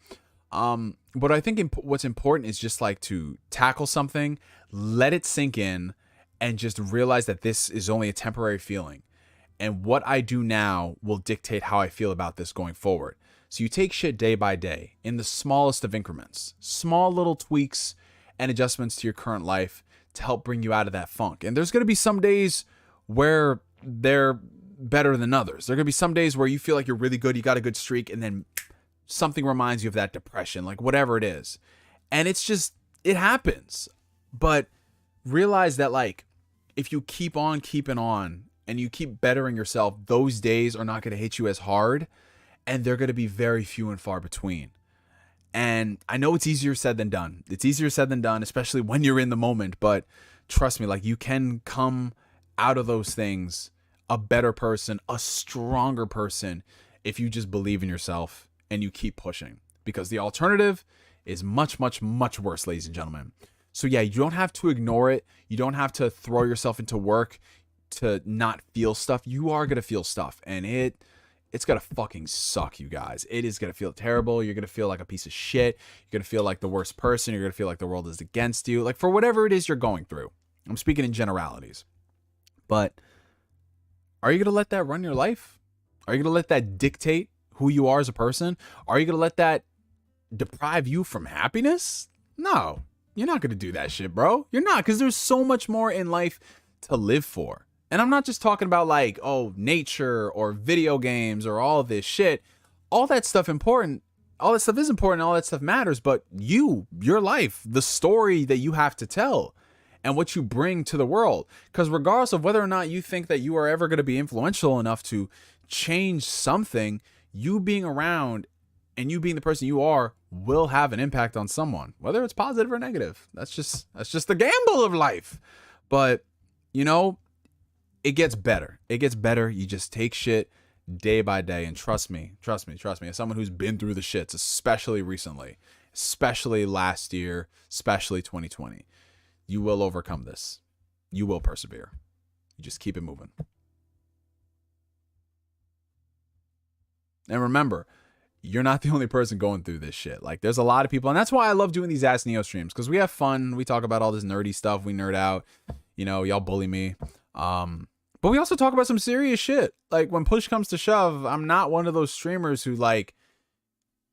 A: But I think what's important is just like to tackle something, let it sink in, and just realize that this is only a temporary feeling. And what I do now will dictate how I feel about this going forward. So you take shit day by day in the smallest of increments, small little tweaks and adjustments to your current life to help bring you out of that funk. And there's going to be some days where they're better than others. There are going to be some days where you feel like you're really good, you got a good streak, and then something reminds you of that depression, like whatever it is. And it's just, it happens. But realize that like, if you keep on keeping on, and you keep bettering yourself, those days are not going to hit you as hard, and they're going to be very few and far between. And I know it's easier said than done. It's easier said than done, especially when you're in the moment. But trust me, like you can come out of those things a better person, a stronger person, if you just believe in yourself and you keep pushing. Because the alternative is much, much, much worse, ladies and gentlemen. So yeah, you don't have to ignore it. You don't have to throw yourself into work to not feel stuff. You are going to feel stuff, and it's going to fucking suck, you guys. It is going to feel terrible. You're going to feel like a piece of shit. You're going to feel like the worst person. You're going to feel like the world is against you. Like for whatever it is you're going through. I'm speaking in generalities. But are you going to let that run your life? Are you going to let that dictate who you are as a person? Are you going to let that deprive you from happiness? No, you're not going to do that shit, bro. You're not, because there's so much more in life to live for. And I'm not just talking about like, oh, nature or video games or all of this shit. All that stuff important. All that stuff is important. All that stuff matters. But your life, the story that you have to tell and what you bring to the world. Because regardless of whether or not you think that you are ever going to be influential enough to change something, you being around and you being the person you are will have an impact on someone, whether it's positive or negative. That's just the gamble of life. But, you know, it gets better. It gets better. You just take shit day by day. And trust me, as someone who's been through the shits, especially recently, especially last year, especially 2020, you will overcome this. You will persevere. You just keep it moving. And remember, you're not the only person going through this shit. Like, there's a lot of people. And that's why I love doing these Ask Neo streams, because we have fun. We talk about all this nerdy stuff. We nerd out. You know, y'all bully me. But we also talk about some serious shit. Like, when push comes to shove, I'm not one of those streamers who like,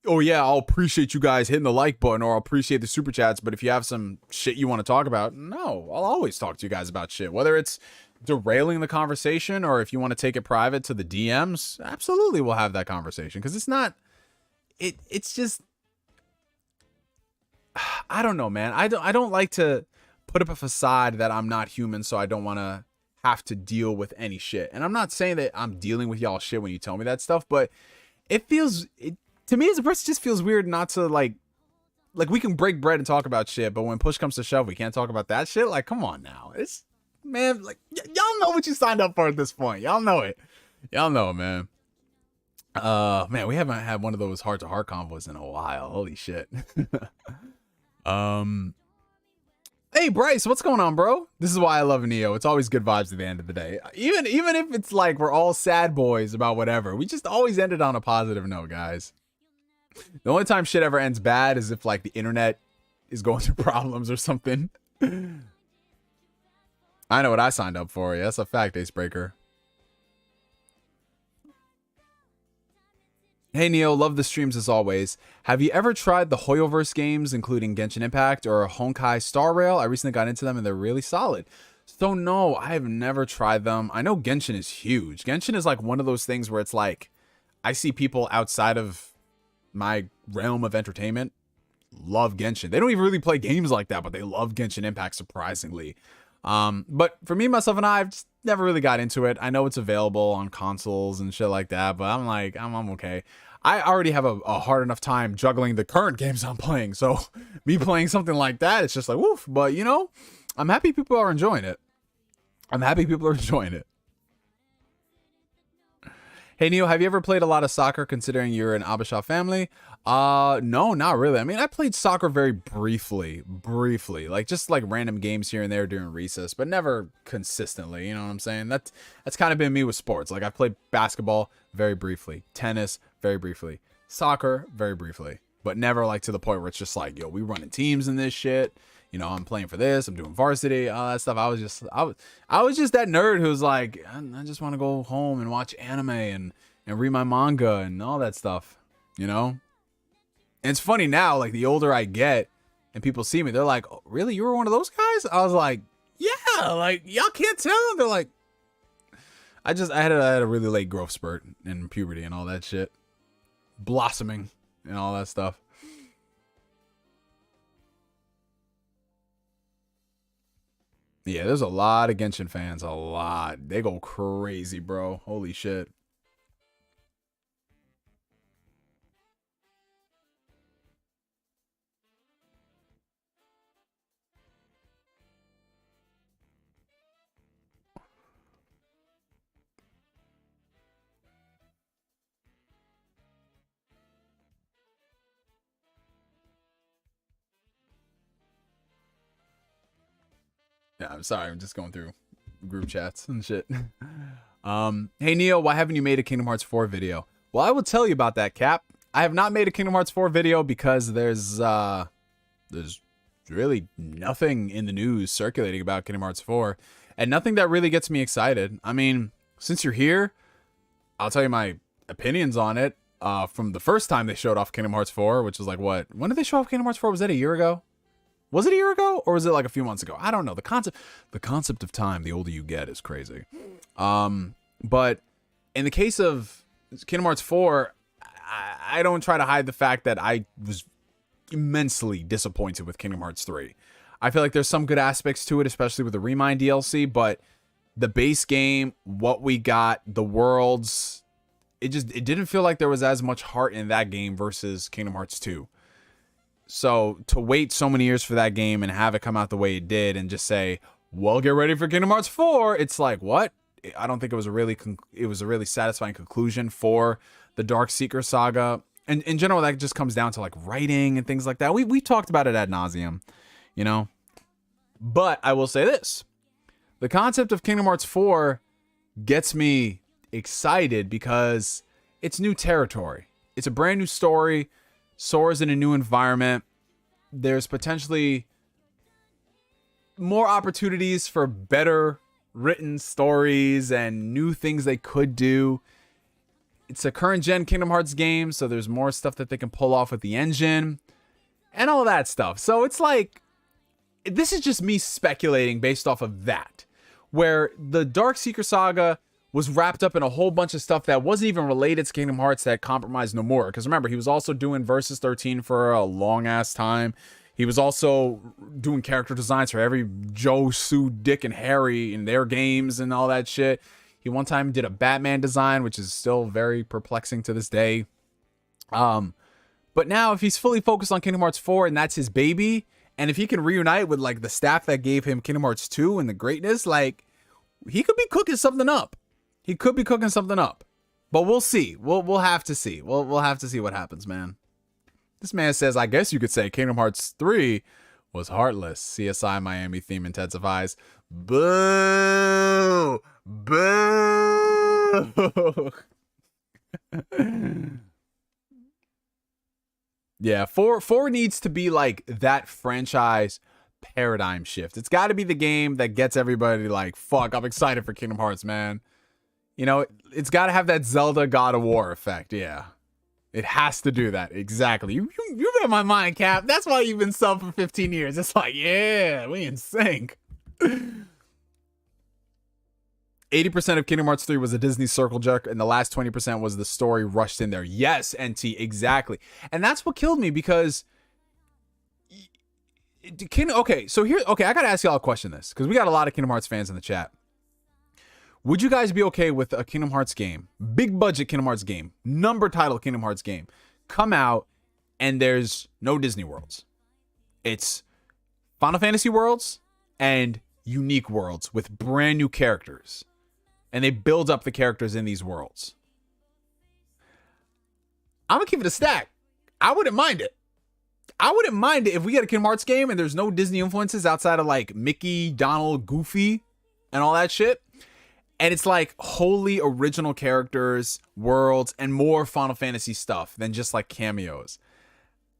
A: oh yeah, I'll appreciate you guys hitting the like button, or I'll appreciate the super chats, but if you have some shit you want to talk about, no, I'll always talk to you guys about shit. Whether it's derailing the conversation, or if you want to take it private to the DMs, absolutely we'll have that conversation. Because it's not, it's just, I don't know, man. I don't like to put up a facade that I'm not human, so I don't want to have to deal with any shit. And I'm not saying that I'm dealing with y'all shit when you tell me that stuff, but it feels, to me as a person, just feels weird not to like we can break bread and talk about shit, but when push comes to shove, we can't talk about that shit. Like, come on now. It's, man, like, y'all know what you signed up for at this point. Y'all know it. Y'all know it, man. Man, we haven't had one of those heart-to-heart convos in a while. Holy shit. Hey, Bryce, what's going on, bro? This is why I love Neo. It's always good vibes at the end of the day. Even if it's like we're all sad boys about whatever, we just always end it on a positive note, guys. The only time shit ever ends bad is if like the internet is going through problems or something. I know what I signed up for. Yeah, that's a fact, Acebreaker. Hey Neo, love the streams as always. Have you ever tried the Hoyoverse games, including Genshin Impact or Honkai Star Rail? I recently got into them and they're really solid. So no, I have never tried them. I know Genshin is huge. Genshin is like one of those things where it's like, I see people outside of my realm of entertainment love Genshin. They don't even really play games like that, but they love Genshin Impact, surprisingly. But for me, myself, and I've just never really got into it. I know it's available on consoles and shit like that, but I'm like, I'm okay. I already have a hard enough time juggling the current games I'm playing, so me playing something like that, it's just like, woof. But, you know, I'm happy people are enjoying it. I'm happy people are enjoying it. Hey, Neo, have you ever played a lot of soccer considering you're an Abasha family? No, not really. I mean, I played soccer very briefly, like just like random games here and there during recess, but never consistently. You know what I'm saying? That's kind of been me with sports. Like I played basketball very briefly, tennis very briefly, soccer very briefly, but never like to the point where it's just like, yo, we running teams in this shit. You know, I'm playing for this. I'm doing varsity, all that stuff. I was just that nerd who's like, I just want to go home and watch anime and read my manga and all that stuff. You know, and it's funny now. Like the older I get, and people see me, they're like, oh, "Really, you were one of those guys?" I was like, "Yeah." Like y'all can't tell. They're like, I had a really late growth spurt in puberty and all that shit, blossoming and all that stuff. Yeah, there's a lot of Genshin fans. A lot. They go crazy, bro. Holy shit. Yeah, I'm sorry. I'm just going through group chats and shit. Hey, Neo, why haven't you made a Kingdom Hearts 4 video? Well, I will tell you about that, Cap. I have not made a Kingdom Hearts 4 video because there's really nothing in the news circulating about Kingdom Hearts 4 and nothing that really gets me excited. I mean, since you're here, I'll tell you my opinions on it. From the first time they showed off Kingdom Hearts 4, which was like, what? When did they show off Kingdom Hearts 4? Was that a year ago? Was it a year ago or was it like a few months ago? I don't know. The concept of time, the older you get, is crazy. But in the case of Kingdom Hearts 4, I don't try to hide the fact that I was immensely disappointed with Kingdom Hearts 3. I feel like there's some good aspects to it, especially with the Remind DLC, but the base game, what we got, the worlds, it didn't feel like there was as much heart in that game versus Kingdom Hearts 2. So to wait so many years for that game and have it come out the way it did and just say, well, get ready for Kingdom Hearts 4. It's like, what? I don't think it was a really satisfying conclusion for the Darkseeker saga. And in general, that just comes down to like writing and things like that. We talked about it ad nauseum, you know, but I will say this. The concept of Kingdom Hearts 4 gets me excited because it's new territory. It's a brand new story. Sora's in a new environment. There's potentially more opportunities for better written stories and new things they could do. It's a current gen Kingdom Hearts game, so there's more stuff that they can pull off with the engine and all that stuff. So it's like, this is just me speculating based off of that. where the Dark Seeker saga was wrapped up in a whole bunch of stuff that wasn't even related to Kingdom Hearts that compromised no more. Because remember, he was also doing Versus 13 for a long ass time. He was also doing character designs for every Joe, Sue, Dick, and Harry in their games and all that shit. He one time did a Batman design, which is still very perplexing to this day. But now if he's fully focused on Kingdom Hearts 4 and that's his baby, and if he can reunite with like the staff that gave him Kingdom Hearts 2 and the greatness, like he could be cooking something up. He could be cooking something up. But we'll see. We'll have to see. We'll have to see what happens, man. This man says, I guess you could say Kingdom Hearts 3 was heartless. CSI Miami theme intensifies. Boo! Boo! Yeah, 4 needs to be like that franchise paradigm shift. It's got to be the game that gets everybody like, fuck, I'm excited for Kingdom Hearts, man. You know, it's got to have that Zelda God of War effect. Yeah, it has to do that. Exactly. You read my mind, Cap. That's why you've been subbed for 15 years. It's like, yeah, we in sync. 80% of Kingdom Hearts 3 was a Disney circle jerk, and the last 20% was the story rushed in there. Yes, NT, exactly. And that's what killed me because... Okay, I gotta ask y'all a question this, because we got a lot of Kingdom Hearts fans in the chat. Would you guys be okay with a Kingdom Hearts game, big budget Kingdom Hearts game, number title Kingdom Hearts game, come out and there's no Disney worlds? It's Final Fantasy worlds and unique worlds with brand new characters. And they build up the characters in these worlds. I'm going to keep it a stack. I wouldn't mind it. I wouldn't mind it if we get a Kingdom Hearts game and there's no Disney influences outside of like Mickey, Donald, Goofy, and all that shit. And it's like wholly original characters, worlds, and more Final Fantasy stuff than just like cameos.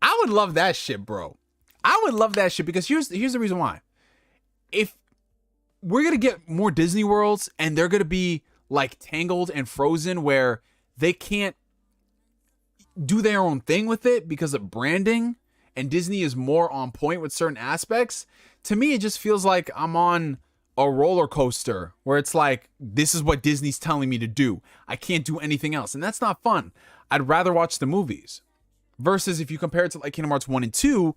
A: I would love that shit, bro. I would love that shit because here's the reason why. If we're going to get more Disney worlds and they're going to be like Tangled and Frozen where they can't do their own thing with it because of branding and Disney is more on point with certain aspects. To me, it just feels like I'm on a roller coaster where it's like, this is what Disney's telling me to do. I can't do anything else. And that's not fun. I'd rather watch the movies versus if you compare it to like Kingdom Hearts 1 and 2,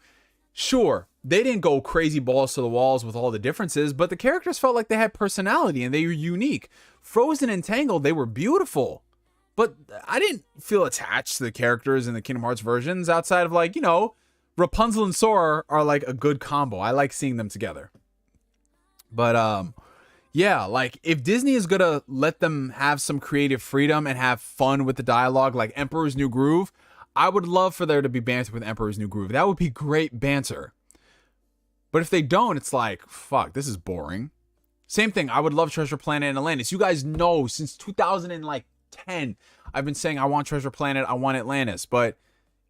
A: sure, they didn't go crazy balls to the walls with all the differences, but the characters felt like they had personality and they were unique. Frozen and Tangled, they were beautiful, but I didn't feel attached to the characters in the Kingdom Hearts versions outside of like, you know, Rapunzel and Sora are like a good combo. I like seeing them together. But yeah, like if Disney is gonna let them have some creative freedom and have fun with the dialogue, like Emperor's New Groove, I would love for there to be banter with Emperor's New Groove. That would be great banter. But if they don't, it's like, fuck, this is boring. Same thing, I would love Treasure Planet and Atlantis. You guys know since 2010, I've been saying I want Treasure Planet, I want Atlantis. But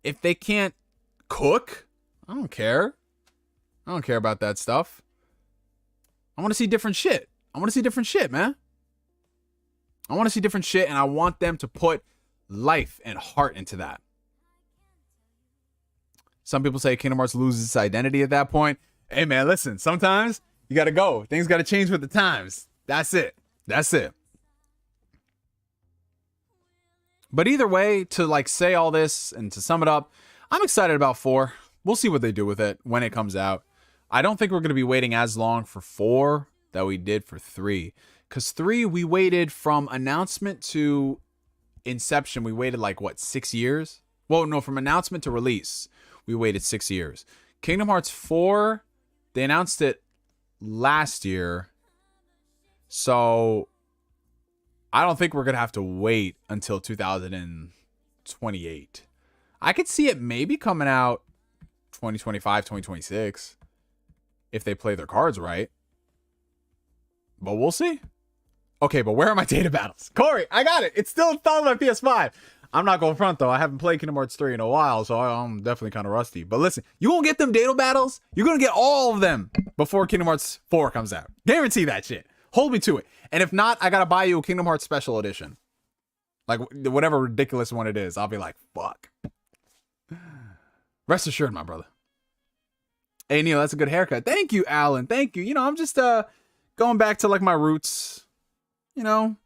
A: if they can't cook, I don't care. I don't care about that stuff. I want to see different shit. I want to see different shit, man. I want to see different shit, and I want them to put life and heart into that. Some people say Kingdom Hearts loses its identity at that point. Hey, man, listen, sometimes you got to go. Things got to change with the times. That's it. That's it. But either way, to like say all this and to sum it up, I'm excited about 4. We'll see what they do with it when it comes out. I don't think we're going to be waiting as long for 4 that we did for 3. Because 3, we waited from announcement to inception. We waited like, what, 6 years? Well, no, from announcement to release, we waited 6 years. Kingdom Hearts 4, they announced it last year. So I don't think we're going to have to wait until 2028. I could see it maybe coming out 2025, 2026 if they play their cards right. But we'll see. Okay, but where are my data battles? Corey, I got it. It's still installed on my PS5. I'm not going front, though. I haven't played Kingdom Hearts 3 in a while, so I'm definitely kind of rusty. But listen, you won't get them data battles. You're going to get all of them before Kingdom Hearts 4 comes out. Guarantee that shit. Hold me to it. And if not, I got to buy you a Kingdom Hearts Special Edition. Like, whatever ridiculous one it is. I'll be like, fuck. Rest assured, my brother. Hey, Neil, that's a good haircut. Thank you, Alan. Thank you. You know, I'm just going back to like my roots. You know,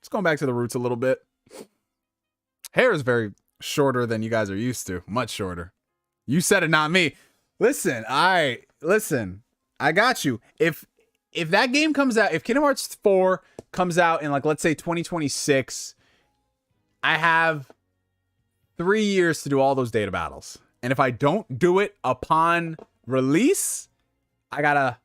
A: just going back to the roots a little bit. Hair is very shorter than you guys are used to. Much shorter. You said it, not me. Listen, I got you. If that game comes out, if Kingdom Hearts 4 comes out in like, let's say 2026, I have 3 years to do all those data battles. And if I don't do it upon release, I gotta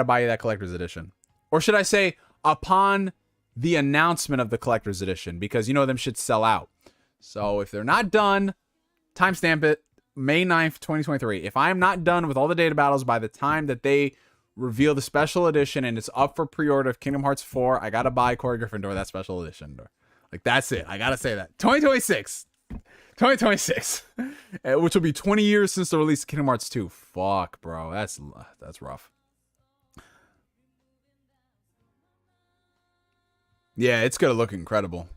A: buy you that collector's edition. Or should I say upon the announcement of the collector's edition, because you know them should sell out. So if they're not done, timestamp it, May 9th, 2023. If I'm not done with all the data battles by the time that they reveal the special edition and it's up for pre-order of Kingdom Hearts 4, I gotta buy Corey Gryffindor that special edition. Like, that's it. I gotta say that. 2026. 2026. Which will be 20 years since the release of Kingdom Hearts 2. Fuck, bro. That's rough. Yeah, it's gonna look incredible.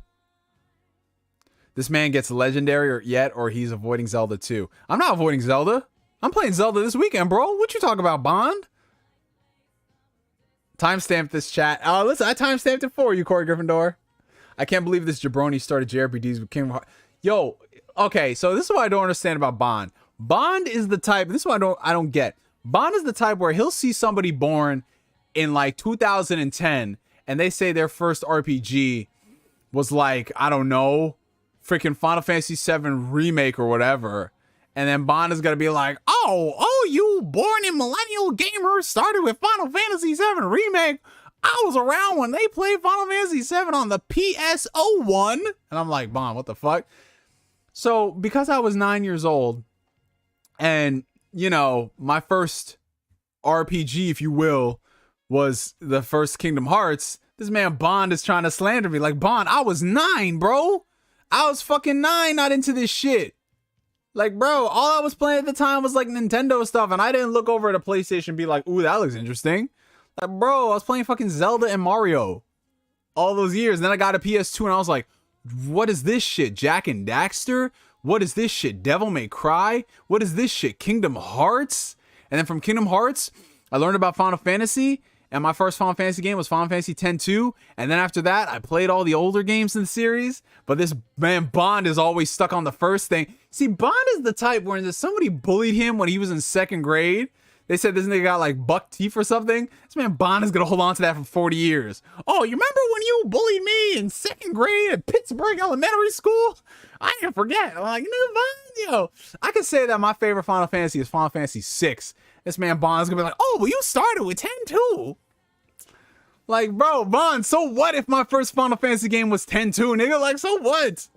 A: This man gets legendary or he's avoiding Zelda too. I'm not avoiding Zelda. I'm playing Zelda this weekend, bro. What you talking about, Bond? Timestamp this chat. Oh, listen, I timestamped it for you, Corey Gryffindor. I can't believe this jabroni started JRPGs with Kingdom Hearts. Yo, okay, so this is what I don't understand about Bond. Bond is the type, this is what I don't get. Bond is the type where he'll see somebody born in like 2010 and they say their first RPG was like, I don't know, freaking Final Fantasy VII Remake or whatever. And then Bond is going to be like, oh, you born in millennial gamers started with Final Fantasy VII Remake. I was around when they played Final Fantasy VII on the PS01. And I'm like, Bond, what the fuck? So because I was 9 years old and, you know, my first RPG, if you will, was the first Kingdom Hearts, this man Bond is trying to slander me. Like, Bond, I was 9, bro. I was fucking 9, not into this shit. Like, bro, all I was playing at the time was like Nintendo stuff, and I didn't look over at a PlayStation and be like, ooh, that looks interesting. Like, bro, I was playing fucking Zelda and Mario all those years. And then I got a PS2 and I was like, what is this shit? Jak and Daxter? What is this shit? Devil May Cry? What is this shit? Kingdom Hearts? And then from Kingdom Hearts, I learned about Final Fantasy. And my first Final Fantasy game was Final Fantasy X-2. And then after that, I played all the older games in the series. But this man, Bond, is always stuck on the first thing. See, Bond is the type where somebody bullied him when he was in 2nd grade. They said this nigga got like buck teeth or something. This man Bond is going to hold on to that for 40 years. Oh, you remember when you bullied me in 2nd grade at Pittsburgh Elementary School? I didn't forget. I'm like, nigga, Bond, yo. I can say that my favorite Final Fantasy is Final Fantasy VI. This man Bond is going to be like, oh, well, you started with 10 too. Like, bro, Bond, so what if my first Final Fantasy game was 10-2, nigga? Like, so what?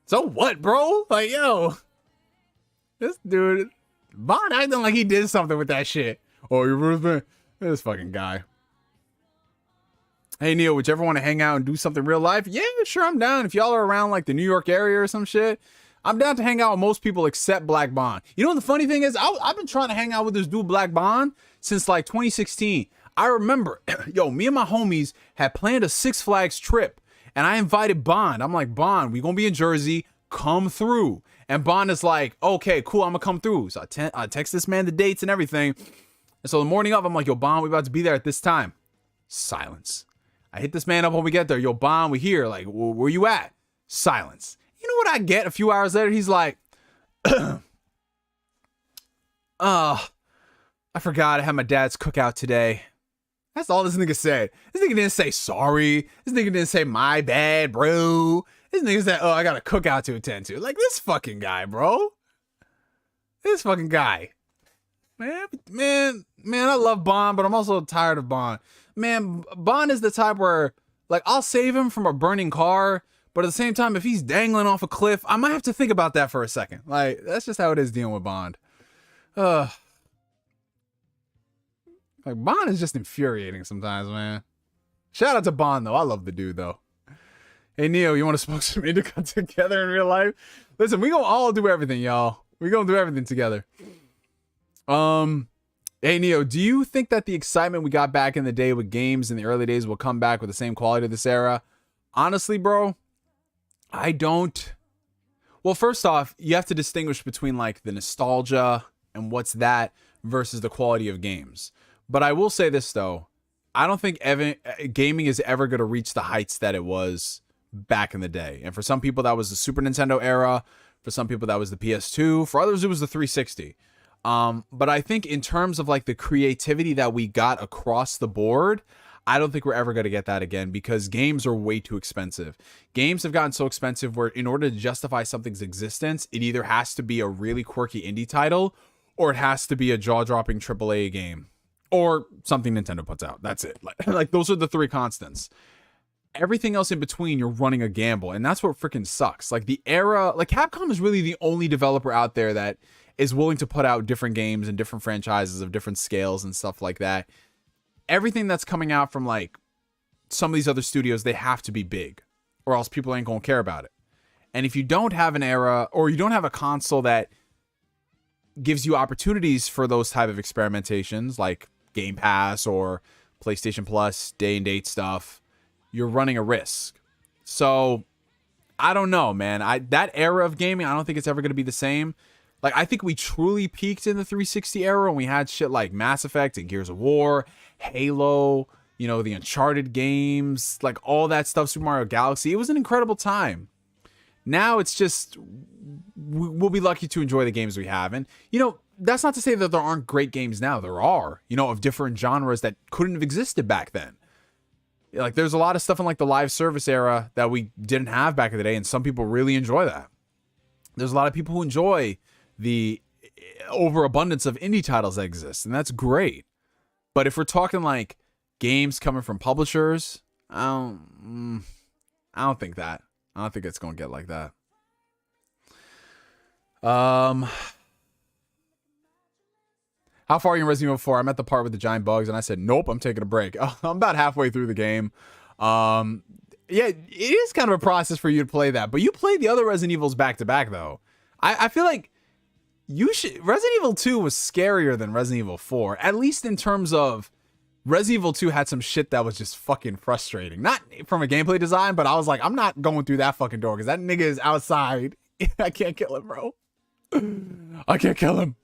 A: So what, bro? Like, yo. This dude, Bond acting like he did something with that shit. Oh, you're Ruthven? This fucking guy. Hey, Neo, would you ever want to hang out and do something real life? Yeah, sure, I'm down. If y'all are around, like, the New York area or some shit, I'm down to hang out with most people except Black Bond. You know what the funny thing is? I've been trying to hang out with this dude, Black Bond, since, like, 2016. I remember, yo, me and my homies had planned a Six Flags trip, and I invited Bond. I'm like, Bond, we gonna be in Jersey, come through. And Bond is like, okay, cool, I'm gonna come through. So I text this man the dates and everything. And so the morning of, I'm like, yo, Bond, we about to be there at this time. Silence. I hit this man up when we get there. Yo, Bond, we here. Like, where you at? Silence. You know what I get a few hours later? He's like, I forgot I had my dad's cookout today. That's all this nigga said. This nigga didn't say sorry. This nigga didn't say my bad, bro. This nigga said, oh, I got a cookout to attend to. Like, this fucking guy, bro. This fucking guy. Man, I love Bond, but I'm also tired of Bond. Man, Bond is the type where, like, I'll save him from a burning car, but at the same time, if he's dangling off a cliff, I might have to think about that for a second. Like, that's just how it is dealing with Bond. Like, Bond is just infuriating sometimes, man. Shout out to Bond, though. I love the dude, though. Hey, Neo, you want to smoke some indica together in real life? Listen, we gonna all do everything, y'all. We gonna do everything together. Hey, Neo, do you think that the excitement we got back in the day with games in the early days will come back with the same quality this era? Honestly, bro, I don't. Well, first off, you have to distinguish between, like, the nostalgia and what's that versus the quality of games. But I will say this, though. I don't think gaming is ever going to reach the heights that it was back in the day. And for some people, that was the Super Nintendo era. For some people, that was the PS2. For others, it was the 360. But I think in terms of like the creativity that we got across the board, I don't think we're ever going to get that again because games are way too expensive. Games have gotten so expensive where in order to justify something's existence, it either has to be a really quirky indie title or it has to be a jaw-dropping AAA game or something Nintendo puts out. That's it. Like those are the three constants. Everything else in between, you're running a gamble, and that's what freaking sucks. Like the era, like Capcom is really the only developer out there that is willing to put out different games and different franchises of different scales and stuff like that. Everything that's coming out from like some of these other studios, they have to be big or else people ain't gonna care about it. And if you don't have an era or you don't have a console that gives you opportunities for those type of experimentations like Game Pass or PlayStation Plus, day and date stuff, you're running a risk. So I don't know, man. That era of gaming, I don't think it's ever going to be the same. Like, I think we truly peaked in the 360 era when we had shit like Mass Effect and Gears of War, Halo, you know, the Uncharted games, like all that stuff, Super Mario Galaxy. It was an incredible time. Now it's just, we'll be lucky to enjoy the games we have. And, you know, that's not to say that there aren't great games now. There are, you know, of different genres that couldn't have existed back then. Like, there's a lot of stuff in like the live service era that we didn't have back in the day, and some people really enjoy that. There's a lot of people who enjoy the overabundance of indie titles that exist, and that's great. But if we're talking like games coming from publishers, I don't think that. I don't think it's gonna get like that. How far are you in Resident Evil 4? I'm at the part with the giant bugs, and I said, nope, I'm taking a break. I'm about halfway through the game. Yeah, it is kind of a process for you to play that, but you played the other Resident Evils back to back, though. I feel like Resident Evil 2 was scarier than Resident Evil 4, at least in terms of Resident Evil 2 had some shit that was just fucking frustrating. Not from a gameplay design, but I was like, I'm not going through that fucking door because that nigga is outside. I can't kill him, bro. I can't kill him.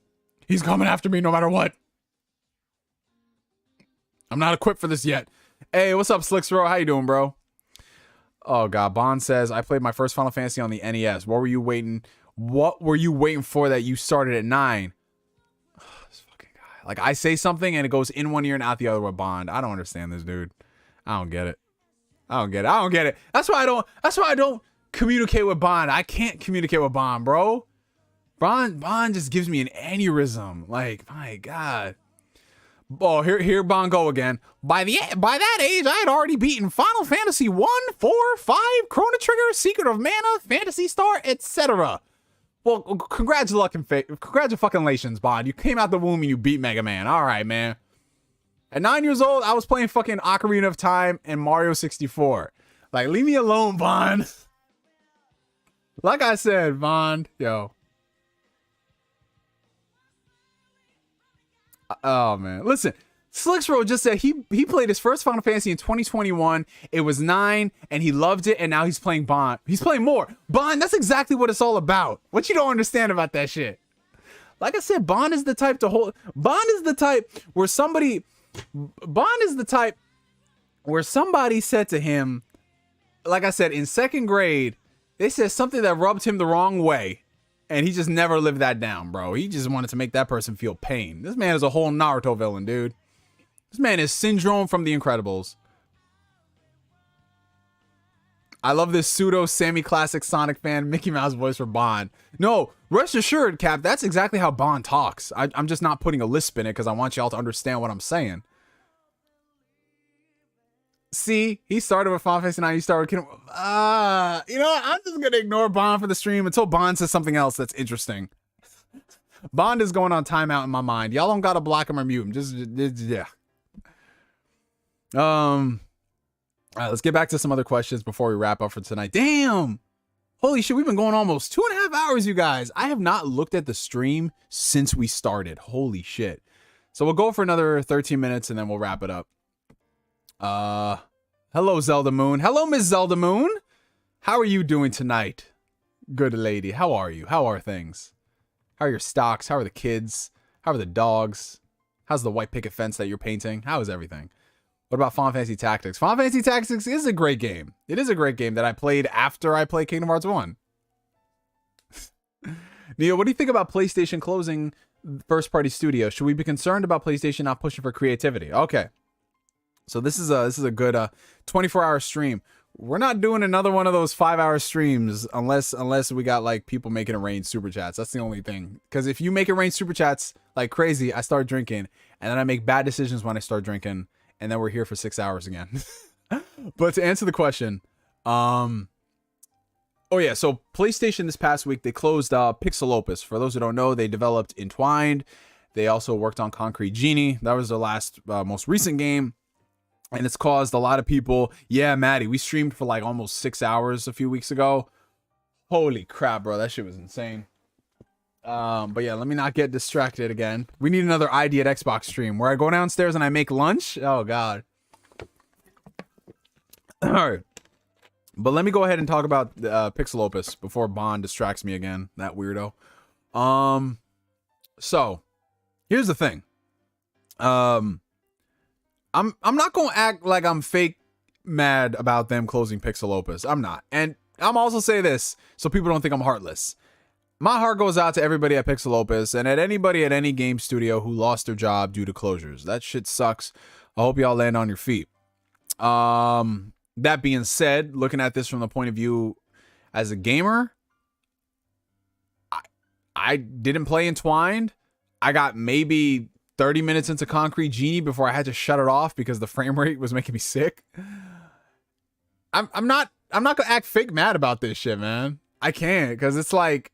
A: He's coming after me no matter what. I'm not equipped for this yet. Hey, what's up, Slixro? How you doing, bro? Oh, God. Bond says, I played my first Final Fantasy on the NES. What were you waiting for that you started at 9? This fucking guy. Like, I say something and it goes in one ear and out the other with Bond. I don't understand this, dude. I don't get it. That's why I don't communicate with Bond. I can't communicate with Bond, bro. Bond just gives me an aneurysm. Like, my God. Oh, here Bond go again. By that age, I had already beaten Final Fantasy 1, 4, 5, Chrono Trigger, Secret of Mana, Phantasy Star, etc. Well, congratulations, Bond. You came out the womb and you beat Mega Man. All right, man. At 9 years old, I was playing fucking Ocarina of Time and Mario 64. Like, leave me alone, Bond. Like I said, Bond, yo. Oh, man. Listen, Slixro just said he played his first Final Fantasy in 2021. It was 9, and he loved it, and now he's playing Bond. He's playing more. Bond, that's exactly what it's all about. What you don't understand about that shit. Like I said, Bond is the type to hold... Bond is the type where somebody said to him, like I said, in 2nd grade, they said something that rubbed him the wrong way. And he just never lived that down, bro. He just wanted to make that person feel pain. This man is a whole Naruto villain, dude. This man is Syndrome from The Incredibles. I love this pseudo semi-classic Sonic fan Mickey Mouse voice for Bond. No, rest assured, Cap, that's exactly how Bond talks. I'm just not putting a lisp in it because I want y'all to understand what I'm saying. See, he started with Final Fantasy 9. You started with Kingdom. You know what? I'm just gonna ignore Bond for the stream until Bond says something else that's interesting. Bond is going on timeout in my mind. Y'all don't gotta block him or mute him. Just yeah. All right, let's get back to some other questions before we wrap up for tonight. Damn! Holy shit, we've been going almost 2.5 hours, you guys. I have not looked at the stream since we started. Holy shit. So we'll go for another 13 minutes and then we'll wrap it up. Hello, Zelda Moon. Hello, Miss Zelda Moon. How are you doing tonight? Good lady. How are you? How are things? How are your stocks? How are the kids? How are the dogs? How's the white picket fence that you're painting? How is everything? What about Final Fantasy Tactics? Final Fantasy Tactics is a great game. It is a great game that I played after I played Kingdom Hearts 1. Neo, what do you think about PlayStation closing first-party studios? Should we be concerned about PlayStation not pushing for creativity? Okay. So this is a good 24-hour stream. We're not doing another one of those 5-hour streams unless we got like people making it rain super chats. That's the only thing. Because if you make it rain super chats like crazy, I start drinking, and then I make bad decisions when I start drinking, and then we're here for 6 hours again. But to answer the question, oh yeah, so PlayStation this past week, they closed Pixel Opus. For those who don't know, they developed Entwined. They also worked on Concrete Genie. That was their last most recent game. And it's caused a lot of people. Yeah, Maddie, we streamed for like almost 6 hours a few weeks ago. Holy crap, bro. That shit was insane. But yeah, let me not get distracted again. We need another ID at Xbox stream where I go downstairs and I make lunch. Oh, God. All right. But let me go ahead and talk about Pixel Opus before Bond distracts me again. That weirdo. So, here's the thing. I'm not gonna act like I'm fake mad about them closing Pixel Opus. I'm not. And I'm also say this so people don't think I'm heartless. My heart goes out to everybody at Pixel Opus and at anybody at any game studio who lost their job due to closures. That shit sucks. I hope y'all land on your feet. That being said, looking at this from the point of view as a gamer, I didn't play Entwined. I got maybe 30 minutes into Concrete Genie before I had to shut it off because the frame rate was making me sick. I'm not gonna act fake mad about this shit, man. I can't, because it's like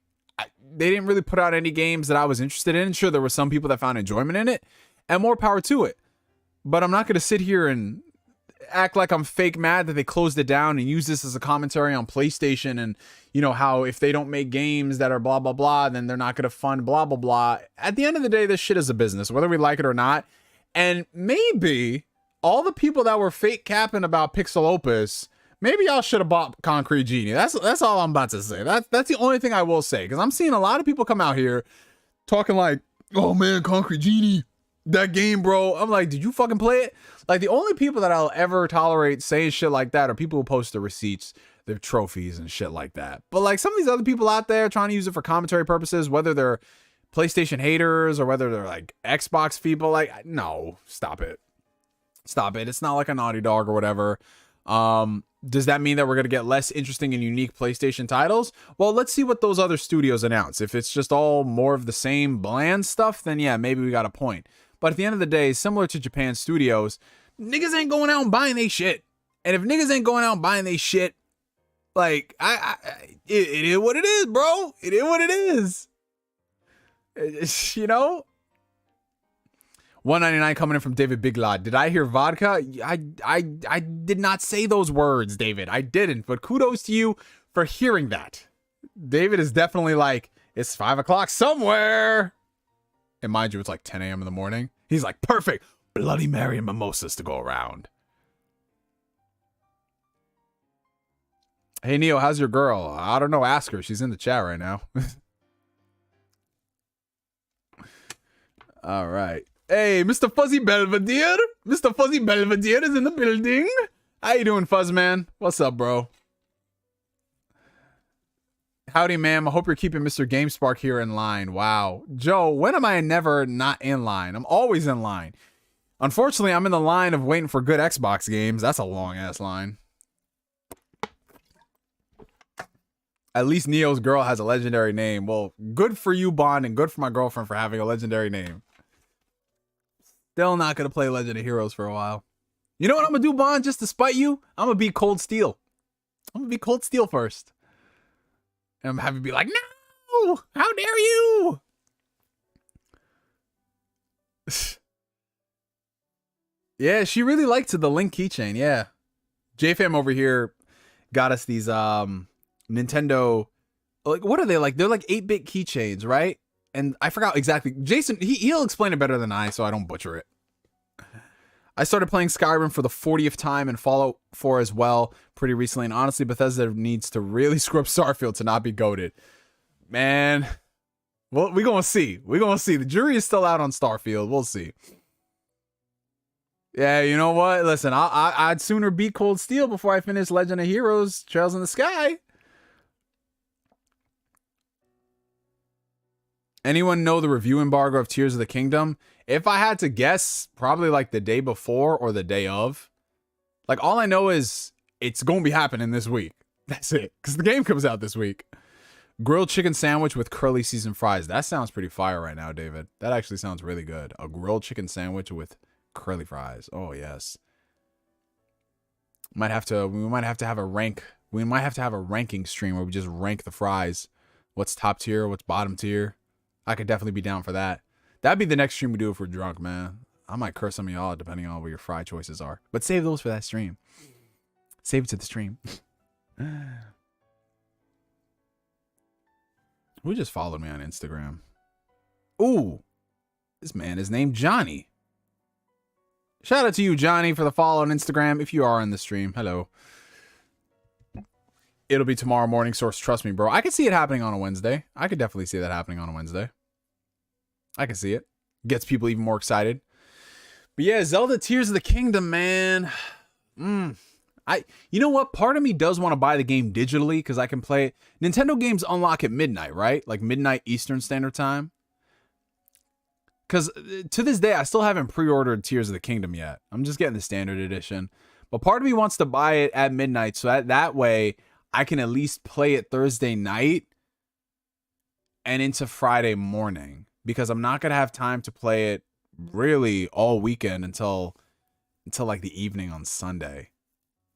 A: they didn't really put out any games that I was interested in. Sure, there were some people that found enjoyment in it, and more power to it. But I'm not gonna sit here and act like I'm fake mad that they closed it down and use this as a commentary on PlayStation and, you know, how if they don't make games that are blah blah blah, then they're not gonna fund blah blah blah. At the end of the day, this shit is a business, whether we like it or not. And maybe all the people that were fake capping about Pixel Opus, maybe y'all should have bought Concrete Genie. That's all I'm about to say. That's the only thing I will say, because I'm seeing a lot of people come out here talking like, oh man, Concrete Genie, that game, bro. I'm like, did you fucking play it? Like, the only people that I'll ever tolerate saying shit like that are people who post the receipts, their trophies and shit like that. But like some of these other people out there trying to use it for commentary purposes, whether they're PlayStation haters or whether they're like Xbox people, like, no, stop it. Stop it. It's not like a Naughty Dog or whatever. Does that mean that we're going to get less interesting and unique PlayStation titles? Well, let's see what those other studios announce. If it's just all more of the same bland stuff, then yeah, maybe we got a point. But at the end of the day, similar to Japan studios, niggas ain't going out and buying they shit. And if niggas ain't going out and buying they shit, like, it is what it is, bro. It is what it is. It's, you know? 199 coming in from David Biglod. Did I hear vodka? I did not say those words, David. I didn't. But kudos to you for hearing that. David is definitely like, it's 5 o'clock somewhere. And mind you, it's like 10 a.m. in the morning. He's like, perfect. Bloody Mary and mimosas to go around. Hey, Neo, how's your girl? I don't know. Ask her. She's in the chat right now. All right. Hey, Mr. Fuzzy Belvedere. Mr. Fuzzy Belvedere is in the building. How you doing, Fuzzman? What's up, bro? Howdy, ma'am. I hope you're keeping Mr. GameSpark here in line. Wow. Joe, when am I never not in line? I'm always in line. Unfortunately, I'm in the line of waiting for good Xbox games. That's a long-ass line. At least Neo's girl has a legendary name. Well, good for you, Bond, and good for my girlfriend for having a legendary name. Still not going to play Legend of Heroes for a while. You know what I'm going to do, Bond, just to spite you? I'm going to be Cold Steel. I'm going to be Cold Steel first. And I'm having to be like, no! How dare you! Yeah, she really liked the Link keychain, yeah. JFam over here got us these Nintendo, like, what are they like? They're like 8-bit keychains, right? And I forgot exactly. Jason, he'll explain it better than I, so I don't butcher it. I started playing Skyrim for the 40th time and Fallout 4 as well pretty recently. And honestly, Bethesda needs to really screw up Starfield to not be goated. Man, well, we're going to see. We're going to see. The jury is still out on Starfield. We'll see. Yeah, you know what? Listen, I'd sooner beat Cold Steel before I finish Legend of Heroes Trails in the Sky. Anyone know the review embargo of Tears of the Kingdom? If I had to guess, probably like the day before or the day of. Like, all I know is it's going to be happening this week. That's it. Because the game comes out this week. Grilled chicken sandwich with curly seasoned fries. That sounds pretty fire right now, David. That actually sounds really good. A grilled chicken sandwich with curly fries. Oh, yes. We might have to have a ranking stream where we just rank the fries. What's top tier? What's bottom tier? I could definitely be down for that. That'd be the next stream we do if we're drunk, man. I might curse some of y'all depending on what your fry choices are. But save those for that stream. Save it to the stream. Who just followed me on Instagram? Ooh. This man is named Johnny. Shout out to you, Johnny, for the follow on Instagram. If you are in the stream, hello. It'll be tomorrow morning, source. Trust me, bro. I could see it happening on a Wednesday. I could definitely see that happening on a Wednesday. I can see it. Gets people even more excited. But yeah, Zelda Tears of the Kingdom, man. You know what? Part of me does want to buy the game digitally because I can play it. Nintendo games unlock at midnight, right? Like midnight Eastern Standard Time. Because to this day, I still haven't pre-ordered Tears of the Kingdom yet. I'm just getting the standard edition. But part of me wants to buy it at midnight so that way I can at least play it Thursday night and into Friday morning. Because I'm not going to have time to play it really all weekend until like the evening on Sunday.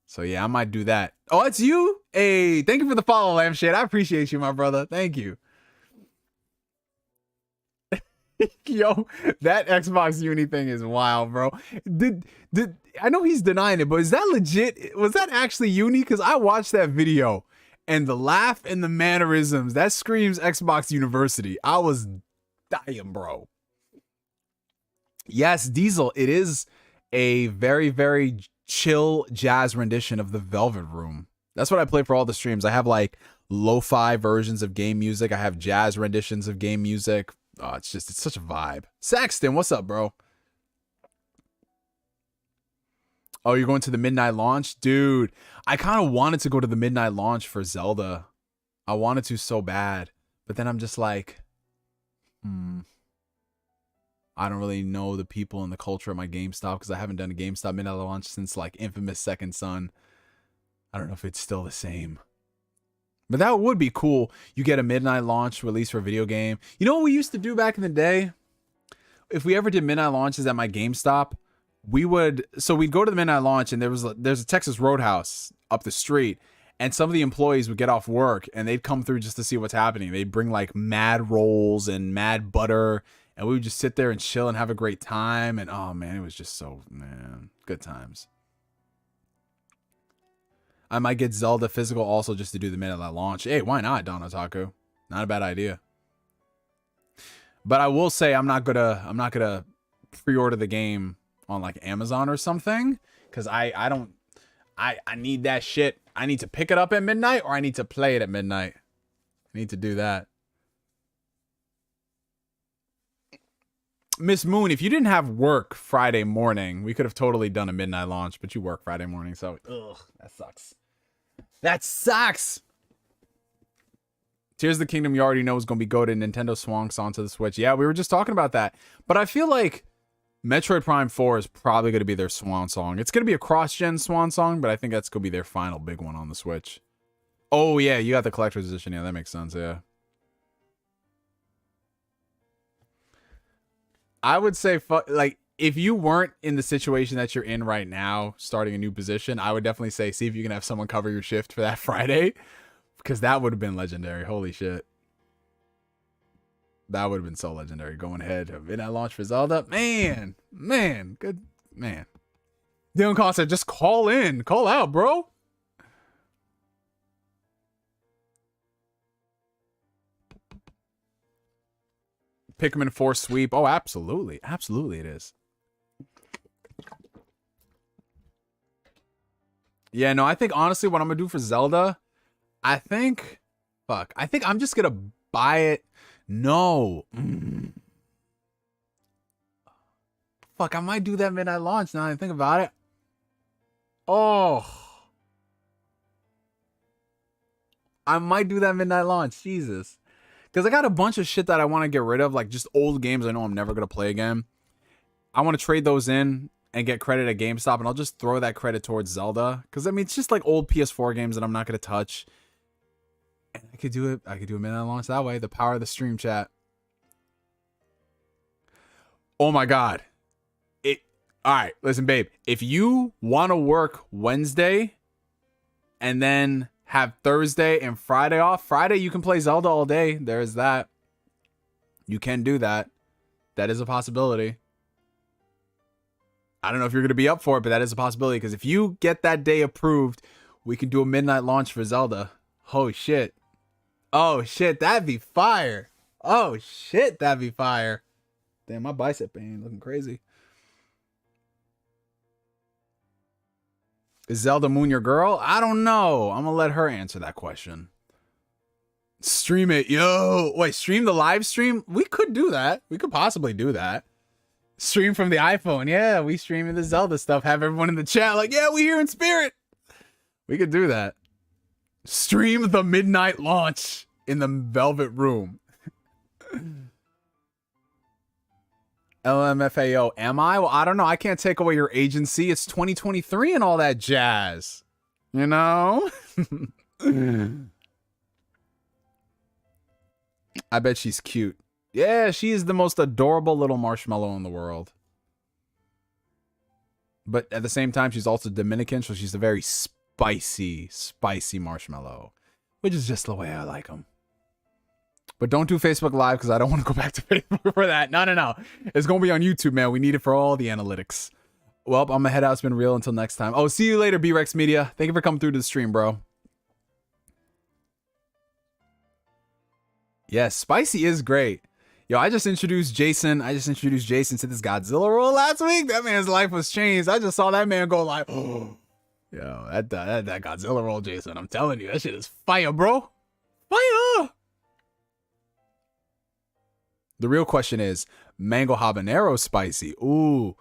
A: So yeah, I might do that. Oh, it's you? Hey, thank you for the follow, Lampshade. I appreciate you, my brother. Thank you. Yo, that Xbox Uni thing is wild, bro. I know he's denying it, but is that legit? Was that actually Uni? Because I watched that video and the laugh and the mannerisms, that screams Xbox University. I was dying, bro. Yes, Diesel, it is a very, very chill jazz rendition of the Velvet Room. That's what I play for all the streams. I have like lo-fi versions of game music. I have jazz renditions of game music. Oh, it's such a vibe. Saxton, what's up, bro? Oh, you're going to the midnight launch? Dude, I kind of wanted to go to the midnight launch for Zelda. I wanted to so bad. But then I'm just like, I don't really know the people and the culture at my GameStop because I haven't done a GameStop midnight launch since like infamous Second Son. I don't know if it's still the same. But that would be cool. You get a midnight launch release for a video game. You know what we used to do back in the day? If we ever did midnight launches at my GameStop, we'd go to the midnight launch and there's a Texas Roadhouse up the street. And some of the employees would get off work and they'd come through just to see what's happening. They'd bring like mad rolls and mad butter. And we would just sit there and chill and have a great time. And oh man, it was just good times. I might get Zelda physical also just to do the midnight launch. Hey, why not, Don Otaku? Not a bad idea. But I will say I'm not gonna pre-order the game on like Amazon or something. Cause I need that shit. I need to pick it up at midnight or I need to play it at midnight. I need to do that. Miss Moon, if you didn't have work Friday morning, we could have totally done a midnight launch, but you work Friday morning, so that sucks. That sucks. Tears of the Kingdom, you already know is going to be goated. Nintendo Swan Song to the Switch. Yeah, we were just talking about that. But I feel like Metroid Prime 4 is probably going to be their swan song. It's going to be a cross-gen swan song, but I think that's going to be their final big one on the Switch. Oh, yeah, you got the collector's edition. Yeah, that makes sense, yeah. I would say, like, if you weren't in the situation that you're in right now, starting a new position, I would definitely say, see if you can have someone cover your shift for that Friday, because that would have been legendary. Holy shit. That would have been so legendary. Going ahead of midnight launch for Zelda. Man, good, man. Dylan Call said, just call in. Call out, bro. Pikmin 4 sweep. Oh, absolutely. Absolutely it is. Yeah, no, I think honestly what I'm going to do for Zelda, I think I'm just going to buy it. No. fuck, I might do that midnight launch now that I think about it. Oh. I might do that midnight launch. Jesus. Because I got a bunch of shit that I want to get rid of, like just old games I know I'm never going to play again. I want to trade those in and get credit at GameStop, and I'll just throw that credit towards Zelda. Because, I mean, it's just like old PS4 games that I'm not going to touch. And I could do it. I could do a midnight launch that way. The power of the stream chat. Oh, my God. All right, listen, babe. If you want to work Wednesday and then have Thursday and Friday off, Friday you can play Zelda all day. There's that. You can do that. That is a possibility. I don't know if you're going to be up for it, but that is a possibility. Because if you get that day approved, we can do a midnight launch for Zelda. Oh, shit. Oh, shit. That'd be fire. Oh, shit. That'd be fire. Damn, my bicep pain looking crazy. Is Zelda Moon your girl? I don't know. I'm going to let her answer that question. Stream it. Yo. Wait, stream the live stream? We could do that. We could possibly do that. Stream from the iPhone. Yeah, we streaming the Zelda stuff. Have everyone in the chat like, yeah, we here in spirit. We could do that. Stream the midnight launch in the Velvet Room. LMFAO, am I? Well, I don't know. I can't take away your agency. It's 2023 and all that jazz. You know? I bet she's cute. Yeah, she is the most adorable little marshmallow in the world. But at the same time, she's also Dominican, so she's a very spicy marshmallow. Which is just the way I like them. But don't do Facebook Live because I don't want to go back to Facebook for that. No. It's going to be on YouTube, man. We need it for all the analytics. Well, I'm going to head out. It's been real until next time. Oh, see you later, B-Rex Media. Thank you for coming through to the stream, bro. Yes, spicy is great. Yo, I just introduced Jason to this Godzilla roll last week. That man's life was changed. I just saw that man go like, oh. Yo, that Godzilla roll, Jason. I'm telling you, that shit is fire, bro. Fire. The real question is, mango habanero spicy. Ooh,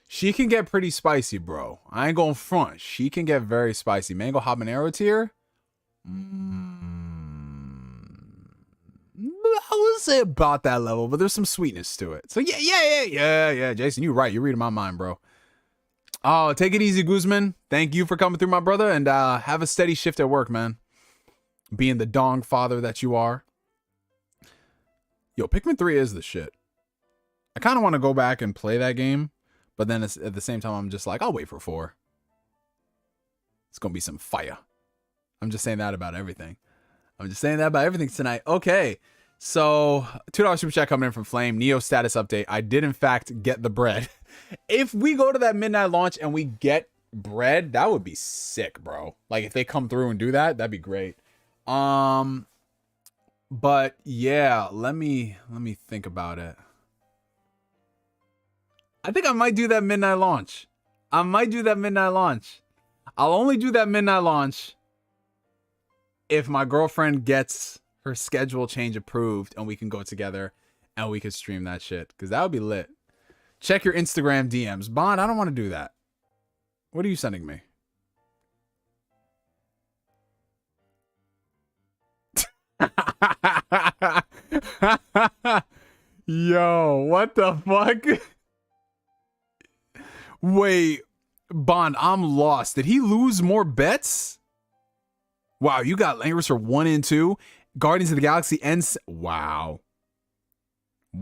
A: she can get pretty spicy, bro. I ain't going front. She can get very spicy. Mango habanero tier? I would say about that level, but there's some sweetness to it. So yeah. Jason, you're right. You're reading my mind, bro. Oh, take it easy, Guzman. Thank you for coming through, my brother, and have a steady shift at work, man. Being the dong father that you are. Yo, Pikmin 3 is the shit. I kind of want to go back and play that game, but then at the same time, I'm just like, I'll wait for 4. It's going to be some fire. I'm just saying that about everything. Tonight. Okay, so $2 super chat coming in from Flame. Neo status update. I did, in fact, get the bread. If we go to that midnight launch and we get bread, that would be sick, bro. Like, if they come through and do that, that'd be great. But yeah, let me think about it. I think I might do that midnight launch. I'll only do that midnight launch if my girlfriend gets her schedule change approved and we can go together and we can stream that shit. Because that would be lit. Check your Instagram DMs. Bond, I don't want to do that. What are you sending me? Yo, what the fuck? Wait, Bond, I'm lost. Did he lose more bets? Wow, you got Langris for 1 and 2. Guardians of the Galaxy ends. Wow. All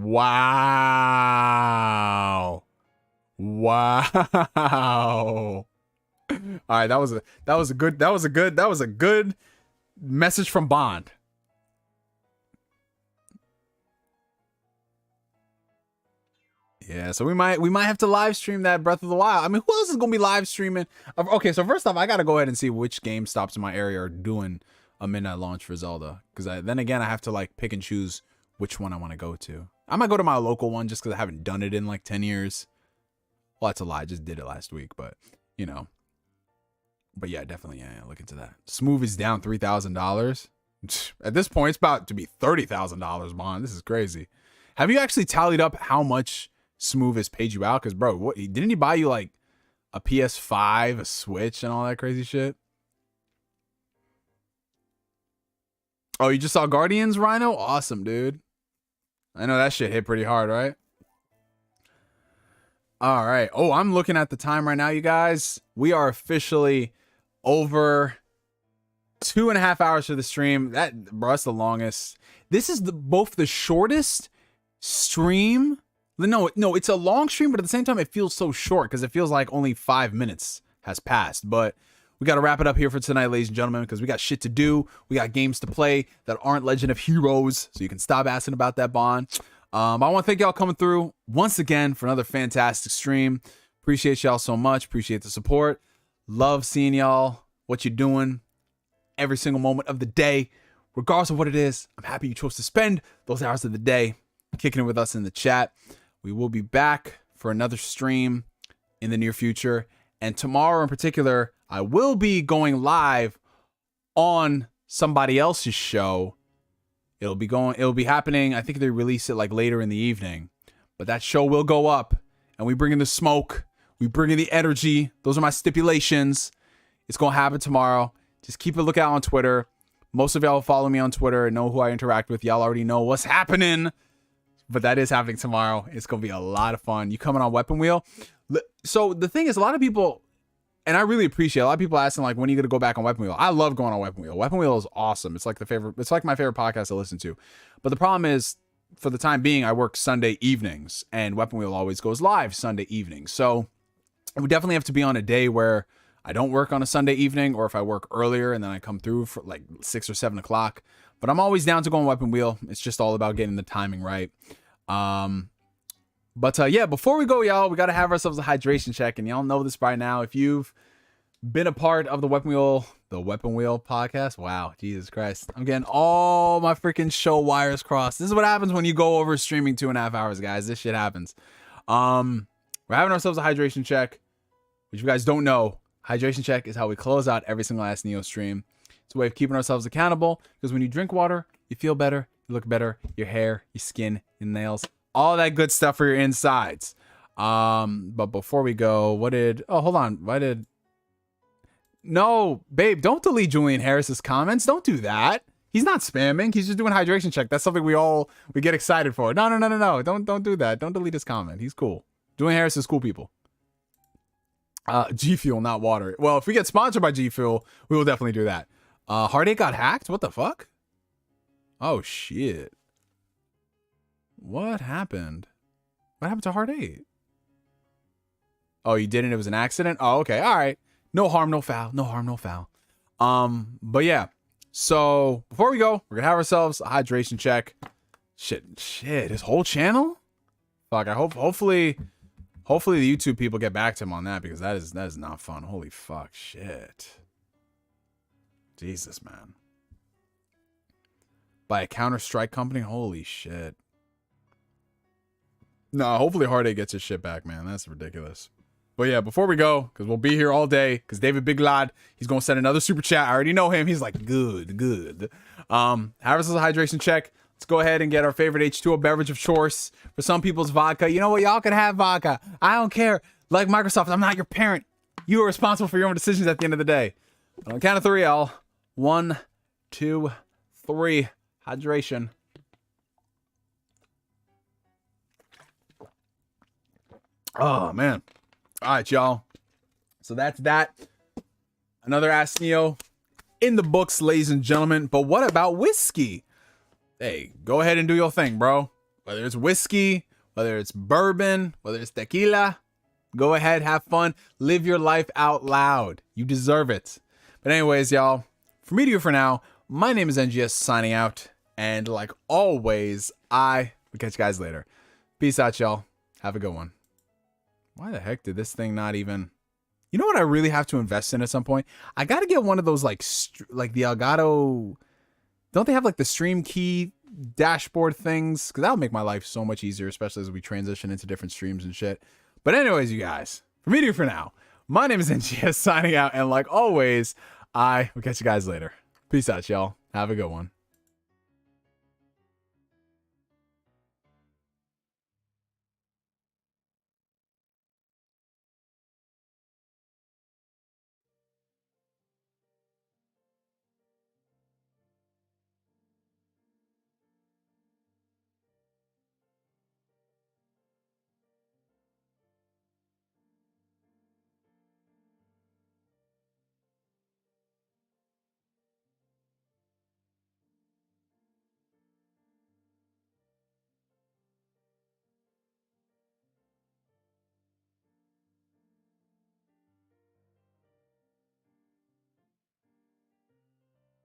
A: right, that was a good message from Bond. Yeah, so we might have to live stream that Breath of the Wild. I mean, who else is gonna be live streaming? Okay, so first off, I gotta go ahead and see which GameStops in my area are doing a midnight launch for Zelda, because then again, I have to like pick and choose which one I want to go to. I might go to my local one just because I haven't done it in like 10 years. Well, that's a lie. I just did it last week, but you know. But yeah, definitely, yeah, look into that. Smooth is down $3,000. At this point, it's about to be $30,000, Bond. This is crazy. Have you actually tallied up how much smooth as paid you out. Because, bro, what didn't he buy you like a PS5, a Switch, and all that crazy shit? Oh, you just saw Guardians, Rhino? Awesome, dude. I know that shit hit pretty hard, right? All right. Oh, I'm looking at the time right now, you guys. We are officially over 2.5 hours for the stream. Bro, that's the longest. This is both the shortest stream. No, it's a long stream, but at the same time, it feels so short because it feels like only 5 minutes has passed. But we got to wrap it up here for tonight, ladies and gentlemen, because we got shit to do. We got games to play that aren't Legend of Heroes, so you can stop asking about that, Bond. I want to thank y'all coming through once again for another fantastic stream. Appreciate y'all so much. Appreciate the support. Love seeing y'all, what you're doing every single moment of the day. Regardless of what it is, I'm happy you chose to spend those hours of the day kicking it with us in the chat. We will be back for another stream in the near future. And tomorrow in particular, I will be going live on somebody else's show. It'll be happening. I think they release it like later in the evening, but that show will go up and we bring in the smoke. We bring in the energy. Those are my stipulations. It's going to happen tomorrow. Just keep a lookout on Twitter. Most of y'all follow me on Twitter and know who I interact with. Y'all already know what's happening, but that is happening tomorrow. It's going to be a lot of fun. You coming on Weapon Wheel? So the thing is, a lot of people, and I really appreciate a lot of people asking, like, when are you going to go back on Weapon Wheel? I love going on Weapon Wheel. Weapon Wheel is awesome. It's like my favorite podcast to listen to. But the problem is, for the time being, I work Sunday evenings, and Weapon Wheel always goes live Sunday evenings. So we definitely have to be on a day where I don't work on a Sunday evening, or if I work earlier and then I come through for like 6 or 7 o'clock. But I'm always down to go on Weapon Wheel. It's just all about getting the timing right. But yeah, before we go, y'all, we got to have ourselves a hydration check. And y'all know this by now. If you've been a part of the Weapon Wheel podcast. Wow, Jesus Christ. I'm getting all my freaking show wires crossed. This is what happens when you go over streaming 2.5 hours, guys. This shit happens. We're having ourselves a hydration check, which you guys don't know. Hydration check is how we close out every single last Neo stream. It's a way of keeping ourselves accountable, because when you drink water, you feel better, you look better, your hair, your skin, your nails, all that good stuff for your insides. But before we go, hold on. No, babe, don't delete Juliun Harris's comments. Don't do that. He's not spamming. He's just doing hydration check. That's something we get excited for. No. Don't do that. Don't delete his comment. He's cool. Juliun Harris is cool people. G Fuel, not water. Well, if we get sponsored by G Fuel, we will definitely do that. Heartache got hacked? What the fuck? Oh, shit. What happened? What happened to Heartache? Oh, you didn't? It was an accident? Oh, okay. All right. No harm, no foul. No harm, no foul. But yeah. So before we go, we're gonna have ourselves a hydration check. Shit. His whole channel? Fuck. Hopefully the YouTube people get back to him on that, because that is not fun. Holy fuck. Shit. Jesus, man. By a Counter-Strike company? Holy shit. Nah, hopefully Heartache gets his shit back, man. That's ridiculous. But yeah, before we go, because we'll be here all day, because David Big Lad, he's going to send another super chat. I already know him. He's like, good. Have us a hydration check. Let's go ahead and get our favorite H2O beverage of choice. For some people's vodka. You know what? Y'all can have vodka. I don't care. Like Microsoft, I'm not your parent. You are responsible for your own decisions at the end of the day. But on the count of 3, y'all. 1, 2, 3. Hydration. Oh, man. All right, y'all. So that's that. Another Ask Neo in the books, ladies and gentlemen. But what about whiskey? Hey, go ahead and do your thing, bro. Whether it's whiskey, whether it's bourbon, whether it's tequila, go ahead, have fun. Live your life out loud. You deserve it. But anyways, y'all, for me to you for now, my name is NGS signing out. And like always, I will catch you guys later. Peace out, y'all. Have a good one. Why the heck did this thing not even... You know what I really have to invest in at some point? I got to get one of those like the Elgato... Don't they have like the stream key dashboard things? Because that'll make my life so much easier, especially as we transition into different streams and shit. But anyways, you guys, for me to you for now, my name is NGS signing out. And like always, I will catch you guys later. Peace out, y'all. Have a good one.